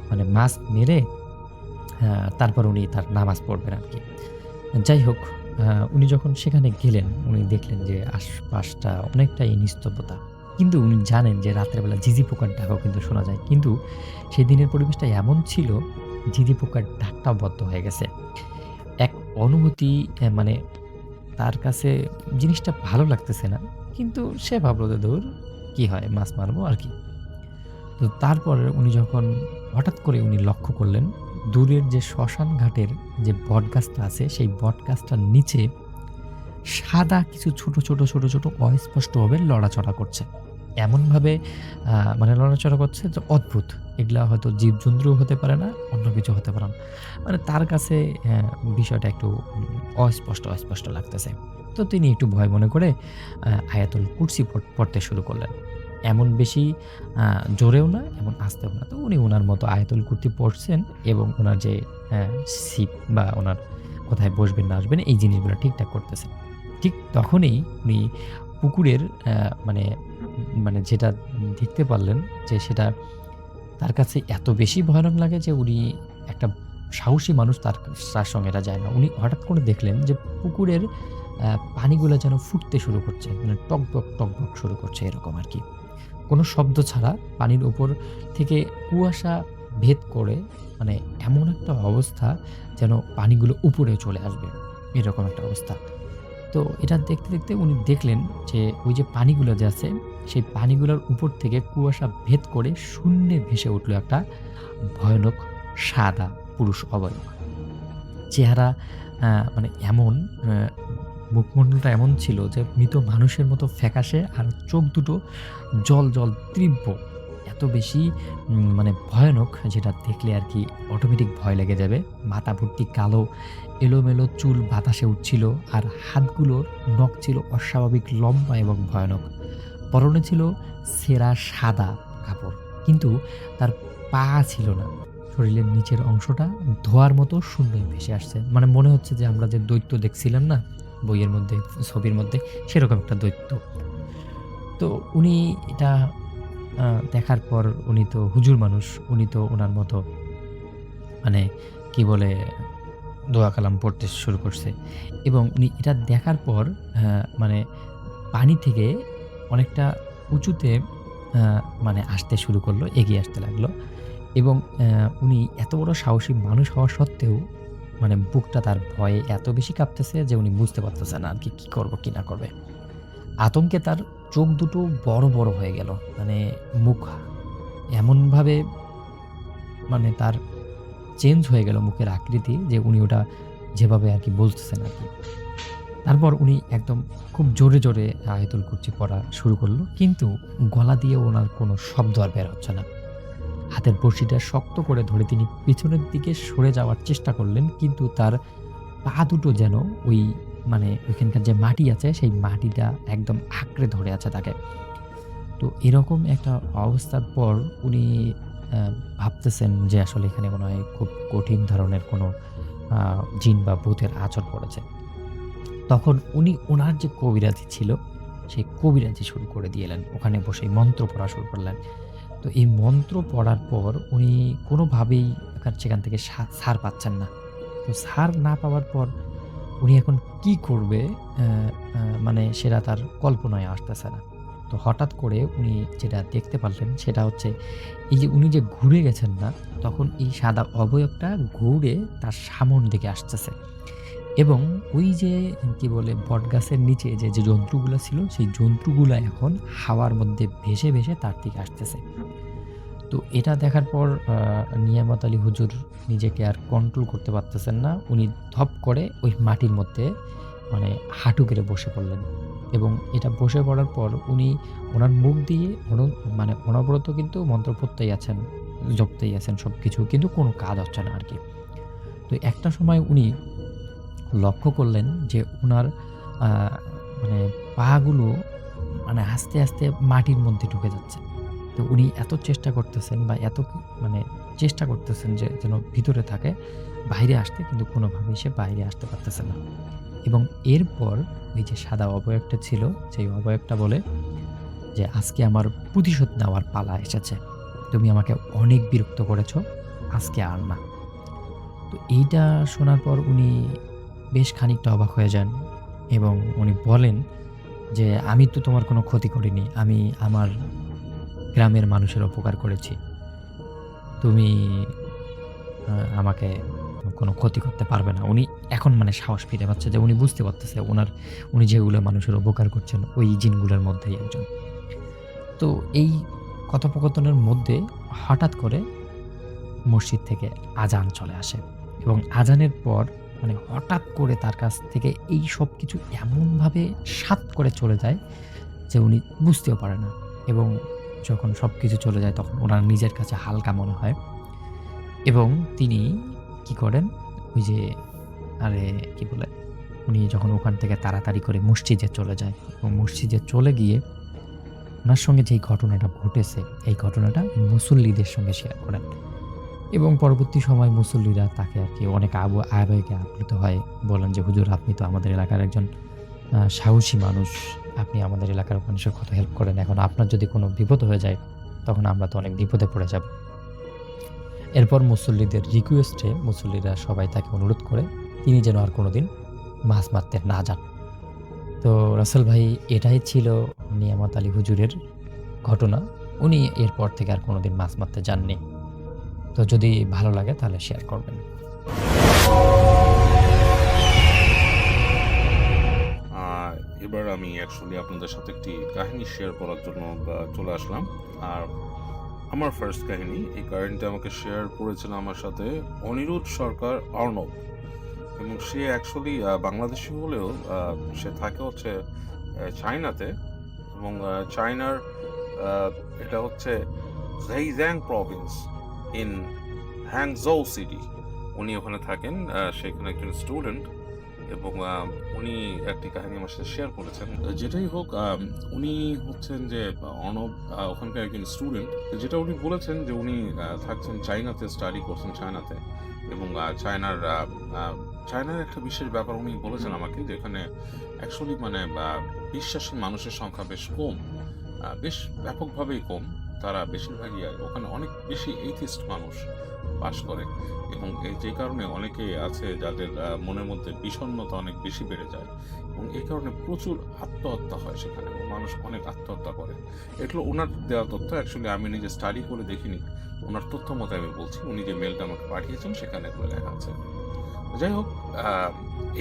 C: মানে মাছ মেরে তারপর উনি তার নামাজ পড়বেন আরকি। যাই হোক, উনি যখন সেখানে গেলেন, উনি দেখলেন যে আশপাশটা অনেকটাই নিস্তব্ধতা। কিন্তু উনি জানেন যে রাতের বেলা ঝিঁঝি পোকার ডাকও কিন্তু শোনা যায়। কিন্তু সেদিনের পরিবেশটা এমন ছিল, ঝিঁঝি পোকার ডাকটাও বন্ধ হয়ে গেছে। এক অনুভূতি মানে তার কাছে জিনিসটা ভালো লাগতেছে না। কিন্তু সে ভাবল যে, "ধুর, কি হয়? মাছ মারবো আর কি।" তো তারপরে উনি যখন হঠাৎ করে উনি লক্ষ্য করলেন, দূরের যে শ্মশান ঘাটের যে বটগাছটা আছে, সেই বটগাছটার নিচে সাদা কিছু ছোট অস্পষ্টভাবে লড়াচড়া করছে। এমনভাবে মানে লড়াচড়া করছে যে অদ্ভুত। এগুলা হয়তো জীবজন্তুও হতে পারে না, অন্য কিছু হতে পারে না। মানে তার কাছে বিষয়টা একটু অস্পষ্ট লাগতেছে। তো তিনি একটু ভয় মনে করে আয়াতুল কুরসি পড়তে শুরু করলেন। এমন বেশি আ জোরেও না, এমন আস্তেও না। তো উনি উনার মতো আয়াতুল কুরসি পড়ছেন এবং উনার যে সিট বা উনার কোথায় বসবেন না আসবেন এই জিনিসগুলো ঠিকঠাক করতেছেন। ঠিক তখনই উনি পুকুরের মানে মানে যেটা দেখতে পারলেন যে সেটা তার কাছে এত বেশি ভয়ানক লাগে যে উনি একটা সাহসী মানুষ, তার সঙ্গে এটা যায় না। উনি হঠাৎ করে দেখলেন যে পুকুরের পানিগুলা যেন ফুটতে শুরু করছে। মানে টগবগ শুরু করছে এরকম আরকি। কোনো শব্দ ছাড়া পানির উপর থেকে কুয়াশা ভেদ করে মানে এমন একটা অবস্থা যেন পানিগুলো উপরে চলে আসবে। এরকম একটা অবস্থা। তো এটা দেখতে উনি দেখলেন যে ওই যে পানিগুলো যে আছে, সেই পানিগুলোর উপর থেকে কুয়াশা ভেদ করে শূন্যে ভেসে উঠল একটা ভয়ানক সাদা পুরুষ অবয়ব। চেহারা মানে এমন মুখমণ্ডলটা এমন ছিল যে মৃত মানুষের মতো ফ্যাকাশে, আর চোখ দুটো জ্বল তীব্র। এত বেশি মানে ভয়ানক, যেটা দেখলে আরকি অটোমেটিক ভয় লেগে যাবে। মাথা ভর্তি কালো এলোমেলো চুল বাতাসে উঠছিল, আর হাতগুলোর নখ ছিল অস্বাভাবিক লম্বা এবং ভয়ানক। পরনে ছিল ছেঁড়া সাদা কাপড়, কিন্তু তার পা ছিল না। শরীরের নিচের অংশটা ধোঁয়ার মতো শূন্যে ভেসে আসছে। মানে মনে হচ্ছে যে আমরা যে দৈত্য দেখছিলাম না বইয়ের মধ্যে, ছবির মধ্যে, সেরকম একটা দৈত্য। তো উনি এটা আ দেখার পর, উনি তো হুজুর মানুষ, উনি তো উনার মতো মানে কি বলে দোয়া কালাম পড়তে শুরু করছে এবং উনি এটা দেখার পর মানে পানি থেকে অনেকটা উঁচুতে আ মানে আসতে শুরু করলো, এগিয়ে আসতে লাগলো এবং উনি এত বড় সাহসী মানুষ হওয়া সত্ত্বেও মানে বুকটা তার ভয়ে এত বেশি কাঁপতেছে যে উনি বুঝতে পারতেছে না আরকি কি করব কি না করবে। আতঙ্কে তার চোখ দুটো বড় হয়ে গেল। মানে মুখ এমনভাবে মানে তার চেঞ্জ হয়ে গেল মুখের আকৃতি, যে উনি ওটা যেভাবে আরকি বলতেছেন আরকি। তারপর উনি একদম খুব জোরে আয়াতুল কুরসি পড়া শুরু করল। কিন্তু গলা দিয়ে ওনার কোনো শব্দ আর বের হচ্ছে না। হাতের বড়শিটা শক্ত করে ধরে তিনি পিছনের দিকে সরে যাওয়ার চেষ্টা করলেন। কিন্তু তার পা দুটো যেন ওই মানে ওইখানকার যে মাটি আছে, সেই মাটিটা একদম আঁকড়ে ধরে আছে তাকে। তো এরকম একটা অবস্থার পর উনি ভাবতেছেন যে আসলে এখানে মনে হয় খুব কঠিন ধরনের কোনো জিন বা ভূতের আঁচড় পড়েছে। তখন উনি ওনার যে কবিরাজি ছিল, সেই কবিরাজি শুরু করে দিলেন। ওখানে বসেই মন্ত্র পড়া শুরু করলেন। তো এই মন্ত্র পড়ার পর উনি কোনোভাবেই সেখান থেকে ছাড় পাচ্ছেন না। তো ছাড় না পাওয়ার পর উনি এখন কি করবে অ্যা অ্যা মানে সেটা তার কল্পনায় আসতেছে না। তো হঠাৎ করে উনি যেটা দেখতে পারলেন সেটা হচ্ছে এই যে উনি যে ঘুরে গেছেন না, তখন এই সাদা অবয়বটা ঘুরে তার সামন দিকে আসতেছে এবং ওই যে কি বলে বটগাছের নিচে যে জন্তুগুলা ছিল, সেই জন্তুগুলা এখন হাওয়ার মধ্যে ভেসে তার দিকে আসতেছে। তো এটা দেখার পর নিয়ামত আলী হুজুর নিজেকে আর কন্ট্রোল করতে পারতেছেন না। উনি ধপ করে ওই মাটির মধ্যে মানে হাঁটু গেড়ে বসে পড়লেন এবং এটা বসে পড়ার পর উনি ওনার মুখ দিয়ে মানে অনবরত কিন্তু মন্ত্র পড়তেই আছেন, জপতেই আছেন সবকিছু, কিন্তু কোনো কাজ হচ্ছে না আরকি। তো একটা সময় উনি লক্ষ্য করলেন যে উনার আ মানে পাগুলো মানে আস্তে আস্তে মাটির মধ্যে ঢুকে যাচ্ছে। তো উনি এত চেষ্টা করতেছেন বা মানে চেষ্টা করতেছেন যে যেন ভিতরে থাকে, বাইরে আসতে, কিন্তু কোনোভাবেই সে বাইরে আসতে পারতেছে না। এবং এরপর ওই যে সাদা অবয়বটা ছিল, সেই অবয়বটা বলে যে, "আজকে আমার প্রতিশোধ নেওয়ার পালা এসেছে। তুমি আমাকে অনেক বিরক্ত করেছো, আজকে আর না।" তো এইটা শোনার পর উনি বেশ খানিকটা অবাক হয়ে যান এবং উনি বলেন যে, "আমি তো তোমার কোনো ক্ষতি করিনি। আমি আমার গ্রামের মানুষের উপকার করেছি। তুমি আমাকে কোনো ক্ষতি করতে পারবে না।" উনি এখন মানে সাহস ফিরে পাচ্ছে যে উনি বুঝতে পারতেছে উনি যেগুলো মানুষের উপকার করছেন ওই জিনগুলোর মধ্যেই একজন। তো এই কথোপকথনের মধ্যে হঠাৎ করে মসজিদ থেকে আজান চলে আসে এবং আজানের পর মানে হঠাৎ করে তার কাছ থেকে এই সবকিছু এমনভাবে সাৎ করে চলে যায় যে উনি বুঝতেও পারে না। এবং যখন সবকিছু চলে যায় তখন উনার নিজের কাছে হালকা মনে হয় এবং তিনি কি করেন, ওই যে কি বলে, উনি যখন ওখান থেকে তাড়াতাড়ি করে মসজিদে চলে যায় এবং মসজিদে চলে গিয়ে উনার সঙ্গে যেই ঘটনাটা ঘটেছে এই ঘটনাটা মুসল্লিদের সঙ্গে শেয়ার করেন। এবং পরবর্তী সময় মুসল্লিরা তাকে আরকি অনেক আবেগে আপ্লুত হয়। বলেন যে, "হুজুর, আপনি তো আমাদের এলাকার একজন সাহসী মানুষ। আপনি আমাদের এলাকার মানুষের কত হেল্প করেন। এখন আপনার যদি কোনো বিপদ হয়ে যায়, তখন আমরা তো অনেক বিপদে পড়ে যাব।" এরপর মুসল্লিদের রিকোয়েস্টে মুসল্লিরা সবাই তাকে অনুরোধ করে তিনি যেন আর কোনোদিন মাছ মারতে না যান। তো রাসেল ভাই, এটাই ছিল নিয়ামত আলী হুজুরের ঘটনা। উনি এরপর থেকে আর কোনোদিন মাছ মারতে যাননি। তো যদি ভালো লাগে তাহলে শেয়ার করবেন।
F: এবার আমি অ্যাকচুয়ালি আপনাদের সাথে একটি কাহিনী শেয়ার করার জন্য চলে আসলাম। আর আমার ফার্স্ট কাহিনী, এই কাহিনীটা আমাকে শেয়ার করেছিল আমার সাথে অনিরুদ্ধ সরকার অর্ণব, এবং সে অ্যাকচুয়ালি বাংলাদেশি হলেও সে থাকে হচ্ছে চায়নাতে, এবং চায়নার এটা হচ্ছে ঝেইজিয়াং প্রভিন্স ইন হ্যাংজৌ সিটি। উনি ওখানে থাকেন, সেখানে একজন স্টুডেন্ট, এবং উনি একটি কাহিনী আমার সাথে শেয়ার করেছেন। যেটাই হোক, উনি হচ্ছেন যে অর্ণব ওখানকার একজন স্টুডেন্ট। যেটা উনি বলেছেন যে উনি থাকছেন চায়নাতে, স্টাডি করছেন চায়নাতে, এবং চায়নার একটা বিশেষ ব্যাপার উনি বলেছেন আমাকে, যে এখানে অ্যাকচুয়ালি মানে বিশ্বাসী মানুষের সংখ্যা বেশ কম, বেশ ব্যাপকভাবেই কম। তারা বেশিরভাগই ওখানে অনেক বেশি এইথিস্ট মানুষ বাস করে, এবং যে কারণে অনেকে আছে যাদের মনের মধ্যে বিষণ্ণতা অনেক বেশি বেড়ে যায়, এবং এই কারণে প্রচুর আত্মহত্যা হয় সেখানে, মানুষ অনেক আত্মহত্যা করে। এগুলো ওনার দেওয়া তথ্য, অ্যাকচুয়ালি আমি নিজে স্টাডি করে দেখিনি, ওনার তথ্য মতো আমি বলছি। উনি যে মেলটা আমাকে পাঠিয়েছেন সেখানে এগুলো লেখা আছে। যাই হোক,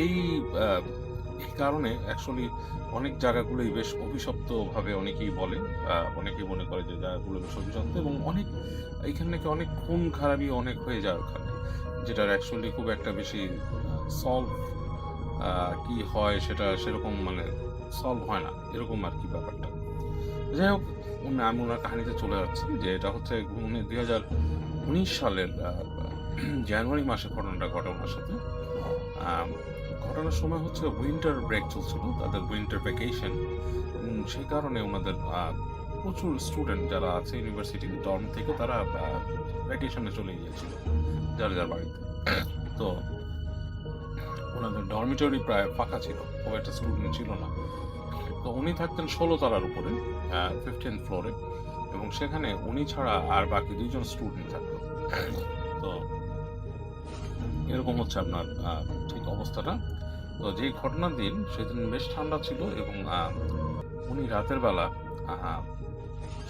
F: এই কারণে অ্যাকচুয়ালি অনেক জায়গাগুলোই বেশ অভিশপ্তভাবে অনেকেই বলে, অনেকেই মনে করে যে জায়গাগুলো বেশ অভিশপ্ত, এবং অনেক এইখানে নাকি অনেক খুন খারাপি অনেক হয়ে যায় ওখানে, যেটার অ্যাকচুয়ালি খুব একটা বেশি সলভ কি হয় সেটা সেরকম মানে সলভ হয় না, এরকম আর কি ব্যাপারটা। যাই হোক, আমি ওনার কাহিনীতে চলে যাচ্ছি, যে এটা হচ্ছে 2019 সালের জানুয়ারি মাসে ঘটনাটা ঘটে ওনার সাথে। ঘটনার সময় হচ্ছে উইন্টার ব্রেক চলছিল, তাদের উইন্টার ভ্যাকেশন, সেই কারণে ওনাদের প্রচুর স্টুডেন্ট যারা আছে ইউনিভার্সিটি ডর্ম থেকে, তারা ভ্যাকেশনে চলে গিয়েছিল যার যার বাড়িতে। তো ওনাদের ডরমিটরি প্রায় ফাঁকা ছিল, খুব একটা স্টুডেন্ট ছিল না। তো উনি থাকতেন 16 তলার উপরে, 15th ফ্লোরে, এবং সেখানে উনি ছাড়া আর বাকি 2জন স্টুডেন্ট থাকতো। তো এরকম হচ্ছে আপনার ঠিক অবস্থাটা। তো যে ঘটনার দিন, সেদিন বেশ ঠান্ডা ছিল, এবং উনি রাতের বেলা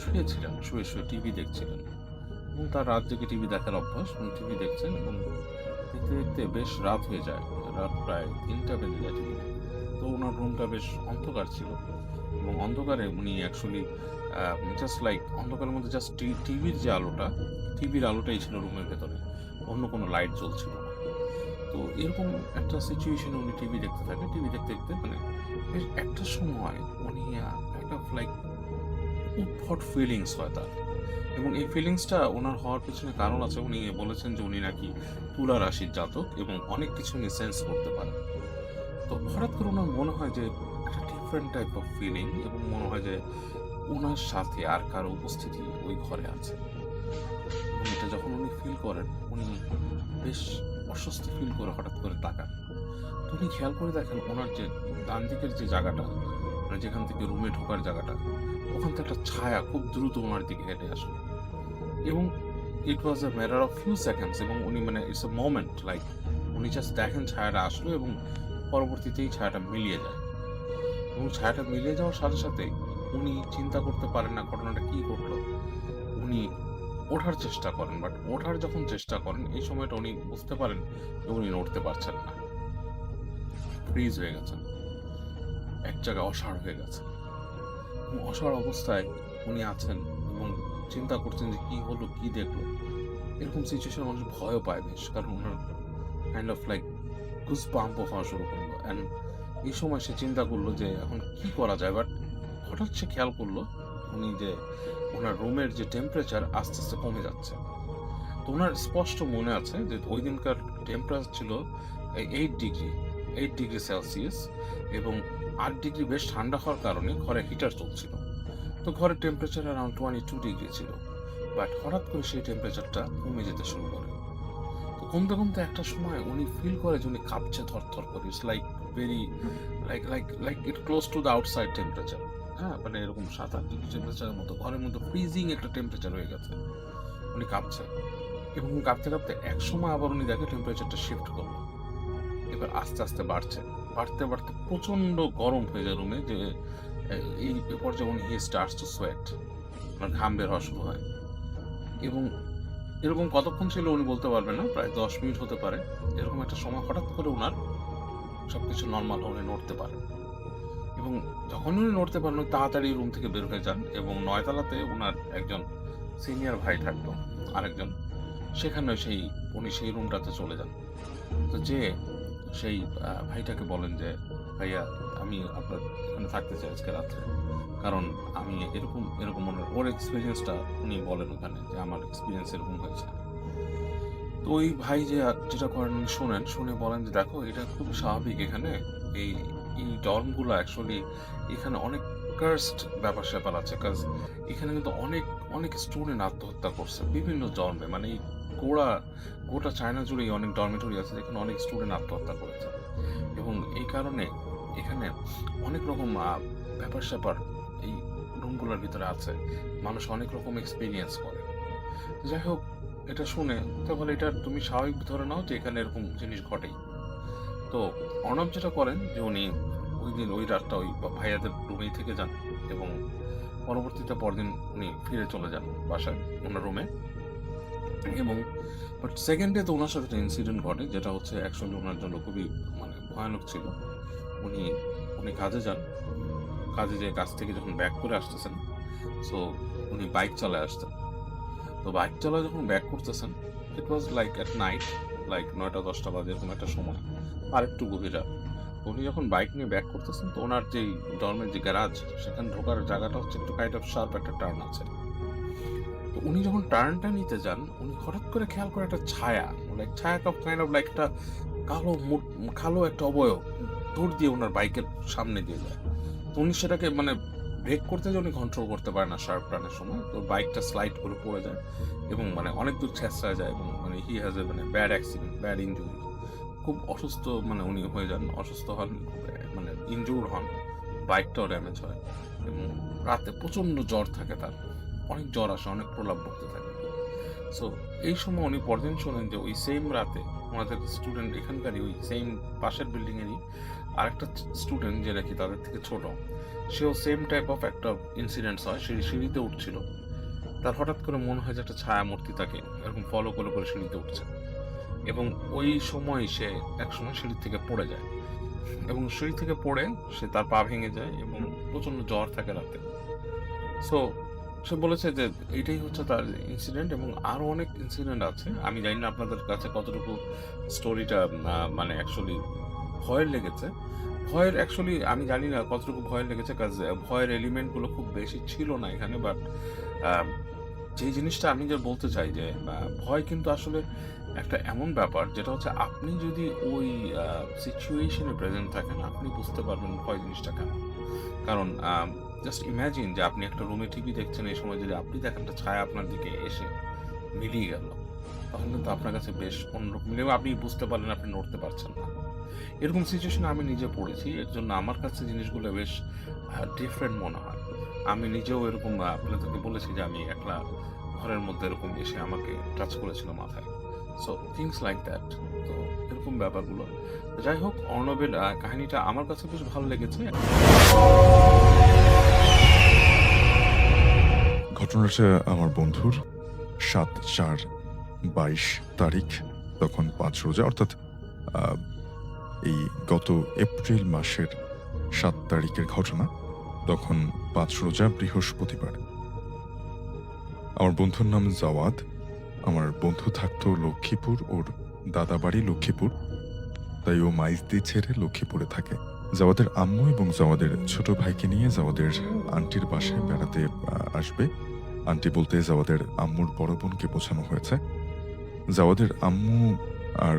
F: শুয়েছিলেন, শুয়ে শুয়ে টিভি দেখছিলেন, এবং তার রাত জেগে টিভি দেখার অভ্যাস। উনি টিভি দেখছেন, এবং দেখতে দেখতে বেশ রাত হয়ে যায়, রাত প্রায় 3টা বেজে যায় টিভি দেখতে। তো ওনার রুমটা বেশ অন্ধকার ছিল, এবং অন্ধকারে উনি অ্যাকচুয়ালি জাস্ট লাইক অন্ধকারের মধ্যে জাস্ট টিভির যে আলোটা, টিভির আলোটাই ছিল রুমের ভেতরে, অন্য কোনো লাইট জ্বলছিল না। তো এরকম একটা সিচুয়েশনে উনি টিভি দেখতে থাকে, টিভি দেখতে দেখতে মানে বেশ একটা সময় উনি একটা লাইক উদ্ভট ফিলিংস হয় তার, এবং এই ফিলিংসটা ওনার হওয়ার পিছনে কারণ আছে। উনি বলেছেন যে উনি নাকি তুলা রাশির জাতক, এবং অনেক কিছু উনি সেন্স করতে পারেন। তো হঠাৎ করে ওনার মনে হয় যে একটা ডিফারেন্ট টাইপ অফ ফিলিং, এবং মনে হয় যে ওনার সাথে আর কারো উপস্থিতি ওই ঘরে আছে। এবং এটা যখন উনি ফিল করেন, উনি বেশ অস্বস্তি ফিল করে হঠাৎ করে তাকান। তো উনি খেয়াল করে দেখেন ওনার যে ডান দিকের যে জায়গাটা, মানে যেখান থেকে রুমে ঢোকার জায়গাটা, ওখান থেকে একটা ছায়া খুব দ্রুত ওনার দিকে হেঁটে আসলো। এবং it was a matter of few seconds, এবং উনি মানে ইটস এ মোমেন্ট, লাইক উনি জাস্ট দেখেন ছায়াটা আসলো এবং পরবর্তীতেই ছায়াটা মিলিয়ে যায়। এবং ছায়াটা মিলিয়ে যাওয়ার সাথে সাথে উনি চিন্তা করতে পারেন না ঘটনাটা কি ঘটলো। উনি ওঠার চেষ্টা করেন, বাট ওঠার যখন চেষ্টা করেন এই সময়টা উনি বুঝতে পারেন যে উনি নড়তে পারছেন না, ফ্রিজ হয়ে গেছেন, এক জায়গায় অসাড় হয়ে গেছে। এবং অসাড় অবস্থায় উনি আছেন এবং চিন্তা করছেন যে কি হলো, কি দেখলো। এরকম সিচুয়েশন মানুষ ভয়ও পায় বেশ, কারণ ওনার kind of like goosebumps হওয়া শুরু করলো। অ্যান্ড এই সময় সে চিন্তা করলো যে এখন কি করা যায়, বাট হঠাৎ সে খেয়াল করলো উনি যে ওনার রুমের যে টেম্পারেচার আস্তে আস্তে কমে যাচ্ছে। তো ওনার স্পষ্ট মনে আছে যে ওই দিনকার টেম্পারেচার ছিল 8 ডিগ্রি সেলসিয়াস, এবং 8 ডিগ্রি বেশ ঠান্ডা হওয়ার কারণে ঘরে হিটার চলছিল। তো ঘরের টেম্পারেচার অ্যারাউন্ড 22 ডিগ্রি ছিল, বাট হঠাৎ করে সেই টেম্পারেচারটা কমে যেতে শুরু করে। তো কমতে কমতে একটা সময় উনি ফিল করে যে উনি কাঁপছে থরথর করে। It's like very like it close to the outside temperature. হ্যাঁ, মানে এরকম 7-8 ডিগ্রি টেম্পারেচারের মতো ঘরের মধ্যে ফ্রিজিং একটা টেম্পারেচার হয়ে গেছে। উনি কাঁপছে, এবং কাঁপতে কাঁপতে এক সময় আবার উনি দেখে টেম্পারেচারটা শিফট করলো। এবার আস্তে আস্তে বাড়ছে, বাড়তে বাড়তে প্রচন্ড গরম হয়ে যায় রুমে, যে এই পর্যায়ে উনি হি স্টার্টস টু সোয়েট, ওনার ঘাম বের হওয়া শুরু হয়। এবং এরকম কতক্ষণ ছিল উনি বলতে পারবেন না, প্রায় 10 মিনিট হতে পারে। এরকম একটা সময় হঠাৎ করে ওনার সবকিছু নর্মাল, উনি নড়তে পারেন। এবং যখন উনি নড়তে পারেন উনি তাড়াতাড়ি রুম থেকে বের হয়ে যান, এবং 9 তলাতে ওনার একজন সিনিয়র ভাই থাকতো, আরেকজন, সেখানে উনি সেই রুমটাতে চলে যান। তো যে সেই ভাইটাকে বলেন যে ভাইয়া, আমি আপনার এখানে থাকতে চাই আজকে রাত্রে, কারণ আমি এরকম ওর এক্সপিরিয়েন্সটা উনি বলেন ওখানে, যে আমার এক্সপিরিয়েন্স এরকম হয়েছে। তো ওই ভাই যেটা করেন উনি শুনে বলেন যে দেখো, এটা খুব স্বাভাবিক, এখানে এই ডর্মগুলো অ্যাকচুয়ালি এখানে অনেক কার্সড ব্যাপার স্যাপার আছে, কাজ এখানে কিন্তু অনেক স্টুডেন্ট আত্মহত্যা করছে বিভিন্ন ডর্মে, মানে এই গোটা চায়না জুড়েই অনেক ডরমেটরি আছে যেখানে অনেক স্টুডেন্ট আত্মহত্যা করেছে। এবং এই কারণে এখানে অনেক রকম ব্যাপার স্যাপার এই রুমগুলোর ভিতরে আছে, মানুষ অনেক রকম এক্সপিরিয়েন্স করে। যাই হোক, এটা শুনে তাহলে এটা তুমি স্বাভাবিক ধরে নাও যে এখানে এরকম জিনিস ঘটেই। তো অর্ণব যেটা করেন যে উনি ওই রাতটা ওই ভাইয়াদের রুমেই থেকে যান, এবং পরবর্তীতে পরদিন উনি ফিরে চলে যান বাসায় ওনার রুমে। এবং বাট সেকেন্ড ডে তো ওনার সাথে একটা ইনসিডেন্ট ঘটে, যেটা হচ্ছে অ্যাকচুয়ালি ওনার জন্য খুবই মানে ভয়ানক ছিল। উনি কাজে যান, কাজে যেয়ে কাজ থেকে যখন ব্যাক করে আসতেছেন, সো উনি বাইক চালায় আসতেন। তো বাইক চালায় যখন ব্যাক করতেছেন, it was like at night, like 9টা-10টা বাজে এরকম একটা সময়, আর একটু গভীর রাত। উনি যখন বাইক নিয়ে ব্যাক করতেছেন, তো ওনার যেই ডর্মের যে গ্যারাজ, সেখানে ঢোকার জায়গাটা হচ্ছে একটু কাইন্ড অফ শার্প একটা টার্ন আছে। তো উনি যখন টার্নটা নিতে যান, উনি হঠাৎ করে খেয়াল করে একটা ছায়া, কাইন্ড অফ লাইক একটা কালো একটা অবয়ব দৌড় দিয়ে ওনার বাইকের সামনে দিয়ে যায়। তো উনি সেটাকে মানে ব্রেক করতে যে উনি কন্ট্রোল করতে পারে না শার্প টার্নের সময়, তো বাইকটা স্লাইড করে পড়ে যায় এবং মানে অনেক দূর ছেঁচড়া যায়, এবং মানে হি হ্যাজ এ মানে ব্যাড অ্যাক্সিডেন্ট, ব্যাড ইনজুরি, খুব অসুস্থ, মানে উনি হয়ে যান, অসুস্থ হন, মানে ইনজুর হন, বাইকটাও ড্যামেজ হয়, এবং রাতে প্রচন্ড জ্বর থাকে তার, অনেক জ্বর আসে, অনেক প্রলাপ বলতে থাকে। সো এই সময় উনি পরদিন শোনেন যে ওই সেম রাতে ওনাদের স্টুডেন্ট, এখানকারই ওই সেম পাশের বিল্ডিংয়েরই আরেকটা স্টুডেন্ট, যে নাকি তাদের থেকে ছোট, সেও সেম টাইপ অফ একটা ইনসিডেন্টস হয়, সিঁড়িতে উঠছিল, তার হঠাৎ করে মনে হয় যে একটা ছায়া মূর্তি তাকে এরকম ফলো করে সিঁড়িতে উঠছে, এবং ওই সময় সে একসময় সিঁড়ি থেকে পড়ে যায়, এবং সিঁড়ি থেকে পড়ে সে তার পা ভেঙে যায়, এবং প্রচন্ড জ্বর থাকে রাতে। সো সে বলেছে যে এটাই হচ্ছে তার ইনসিডেন্ট, এবং আরো অনেক ইনসিডেন্ট আছে। আমি জানি না আপনাদের কাছে কতটুকু স্টোরিটা মানে অ্যাকচুয়ালি ভয়ের লেগেছে। ভয়ের অ্যাকচুয়ালি আমি জানি না কতটুকু ভয়ের লেগেছে, কাজ ভয়ের এলিমেন্টগুলো খুব বেশি ছিল না এখানে। বাট যে জিনিসটা আমি যে বলতে চাই যে ভয় কিন্তু আসলে একটা এমন ব্যাপার যেটা হচ্ছে আপনি যদি ওই সিচুয়েশনে প্রেজেন্ট থাকেন, আপনি বুঝতে পারবেন ভয় জিনিসটা কেন। কারণ জাস্ট ইমাজিন যে আপনি একটা রুমে টিভি দেখছেন, এই সময় যদি আপনি দেখেন একটা ছায়া আপনার দিকে এসে মিলিয়ে গেল, তখন কিন্তু আপনার কাছে বেশ অন্যরকম আপনি বুঝতে পারলেন আপনি নড়তে পারছেন না। এরকম সিচুয়েশনে আমি নিজে পড়েছি, এর জন্য আমার কাছে জিনিসগুলো বেশ ডিফারেন্ট মনে হয়। আমি নিজেও এরকম আপনাদেরকে বলেছি যে আমি একলা ঘরের মধ্যে এরকম এসে আমাকে টাচ করেছিল মাথায়। So things like that. তো এরকম ব্যাপারগুলো। যাই হোক, অর্ণবের কাহিনীটা আমার কাছে বেশ ভালো লেগেছে।
A: ঘটনাটা আমার বন্ধুর 7/4/22 তারিখ, তখন 5 রোজা, অর্থাৎ আহ, এই গত এপ্রিল মাসের 7 তারিখের ঘটনা। তখন 5 রোজা, বৃহস্পতিবার। আমার বন্ধুর নাম জাওয়াদ। আমার বন্ধু থাকতো লক্ষ্মীপুর, ওর দাদা বাড়ি লক্ষ্মীপুর, তাই ও মাইজদি ছেড়ে লক্ষ্মীপুরে থাকে। জাওয়াদের আম্মু এবং জাওয়াদের ছোট ভাইকে নিয়ে জাওয়াদের আন্টির বাসায় বেড়াতে আসবে। আন্টি বলতে জাওয়াদের আম্মুর বড় বোনকে বোঝানো হয়েছে। জাওয়াদের আম্মু আর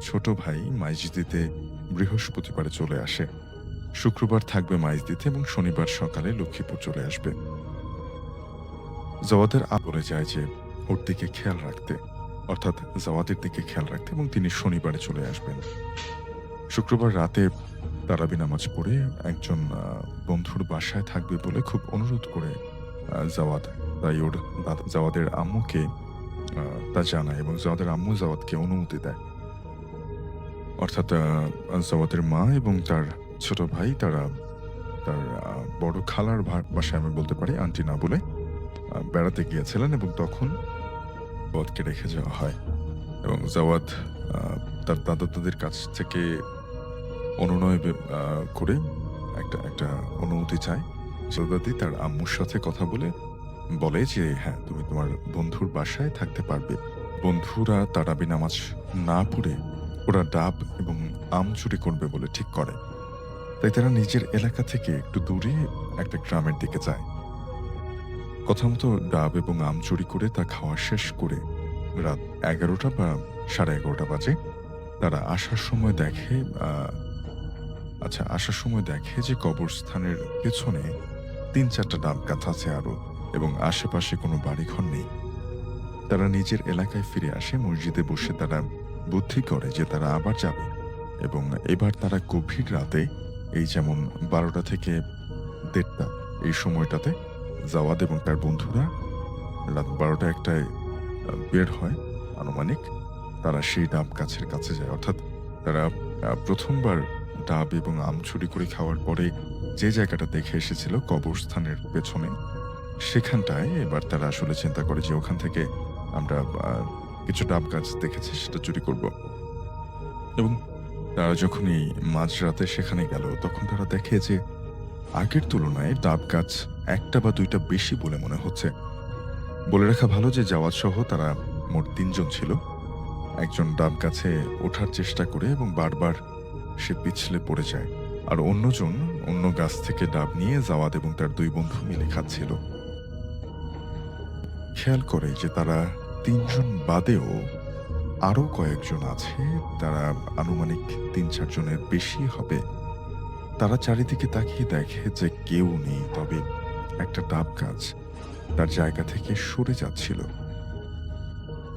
A: ছোট ভাই মাইজদিতে বৃহস্পতিবারে চলে আসে। শুক্রবার থাকবে মাইজদিতে এবং শনিবার সকালে লক্ষ্মীপুর চলে আসবে। জাওয়াদের বলে যায় যে ওর দিকে খেয়াল রাখতে, অর্থাৎ জাওয়াদের দিকে খেয়াল রাখতে, এবং তিনি শনিবারে চলে আসবেন। শুক্রবার রাতে তারাবি নামাজ পড়ে একজন বন্ধুর বাসায় থাকবে বলে খুব অনুরোধ করে জাওয়াদ, তাই ওর জাওয়াদের আম্মুকে তা জানায় এবং জাওয়াদের আম্মু জাওয়াদকে অনুমতি দেয়। অর্থাৎ জাওয়াদের মা এবং তার ছোট ভাই তারা তার বড় খালার বাসায়, আমি বলতে পারি আন্টি না বলে, বেড়াতে গিয়েছিলেন এবং তখন জাওয়াদকে রেখে যাওয়া হয় এবং জাওয়াদ তার দাদা দাদির কাছ থেকে অনুনয় করে একটা অনুমতি চায়। দাদি তার আম্মুর সাথে কথা বলে যে হ্যাঁ, তুমি তোমার বন্ধুর বাসায় থাকতে পারবে। বন্ধুরা তারাবি নামাজ না পড়ে ওরা ডাব এবং আম চুরি করবে বলে ঠিক করে, তাই তারা নিজের এলাকা থেকে একটু দূরে একটা গ্রামের দিকে যায়। কথা মতো ডাব এবং আম চুরি করে তা খাওয়া শেষ করে রাত 11টা বা 11:30 বাজে। তারা আসার সময় দেখে যে কবরস্থানের পেছনে 3-4টা ডাব গাছ আছে আরো, এবং আশেপাশে কোনো বাড়িঘর নেই। তারা নিজের এলাকায় ফিরে আসে। মসজিদে বসে তারা বুদ্ধি করে যে তারা আবার যাবে, এবং এবার তারা গভীর রাতে, এই যেমন 12টা থেকে 1:30 এই সময়টাতে জাওয়াদ এবং তার বন্ধুরা রাত 12টা-1টায় বের হয় আনুমানিক। তারা সেই ডাব গাছের কাছে যায়, অর্থাৎ তারা প্রথমবার ডাব এবং আম চুরি করে খাওয়ার পরে যে জায়গাটা দেখে এসেছিল কবরস্থানের পেছনে, সেখানটায় এবার তারা আসলে চিন্তা করে যে ওখান থেকে আমরা কিছু ডাব গাছ দেখেছি, সেটা চুরি করব। এবং তারা যখন এই মাঝরাতে সেখানে গেল, তখন তারা দেখে যে আগের তুলনায় ডাব গাছ 1টা বা 2টা বেশি বলে মনে হচ্ছে। বলে রাখা ভালো যে জাওয়াদ সহ তারা মোট 3 জন ছিল। একজন ডাব গাছে ওঠার চেষ্টা করে এবং বারবার সে পিছলে পড়ে যায়, আর অন্যজন অন্য গাছ থেকে ডাব নিয়ে জাওয়াদ এবং তার 2 বন্ধু মিলে খাচ্ছিল। খেয়াল করে যে তারা 3 জন বাদেও আরো কয়েকজন আছে, তারা আনুমানিক 3-4 জনের বেশি হবে। তারা চারিদিকে তাকিয়ে দেখে যে কেউ নেই, তবে একটা ডাব গাছ তার জায়গা থেকে সরে যাচ্ছিল,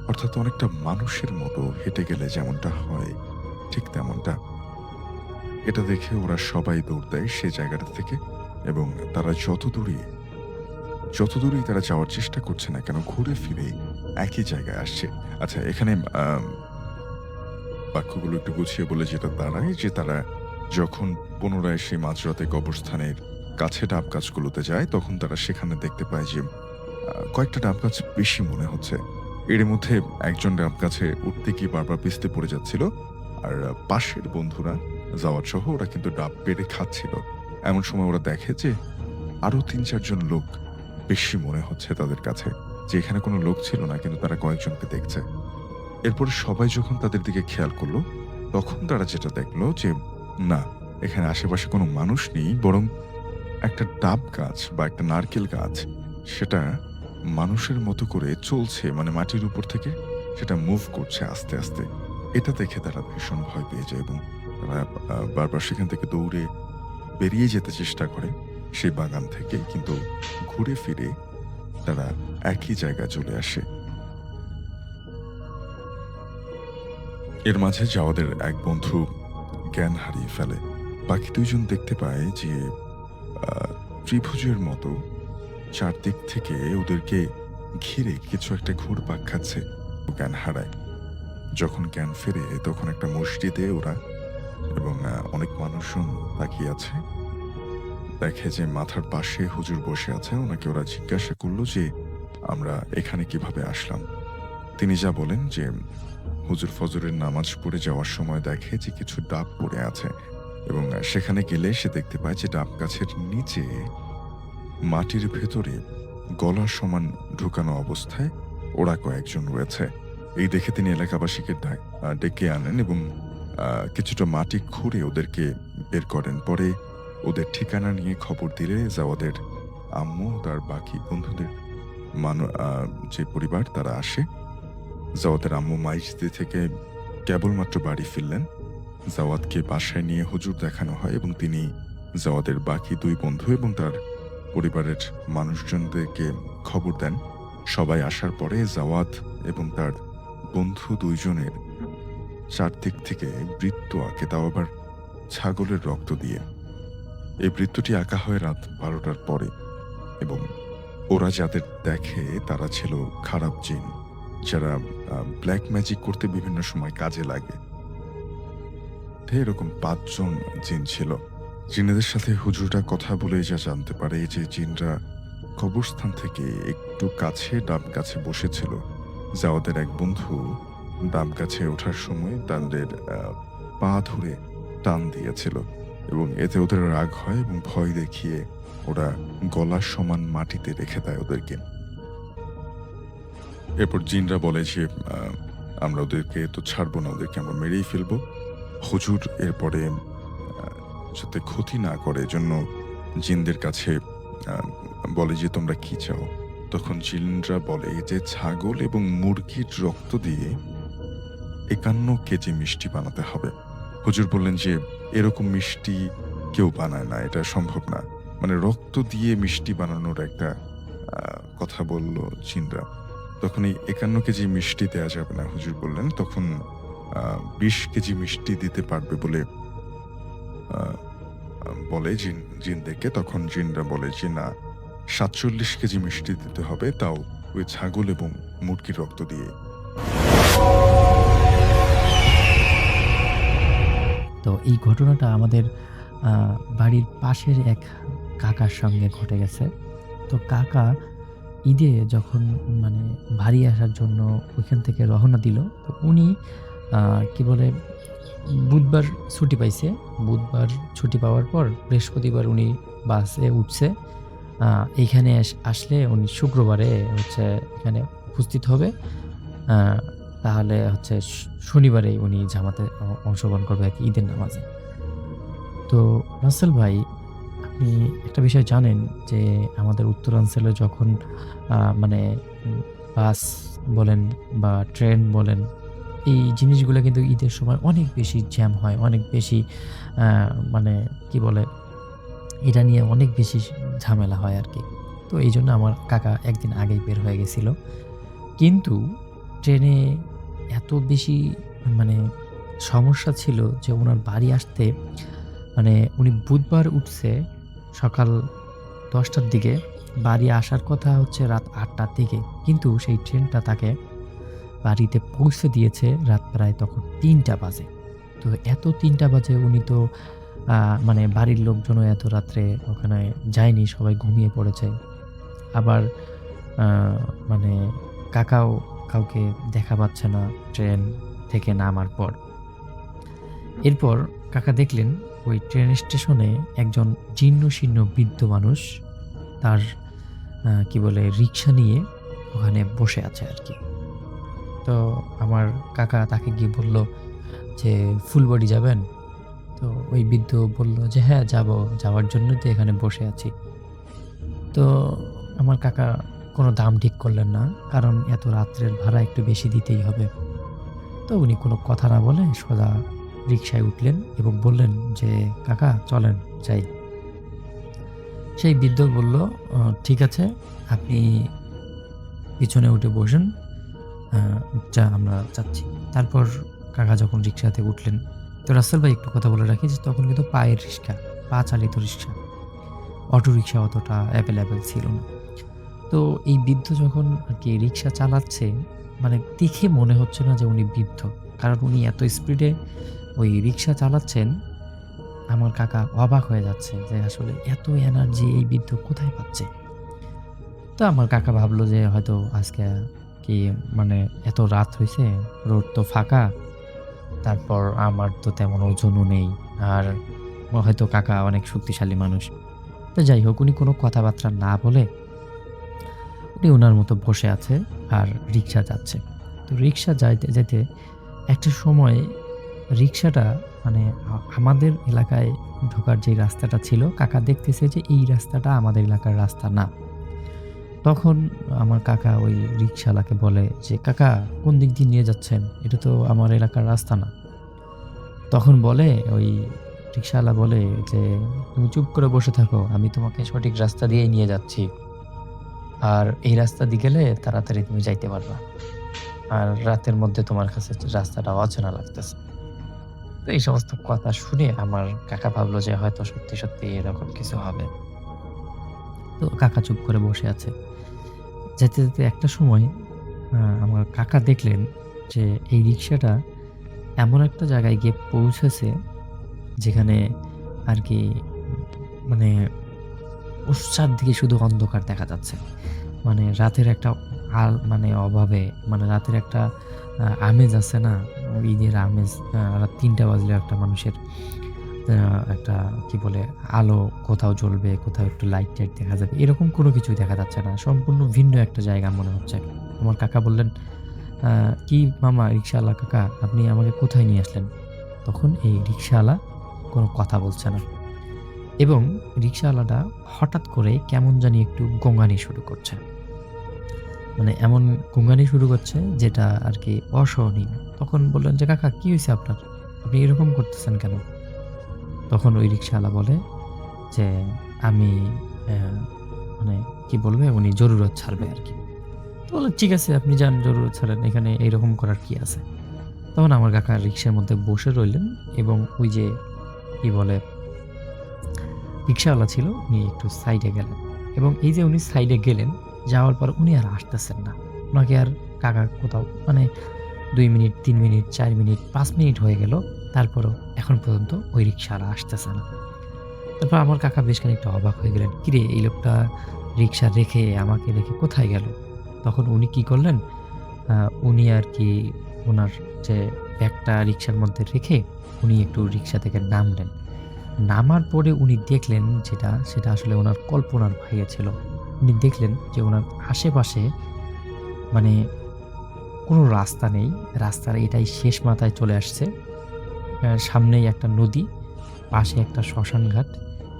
A: অর্থাৎ অনেকটা মানুষের মতো হেঁটে গেলে যেমনটা হয় ঠিক তেমনটা। এটা দেখে ওরা সবাই দৌড় দেয় সে জায়গাটা থেকে, এবং তারা যত দূরেই তারা যাওয়ার চেষ্টা করছে না কেন, ঘুরে ফিরে একই জায়গায় আসছে। আচ্ছা, এখানে বাক্যগুলো একটু গুছিয়ে বলে যেটা দাঁড়ায় যে তারা যখন পুনরায় সেই মাঝরাতে কবরস্থানের কাছে ডাব গাছগুলোতে যায়, তখন তারা সেখানে দেখতে পায় যে কয়েকটা ডাব গাছ বেশি মনে হচ্ছে। এর মধ্যে একজন ডাব গাছে উঠতে গিয়ে বারবার পিছতে পড়ে যাচ্ছিল, আর পাশের বন্ধুরা যাওয়ার সহ ওরা কিন্তু ডাব পেড়ে খাচ্ছিল। এমন সময় ওরা দেখে যে আরো 3-4 জন লোক বেশি মনে হচ্ছে তাদের কাছে, যে এখানে কোনো লোক ছিল না, কিন্তু তারা কয়েকজনকে দেখছে। এরপরে সবাই যখন তাদের দিকে খেয়াল করলো, তখন তারা যেটা দেখলো যে না, এখানে আশেপাশে কোনো মানুষ নেই, বরং একটা ডাব গাছ বা একটা নারকেল গাছ, সেটা মানুষের মতো করে চলছে, মানে মাটির উপর থেকে সেটা মুভ করছে আস্তে আস্তে। এটা দেখে তারা ভীষণ ভয় পেয়ে যায় এবং তারা বারবার সেখান থেকে দৌড়ে বেরিয়ে যেতে চেষ্টা করে সেই বাগান থেকে, কিন্তু ঘুরে ফিরে তারা একই জায়গায় চলে আসে। এর মাঝে জাওয়াদের এক বন্ধু জ্ঞান হারিয়ে ফেলে। বাকি দুইজন দেখতে পায় যে ত্রিভুজের মতো চারদিক থেকে ওদেরকে ঘিরে কিছু একটা ঘুরপাক খাচ্ছে। জ্ঞান হারায়। যখন জ্ঞান ফেরে তখন একটা মসজিদে ওরা এবং অনেক মানুষজন তাকিয়ে আছে। দেখে যে মাথার পাশে হুজুর বসে আছে। ওনাকে ওরা জিজ্ঞাসা করলো যে আমরা এখানে কিভাবে আসলাম। তিনি যা বলেন যে হুজুর ফজরের নামাজ পড়ে যাওয়ার সময় দেখে যে কিছু ডাব পড়ে আছে এবং সেখানে গেলে সে দেখতে পায় যে ডাব গাছের নিচে মাটির ভেতরে গলার সমান ঢুকানো অবস্থায় ওরা কয়েকজন রয়েছে। এই দেখে তিনি এলাকাবাসীকে ডেকে আনেন এবং কিছুটা মাটি খুঁড়ে ওদেরকে বের করেন। পরে ওদের ঠিকানা নিয়ে খবর দিলে জাওয়াদের আম্মু তার বাকি বন্ধুদের যে পরিবার তারা আসে। জাওয়াদের আম্মু মাইজদি থেকে কেবলমাত্র বাড়ি ফিরলেন। জাওয়াদকে বাসায় নিয়ে হুজুর দেখানো হয় এবং তিনি জাওয়াদের বাকি দুই বন্ধু এবং তার পরিবারের মানুষজনদেরকে খবর দেন। সবাই আসার পরে জাওয়াদ এবং তার বন্ধু দুইজনের চারদিক থেকে বৃত্ত আঁকে, তাও আবার ছাগলের রক্ত দিয়ে। এই বৃত্তটি আঁকা হয় রাত 12টার পরে এবং ওরা যাদের দেখে তারা ছিল খারাপ জিন, যারা ব্ল্যাক ম্যাজিক করতে বিভিন্ন সময় কাজে লাগে। এরকম 5 জন জিন ছিল। জিনেদের সাথে হুজুরটা কথা বলে যা জানতে পারে যে জিনরা কবরস্থান থেকে একটু কাছে ডাব গাছে বসেছিল। জাওয়াদের এক বন্ধু ডাব গাছে ওঠার সময় তাদের পা ধরে টান দিয়েছিল এবং এতে ওদের রাগ হয় এবং ভয় দেখিয়ে ওরা গলার সমান মাটিতে রেখে দেয় ওদেরকে। এরপর জিনরা বলে যে আমরা ওদেরকে তো ছাড়বো না, ওদেরকে আমরা মেরেই ফেলবো। হুজুর এরপরে যাতে ক্ষতি না করে জন্য জিনদের কাছে বলে যে তোমরা কি চাও। তখন জিনরা বলে যে ছাগল এবং মুরগির রক্ত দিয়ে 51 কেজি মিষ্টি বানাতে হবে। হুজুর বললেন যে এরকম মিষ্টি কেউ বানায় না, এটা সম্ভব না। মানে রক্ত দিয়ে মিষ্টি বানানোর একটা কথা বলল জিনরা। তখন এই 51 কেজি মিষ্টি দেওয়া যাবে না, হুজুর বললেন। তখন 20 কেজি মিষ্টি দিতে পারবে বলে বলে জিনদেরকে। তখন জিনরা বলে যে না, 47 কেজি মিষ্টি দিতে হবে, তাও ওই ছাগল এবং মুরগির রক্ত দিয়ে।
C: তো এই ঘটনাটা আমাদের বাড়ির পাশের এক কাকার সঙ্গে ঘটে গেছে। তো কাকা ঈদে যখন মানে বাড়ি আসার জন্য ওইখান থেকে রওনা দিল, তো উনি কি বলে বুধবার ছুটি পাইছে। বুধবার ছুটি পাওয়ার পর বৃহস্পতিবার উনি বাসে উঠছে। এইখানে আসলে উনি শুক্রবারে হচ্ছে এখানে উপস্থিত হবে। তাহলে হচ্ছে শনিবারে উনি জামাতে অংশগ্রহণ করবে আর কি, ঈদের নামাজে। তো রাসেল ভাই, আপনি একটা বিষয় জানেন যে আমাদের উত্তরাঞ্চলে যখন মানে বাস বলেন বা ট্রেন বলেন, এই জিনিসগুলো কিন্তু ঈদের সময় অনেক বেশি জ্যাম হয়, অনেক বেশি মানে কি বলে, এটা নিয়ে অনেক বেশি ঝামেলা হয় আর কি। তো এই জন্য আমার কাকা একদিন আগেই বের হয়ে গেছিল। কিন্তু ট্রেনে এত বেশি মানে সমস্যা ছিল যে ওনার বাড়ি আসতে, মানে উনি বুধবার উঠছে সকাল 10টার দিকে, বাড়ি আসার কথা হচ্ছে রাত 8টার দিকে, কিন্তু সেই ট্রেনটা তাকে বাড়িতে পৌঁছে দিয়েছে রাত প্রায় তখন 3টা বাজে। তো এত 3টা বাজে উনি তো মানে বাড়ির লোকজনও এত রাত্রে ওখানে যায়নি, সবাই ঘুমিয়ে পড়েছে। আবার মানে কাকাও কাউকে দেখা পাচ্ছে না ট্রেন থেকে নামার পর। এরপর কাকা দেখলেন ওই ট্রেন স্টেশনে একজন জীর্ণ শীর্ণ বৃদ্ধ মানুষ তার কি বলে রিক্সা নিয়ে ওখানে বসে আছে আর কি। তো আমার কাকা তাকে গিয়ে বলল যে ফুলবাড়ি যাবেন? তো ওই বৃদ্ধ বলল যে হ্যাঁ যাওয়ার জন্য তো এখানে বসে আছি। তো আমার কাকা কোনো দাম ঠিক করলেন না, কারণ এত রাত্রের ভাড়া একটু বেশি দিতেই হবে। তো উনি কোনো কথা না বলে সোজা রিকশায় উঠলেন এবং বললেন যে, কাকা চলেন যাই। সেই বৃদ্ধ বলল, ঠিক আছে, আপনি পিছনে উঠে বসেন, যা আমরা যাচ্ছি। তারপর কাকা যখন রিক্সাতে উঠলেন, তো রাসেল ভাই একটু কথা বলে রাখি যে তখন কিন্তু পায়ের রিক্সা, পা চালিত রিক্সা, অটো রিক্সা অতটা অ্যাভেলেবেল ছিল না। তো এই বৃদ্ধ যখন আর কি রিক্সা চালাচ্ছে, মানে দেখে মনে হচ্ছে না যে উনি বৃদ্ধ, কারণ উনি এত স্পিডে ওই রিক্সা চালাচ্ছেন, আমার কাকা অবাক হয়ে যাচ্ছে যে আসলে এত এনার্জি এই বৃদ্ধ কোথায় পাচ্ছে। তো আমার কাকা ভাবলো যে হয়তো আজকে কি মানে এত রাত হয়েছে, রোড তো ফাঁকা, তারপর আমার তো তেমন ওজনও নেই, আর হয়তো কাকা অনেক শক্তিশালী মানুষ। তো যাই হোক, উনি কোনো কথাবার্তা না বলে উনি ওনার মতো বসে আছে আর রিক্সা যাচ্ছে। তো রিক্সা যাইতে যেতে একটা সময় রিক্সাটা মানে আমাদের এলাকায় ঢোকার যে রাস্তাটা ছিল, কাকা দেখতেছে যে এই রাস্তাটা আমাদের এলাকার রাস্তা না। তখন আমার কাকা ওই রিক্সাওয়ালাকে বলে যে, কাকা কোন দিক দিয়ে নিয়ে যাচ্ছেন? এটা তো আমার এলাকার রাস্তা না। তখন বলে ওই রিক্সাওয়ালা বলে যে, তুমি চুপ করে বসে থাকো, আমি তোমাকে সঠিক রাস্তা দিয়েই নিয়ে যাচ্ছি। আর এই রাস্তা দিয়ে গেলে তাড়াতাড়ি তুমি যাইতে পারবা। আর রাতের মধ্যে তোমার কাছে রাস্তাটা অচেনা লাগতেছে। তো এই সমস্ত কথা শুনে আমার কাকা ভাবলো যে হয়তো সত্যি সত্যি এরকম কিছু হবে। তো কাকা চুপ করে বসে আছে। যেতে যেতে একটা সময় আমার কাকা দেখলেন যে এই রিক্সাটা এমন একটা জায়গায় গিয়ে পৌঁছেছে যেখানে আর কি মানে ওর চারদিকে শুধু অন্ধকার দেখা যাচ্ছে। মানে রাতের একটা মানে অভাবে, মানে রাতের একটা আমেজ আছে না? ঈদের আমেজ, রাত ৩টা বাজলে একটা মানুষের একটা কি বলে আলো কোথাও জ্বলবে, কোথাও একটু লাইট-টাইট দেখা যাবে। এরকম কোনো কিছুই দেখা যাচ্ছে না। সম্পূর্ণ ভিন্ন একটা জায়গা মনে হচ্ছে। আমার কাকা বললেন, আ "কি মামা রিক্শাওয়ালা কাকা, আপনি আমাকে কোথায় নিয়ে আসলেন?" তখন এই রিক্শাওয়ালা কোনো কথা বলছে না এবং রিক্শাওয়ালাটা হঠাৎ করে কেমন জানি একটু গোঙানি শুরু করছে। মানে এমন গোঙানি শুরু করছে যেটা আরকি অসহনীয়। তখন বললেন যে, "কাকা কি হইছে আপনার? আপনি এরকম করতেছেন কেন?" তখন ওই রিক্শাওয়ালা বলে যে, "আমি মানে কি বলবে, উনি জরুরত ছাড়বে আরকি।" তো বললাম, "ঠিক আছে, আপনি যান, জরুরত ছাড়েন। এখানে এইরকম করার কি আছে?" তখন আমার কাকা রিক্সার মধ্যে বসে রইলেন এবং ওই যে কি বলে রিক্শাওয়ালা ছিল, উনি একটু সাইডে গেলেন এবং এই যে উনি সাইডে গেলেন, যাওয়ার পর উনি আর আসতেছেন না। উনাকে আর কাকা কোথাও মানে ২ মিনিট, ৩ মিনিট, ৪ মিনিট, ৫ মিনিট হয়ে গেল। তারপরও এখন পর্যন্ত ওই রিক্শাওয়ালা আসতেছে না। তারপর আমার কাকা বেশ খানিকটা অবাক হয়ে গেলেন। কিরে, এই লোকটা রিক্সা রেখে আমাকে রেখে কোথায় গেল? তখন উনি কি করলেন, উনি আর কি উনার যে ব্যাগটা রিক্সার মধ্যে রেখে উনি একটু রিক্সা থেকে নামলেন। নামার পরে উনি দেখলেন সেটা আসলে উনার কল্পনার বাইরে ছিল। উনি দেখলেন যে উনার আশেপাশে মানে কোনো রাস্তা নেই। রাস্তার এটাই শেষ মাথায় চলে আসছে। সামনেই একটা নদী, পাশে একটা শ্মশানঘাট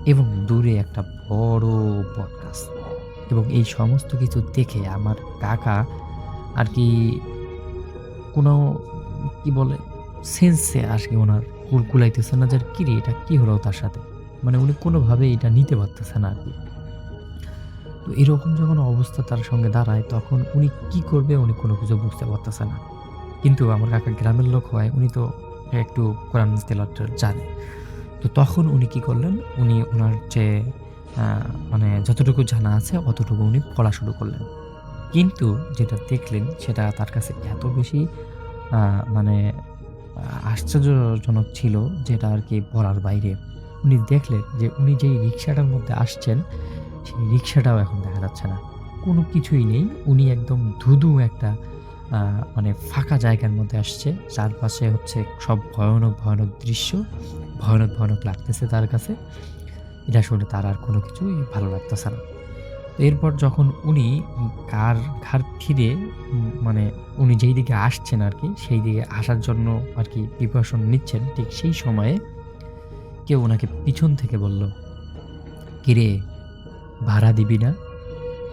C: এবং দূরে একটা বড় বটগাছ। এবং এই সমস্ত কিছু দেখে আমার কাকা আর কি কোনো কি বলে সেন্সে আজকে উনার কুলাইতেছে না যে কিরে এটা কি হলো তার সাথে। মানে উনি কোনোভাবেই এটা নিতে পারতেছে না আরকি। তো এরকম যখন অবস্থা তার সঙ্গে দাঁড়ায় তখন উনি কি করবে উনি কোনো কিছু বুঝতে পারতেছে না। কিন্তু আমার কাকা গ্রামের লোক হওয়ায় উনি তো একটু কোরআন তেলাওয়াত জানে। তো তখন উনি কি করলেন, উনি উনার যে মানে যতটুকু জানা আছে অতটুকু উনি পড়া শুরু করলেন। কিন্তু যেটা দেখলেন সেটা তার কাছে এত বেশি আ মানে আশ্চর্যজনক ছিল যেটা আরকি বলার বাইরে। উনি দেখলেন যে উনি যেই রিক্সাটার মধ্যে আসছেন, সেই রিক্সাটাও এখন দেখা যাচ্ছে না। কোনো কিছুই নেই। উনি একদম ধুধু একটা আ মানে ফাঁকা জায়গার মধ্যে আসছে। চারপাশে হচ্ছে সব ভয়ানক, ভয়ানক দৃশ্য। ভয়ানক, ভয়ানক লাগতেছে তার কাছে। এটা শুনে তার আর কোনো কিছুই ভালো লাগতেছে না। তো এরপর যখন উনি ঘাড় ফিরে মানে উনি যেই দিকে আসছেন আরকি, সেই দিকে আসার জন্য আরকি প্রিপারেশন নিচ্ছেন, ঠিক সেই সময়ে কেউ উনাকে পিছন থেকে বলল, "কিরে ভাড়া দিবি না?"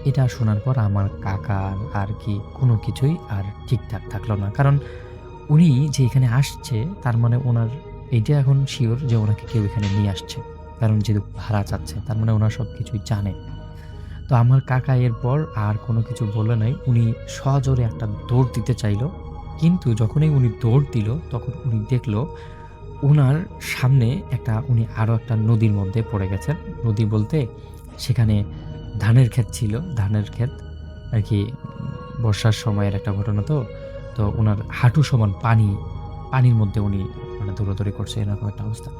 C: এটা শোনার পর আমার কাকার আর কি কোনো কিছুই আর ঠিকঠাক থাকলো না, কারণ উনি যে এখানে আসছে তার মানে ওনার এইটা এখন শিওর যে ওনাকে কেউ এখানে নিয়ে আসছে, কারণ যেহেতু ভাড়া চাচ্ছে তার মানে ওনার সব কিছুই জানে। তো আমার কাকা এরপর আর কোনো কিছু বলে নাই, উনি সজোরে একটা দৌড় দিতে চাইলো, কিন্তু যখনই উনি দৌড় দিল তখন উনি দেখলো উনার সামনে উনি আরও একটা নদীর মধ্যে পড়ে গেছেন। নদী বলতে সেখানে ধানের ক্ষেত ছিল, ধানের ক্ষেত আর কি, বর্ষার সময়ের একটা ঘটনা। তো তো ওনার হাঁটু সমান পানির মধ্যে উনি মানে দৌড়াদৌড়ি করছে, এরকম একটা অবস্থা।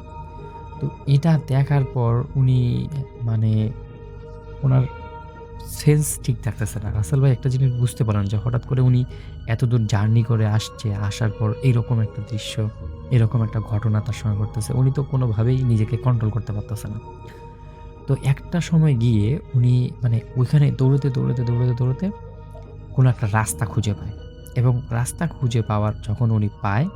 C: তো এটা দেখার পর উনি মানে ওনার সেন্স ঠিক থাকতেছে না। রাসেল ভাই একটা জিনিস বুঝতে পারেন যে হঠাৎ করে উনি এতদূর জার্নি করে আসছে, আসার পর এইরকম একটা দৃশ্য, এরকম একটা ঘটনা তার সঙ্গে ঘটতেছে, উনি তো কোনোভাবেই নিজেকে কন্ট্রোল করতে পারতেছে না। তো একটা সময় গিয়ে উনি মানে ওইখানে দৌড়াতে কোনো একটা রাস্তা খুঁজে পায়, এবং রাস্তা খুঁজে পাওয়ার যখন উনি পায়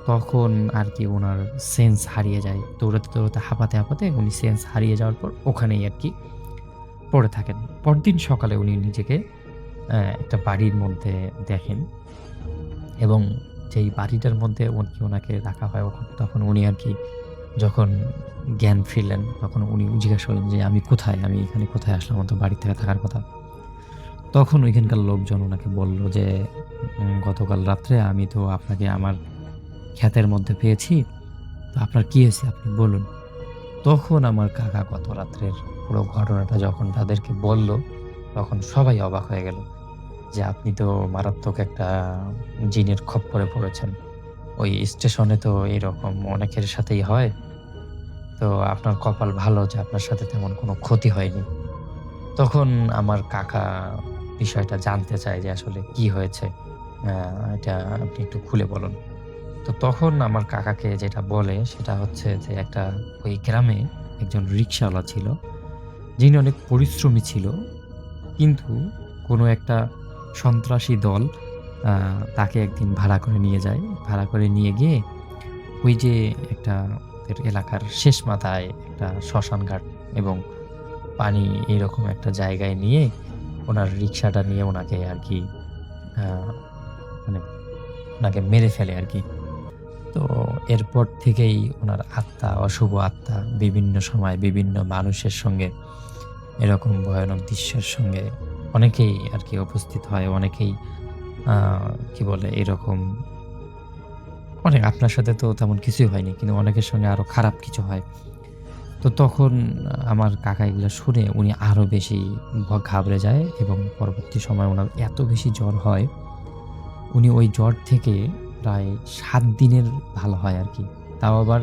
C: তখন আর কি ওনার সেন্স হারিয়ে যায়। দৌড়াতে হাঁপাতে উনি সেন্স হারিয়ে যাওয়ার পর ওখানেই আর কি পড়ে থাকেন। পরদিন সকালে উনি নিজেকে একটা বাড়ির মধ্যে দেখেন, এবং যেই বাড়িটার মধ্যে ওনাকে রাখা হয় তখন উনি আর কি যখন জ্ঞান ফিরলেন তখন উনি জিজ্ঞাসা করলেন যে আমি এখানে কোথায় আসলাম, আমার তো বাড়ি থেকে থাকার কথা। তখন ওইখানকার লোকজন ওনাকে বলল যে গতকাল রাত্রে আমি তো আপনাকে আমার ক্ষেতের মধ্যে পেয়েছি, তো আপনার কি হয়েছে আপনি বলুন। তখন আমার কাকা গত রাত্রের পুরো ঘটনাটা যখন তাদেরকে বলল তখন সবাই অবাক হয়ে গেল যে আপনি তো মারাত্মক একটা জিনের খপ্পরে পড়েছেন। ওই স্টেশনে তো এরকম অনেকের সাথেই হয়, তো আপনার কপাল ভালো যে আপনার সাথে তেমন কোনো ক্ষতি হয়নি। তখন আমার কাকা বিষয়টা জানতে চায় যে আসলে কি হয়েছে, এটা আপনি একটু খুলে বলুন। তো তখন আমার কাকাকে যেটা বলে সেটা হচ্ছে যে ওই গ্রামে একজন রিক্সাওয়ালা ছিল, যিনি অনেক পরিশ্রমী ছিল, কিন্তু কোনো একটা সন্ত্রাসী দল তাকে একদিন ভাড়া করে নিয়ে যায়। ভাড়া করে নিয়ে গিয়ে ওই যে একটা ওদের এলাকার শেষ মাথায় একটা শ্মশান ঘাট এবং পানি এইরকম একটা জায়গায় নিয়ে ওনার রিক্সাটা নিয়ে ওনাকে আর কি মানে ওনাকে মেরে ফেলে আর কি। তো এরপর থেকেই ওনার আত্মা, অশুভ আত্মা বিভিন্ন সময় বিভিন্ন মানুষের সঙ্গে এরকম ভয়ানক দৃশ্যের সঙ্গে অনেকেই আর কি উপস্থিত হয়, অনেকেই কি বলে এরকম অনেক, আপনার সাথে তো তেমন কিছুই হয়নি কিন্তু অনেকের সঙ্গে আরো খারাপ কিছু হয়। তো তখন আমার কাকা এগুলো শুনে উনি আরো বেশি ঘাবড়ে যায়, এবং পরবর্তী সময় ওনার এত বেশি জ্বর হয়, উনি ওই জ্বর থেকে প্রায় 7 দিনের ভালো হয় আর কি। তাও আবার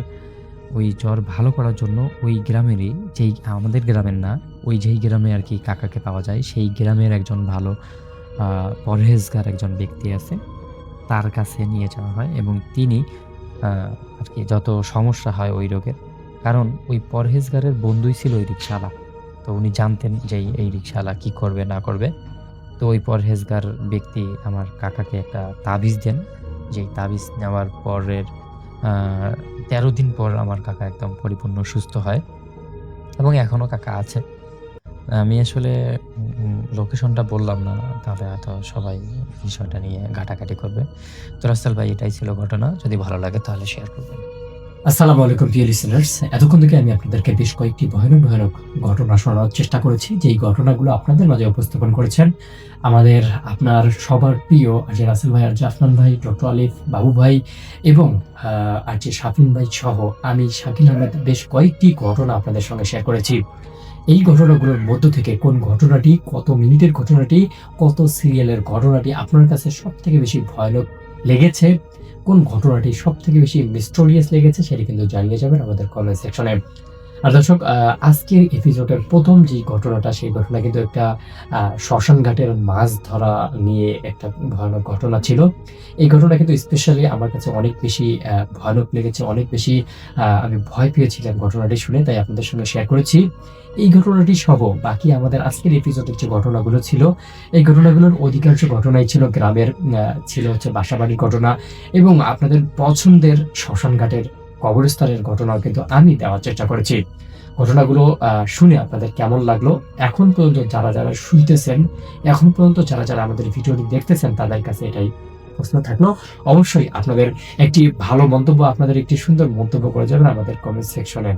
C: ওই জ্বর ভালো করার জন্য ওই গ্রামেরই, যেই আমাদের গ্রামের না, ওই যেই গ্রামে আর কি কাকাকে পাওয়া যায় সেই গ্রামের একজন ভালো পরহেজগার একজন ব্যক্তি আছে, তার কাছে নিয়ে যাওয়া হয়, এবং তিনি আর কি যত সমস্যা হয় ওই রোগের, কারণ ওই পরহেজগারের বন্ধুই ছিল ওই রিক্সাওয়ালা। তো উনি জানতেন যে এই রিক্সাওয়ালা কি করবে না করবে। তো ওই পরহেজগার ব্যক্তি আমার কাকাকে একটা তাবিজ দেন, যেই তাবিজ নেওয়ার পরের 13 দিন পর আমার কাকা একদম পরিপূর্ণ সুস্থ হয়, এবং এখনো কাকা আছে। আমি আসলে লোকেশনটা বললাম না, তাহলে হয়তো সবাই বিষয়টা নিয়ে ঘাটাঘাটি করবে। তো রাসেল ভাই, এটাই ছিল ঘটনা। যদি ভালো লাগে তাহলে শেয়ার করবেন।
G: আসসালামু আলাইকুম প্রিয় লিসেনার্স, এতক্ষণ থেকে আমি আপনাদেরকে বেশ কয়েকটি ভয়ানক ঘটনা শোনানোর চেষ্টা করেছি, যেই ঘটনাগুলো আপনাদের মাঝে উপস্থাপন করেছেন আপনার সবার প্রিয় আরজে রাসেল ভাই, আরজে আফনান ভাই, ডক্টর আলিফ, বাবু ভাই এবং আরজে শাফিন ভাই সহ আমি শাকিল আহমেদ বেশ কয়েকটি ঘটনা আপনাদের সঙ্গে শেয়ার করেছি। এই ঘটনাগুলোর মধ্য থেকে কোন ঘটনাটি, কত মিনিটের ঘটনাটি, কত সিরিয়ালের ঘটনাটি আপনার কাছে সব থেকে বেশি ভয়ানক লেগেছে, কোন ঘটনাটি সব থেকে বেশি মিস্টোরিয়াস লেগেছে, সেটি কিন্তু জানিয়ে যাবেন আমাদের কমেন্ট সেকশনে। আর দর্শক, আজকের এপিসোডের প্রথম যে ঘটনাটা, সেই ঘটনা কিন্তু একটা শ্মশান ঘাটের মাছ ধরা নিয়ে একটা ভয়ানক ঘটনা ছিল। এই ঘটনা কিন্তু স্পেশালি আমার কাছে অনেক বেশি ভয়ানক লেগেছে, অনেক বেশি আমি ভয় পেয়েছিলাম ঘটনাটি শুনে, তাই আপনাদের সঙ্গে শেয়ার করেছি। এই ঘটনাটি সহ বাকি আমাদের আজকের এপিসোডের যে ঘটনাগুলো ছিল, এই ঘটনাগুলোর অধিকাংশ ঘটনাই ছিল গ্রামের, ছিল হচ্ছে বাসাবাড়ির ঘটনা, এবং আপনাদের পছন্দের শ্মশান ঘাটের কবরস্থানের ঘটনাও কিন্তু আমি দেওয়ার চেষ্টা করেছি। ঘটনাগুলো শুনে আপনাদের কেমন লাগলো, এখন পর্যন্ত যারা যারা শুনতেছেন, এখন পর্যন্ত যারা যারা আমাদের ভিডিওটি দেখতেছেন, তাদের কাছে এটাই প্রশ্ন থাকলো। অবশ্যই আপনাদের একটি ভালো মন্তব্য, আপনাদের একটি সুন্দর মন্তব্য করে যাবেন আমাদের কমেন্ট সেকশনে।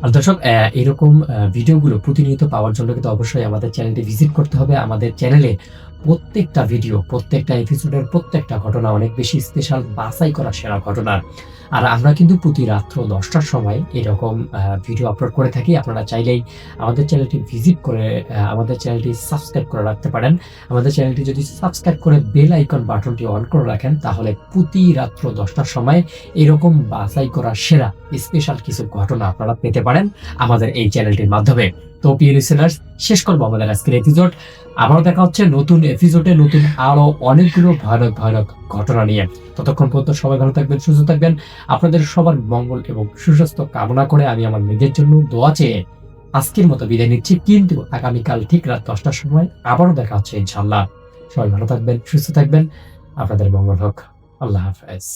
G: আর দর্শক, এরকম ভিডিওগুলো প্রতিনিয়ত পাওয়ার জন্য কিন্তু অবশ্যই আমাদের চ্যানেলটি ভিজিট করতে হবে। আমাদের চ্যানেলে প্রত্যেকটা ভিডিও, প্রত্যেকটা এপিসোডের প্রত্যেকটা ঘটনা অনেক বেশি স্পেশাল, বাছাই করা সেরা ঘটনা। আর আমরা কিন্তু প্রতি রাত্র 10টার সময় এরকম ভিডিও আপলোড করে থাকি। আপনারা চাইলেই আমাদের চ্যানেলটি ভিজিট করে আমাদের চ্যানেলটি সাবস্ক্রাইব করে রাখতে পারেন। আমাদের চ্যানেলটি যদি সাবস্ক্রাইব করে বেল আইকন বাটনটি অন করে রাখেন, তাহলে প্রতি রাত্র 10টার সময় এরকম বাছাই করা সেরা স্পেশাল কিছু ঘটনা আপনারা পেতে পারেন আমাদের এই চ্যানেলটির মাধ্যমে। তো প্রিয় লিসেনার্স, শেষ করবো আমাদের আজকের এপিসোড। আবারও দেখা হচ্ছে নতুন এপিসোডে, নতুন আরো অনেকগুলো ভয়ানক ভয়ানক ঘটনা নিয়ে। ততক্ষণ পর্যন্ত সবাই ভালো থাকবেন, সুস্থ থাকবেন। আপনাদের সবার মঙ্গল এবং সুস্বাস্থ্য কামনা করে আমি আমার নিজের জন্য দোয়া চেয়ে আজকের মতো বিদায় নিচ্ছি। কিন্তু আগামীকাল ঠিক রাত 10টার সময় আবারও দেখা হচ্ছে ইনশাআল্লাহ। সবাই ভালো থাকবেন, সুস্থ থাকবেন। আপনাদের মঙ্গল হোক। আল্লাহ হাফেজ।